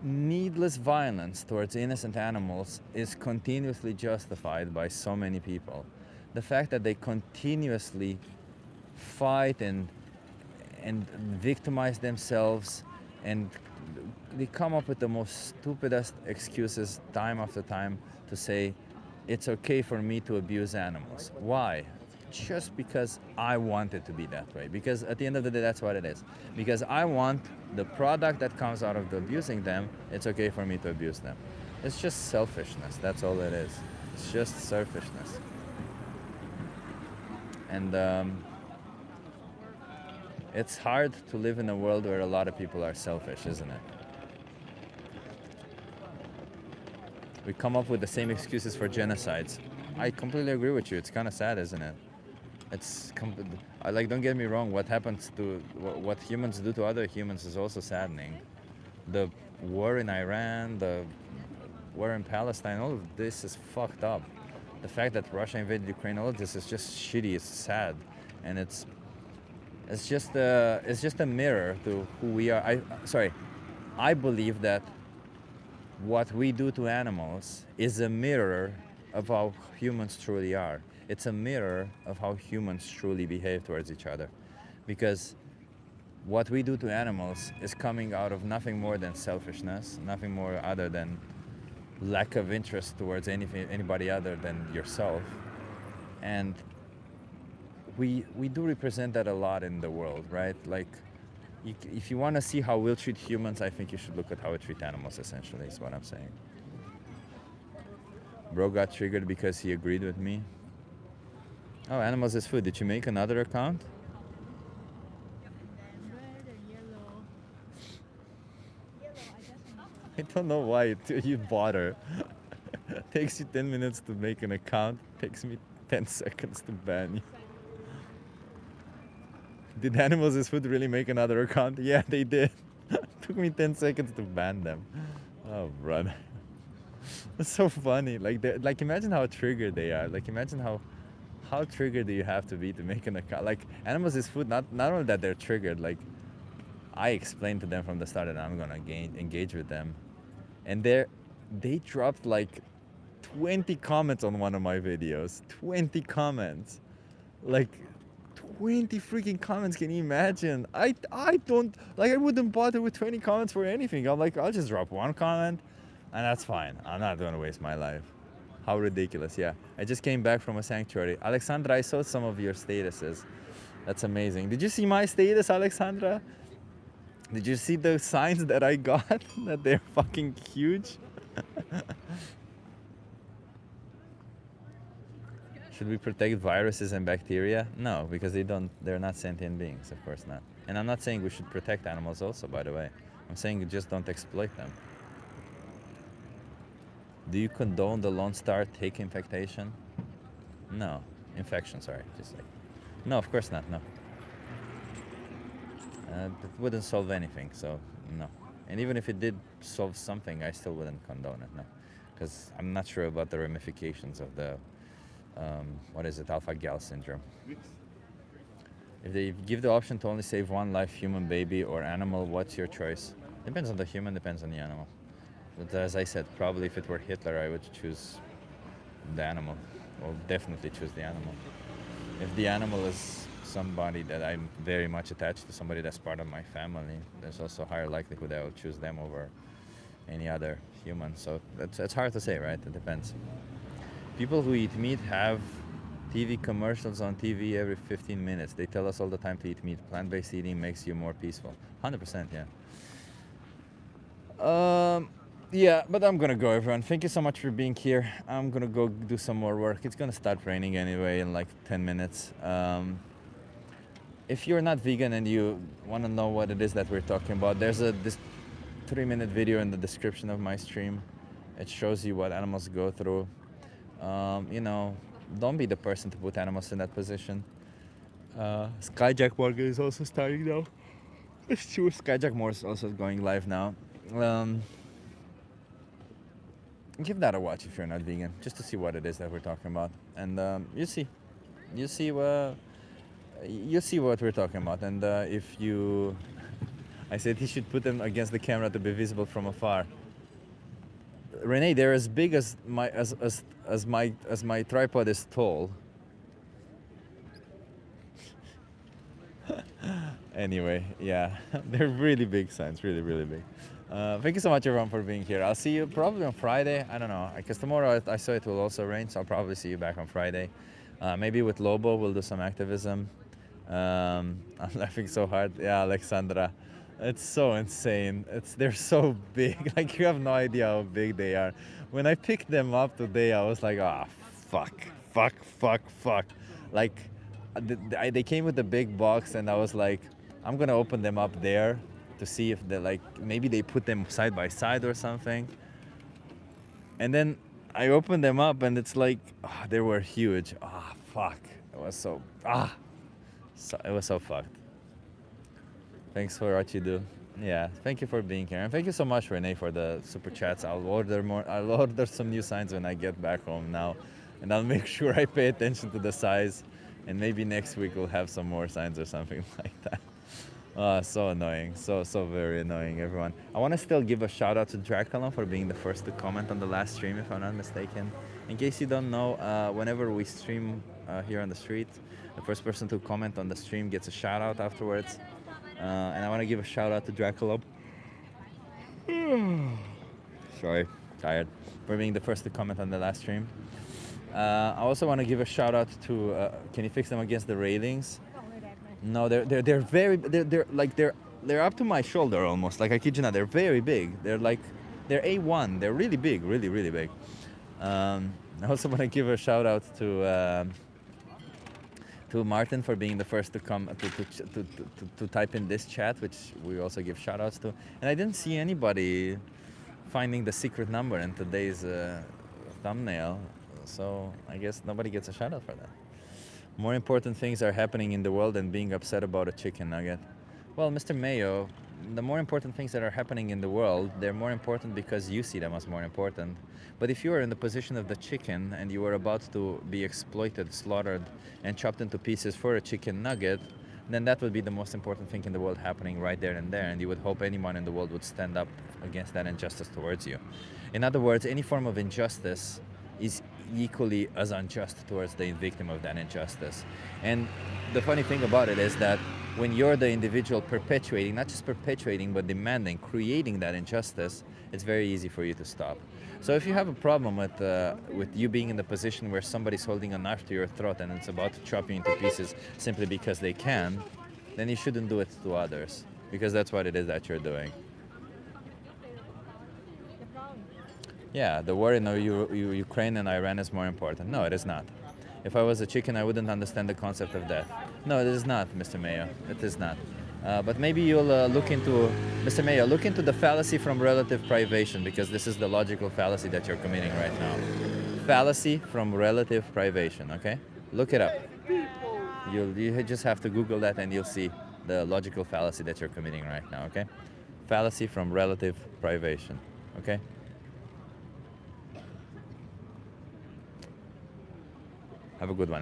needless violence towards innocent animals is continuously justified by so many people. The fact that they continuously fight and victimize themselves, and they come up with the most stupidest excuses time after time to say it's okay for me to abuse animals. Why? Just because I want it to be that way. Because at the end of the day, that's what it is. Because I want the product that comes out of the abusing them, it's okay for me to abuse them. It's just selfishness, that's all it is. It's just selfishness. And it's hard to live in a world where a lot of people are selfish, isn't it? We come up with the same excuses for genocides. I completely agree with you. It's kind of sad, isn't it? Like, don't get me wrong. What happens to what humans do to other humans is also saddening. The war in Iran, the war in Palestine, all of this is fucked up. The fact that Russia invaded Ukraine, all of this is just shitty. It's sad, and it's just a mirror to who we are. I believe that what we do to animals is a mirror of how humans truly are. It's a mirror of how humans truly behave towards each other. Because what we do to animals is coming out of nothing more than selfishness, nothing more other than lack of interest towards anybody other than yourself. And we do represent that a lot in the world, right? Like, if you want to see how we'll treat humans, I think you should look at how we treat animals, essentially, is what I'm saying. Bro got triggered because he agreed with me. Oh, animals is food. Did you make another account? I don't know why you bother. Takes you 10 minutes to make an account. Takes me 10 seconds to ban you. Did Animals is Food really make another account? Yeah, they did. Took me 10 seconds to ban them. Oh, brother. It's so funny. Like imagine how triggered they are. Like, imagine how triggered do you have to be to make an account? Like, Animals is Food, not only that they're triggered, like, I explained to them from the start that I'm gonna engage with them. And they dropped like 20 comments on one of my videos. 20 comments. Like, 20 freaking comments, can you imagine? I don't, like, I wouldn't bother with 20 comments for anything. I'm like, I'll just drop one comment and that's fine. I'm not gonna waste my life. How ridiculous, yeah. I just came back from a sanctuary. Alexandra, I saw some of your statuses. That's amazing. Did you see my status, Alexandra? Did you see the signs that I got? That they're fucking huge? Should we protect viruses and bacteria? No, because they're not sentient beings, of course not. And I'm not saying we should protect animals also, by the way. I'm saying just don't exploit them. Do you condone the Lone Star tick infectation? No. Infection, sorry. Just like, no, of course not, no. It wouldn't solve anything, so no. And even if it did solve something, I still wouldn't condone it, no. Because I'm not sure about the ramifications of the, alpha-gal syndrome. If they give the option to only save one life, human, baby, or animal, what's your choice? Depends on the human, depends on the animal. But as I said, probably if it were Hitler, I would choose the animal, or definitely choose the animal. If the animal is somebody that I'm very much attached to, somebody that's part of my family, there's also a higher likelihood I will choose them over any other human. So it's hard to say, right? It depends. People who eat meat have TV commercials on TV every 15 minutes. They tell us all the time to eat meat. Plant-based eating makes you more peaceful. 100%, yeah. Yeah, but I'm gonna go, everyone. Thank you so much for being here. I'm gonna go do some more work. It's gonna start raining anyway in like 10 minutes. If you're not vegan and you want to know what it is that we're talking about, there's this 3-minute video in the description of my stream. It shows you what animals go through. You know, don't be the person to put animals in that position. Skyjack Morgan is also starting now. It's true. Skyjack Moore is also going live now. Give that a watch if you're not vegan, just to see what it is that we're talking about, and you see what we're talking about. And if you, I said he should put them against the camera to be visible from afar. Renee, they're as big as my tripod is tall. Anyway, yeah, they're really big signs, really, really big. Thank you so much, everyone, for being here. I'll see you probably on Friday. I don't know, because tomorrow I saw it will also rain, so I'll probably see you back on Friday. Maybe with Lobo, we'll do some activism. I'm laughing so hard. Yeah, Alexandra, it's so insane. They're so big. Like, you have no idea how big they are. When I picked them up today, I was like, ah, fuck. Like, they came with a big box, and I was like, I'm gonna open them up there to see if they're like, maybe they put them side by side or something. And then I opened them up, and it's like, they were huge. Fuck. It was so it was so fucked. Thanks for what you do. Yeah, thank you for being here. And thank you so much, Renee, for the super chats. I'll order some new signs when I get back home now. And I'll make sure I pay attention to the size. And maybe next week we'll have some more signs or something like that. So annoying. So very annoying, everyone. I want to still give a shout out to Dracula for being the first to comment on the last stream, if I'm not mistaken. In case you don't know, whenever we stream here on the street, the first person to comment on the stream gets a shout out afterwards. And I want to give a shout out to Dracula. Sorry, tired. For being the first to comment on the last stream. I also want to give a shout out to. Can you fix them against the railings? No, they're up to my shoulder almost. Like, I kid you not, they're very big. They're A1. They're really big, really big. I also want to give a shout out to Martin for being the first to come to type in this chat, which we also give shout outs to. And I didn't see anybody finding the secret number in today's thumbnail, so I guess nobody gets a shout out for that. More important things are happening in the world than being upset about a chicken nugget. Well, Mr. Mayo, the more important things that are happening in the world, they're more important because you see them as more important. But if you are in the position of the chicken and you are about to be exploited, slaughtered, and chopped into pieces for a chicken nugget, then that would be the most important thing in the world happening right there and there, and you would hope anyone in the world would stand up against that injustice towards you. In other words, any form of injustice is equally as unjust towards the victim of that injustice. And the funny thing about it is that when you're the individual perpetuating, not just perpetuating, but demanding, creating that injustice, it's very easy for you to stop. So if you have a problem with you being in the position where somebody's holding a knife to your throat and it's about to chop you into pieces simply because they can, then you shouldn't do it to others, because that's what it is that you're doing. Yeah, the war in Ukraine and Iran is more important. No, it is not. If I was a chicken, I wouldn't understand the concept of death. No, it is not, Mr. Mayo. It is not. But maybe you'll look into, Mr. Mayo, look into the fallacy from relative privation, because this is the logical fallacy that you're committing right now. Fallacy from relative privation, okay? Look it up. You just have to Google that and you'll see the logical fallacy that you're committing right now, okay? Fallacy from relative privation, okay? Have a good one, everyone.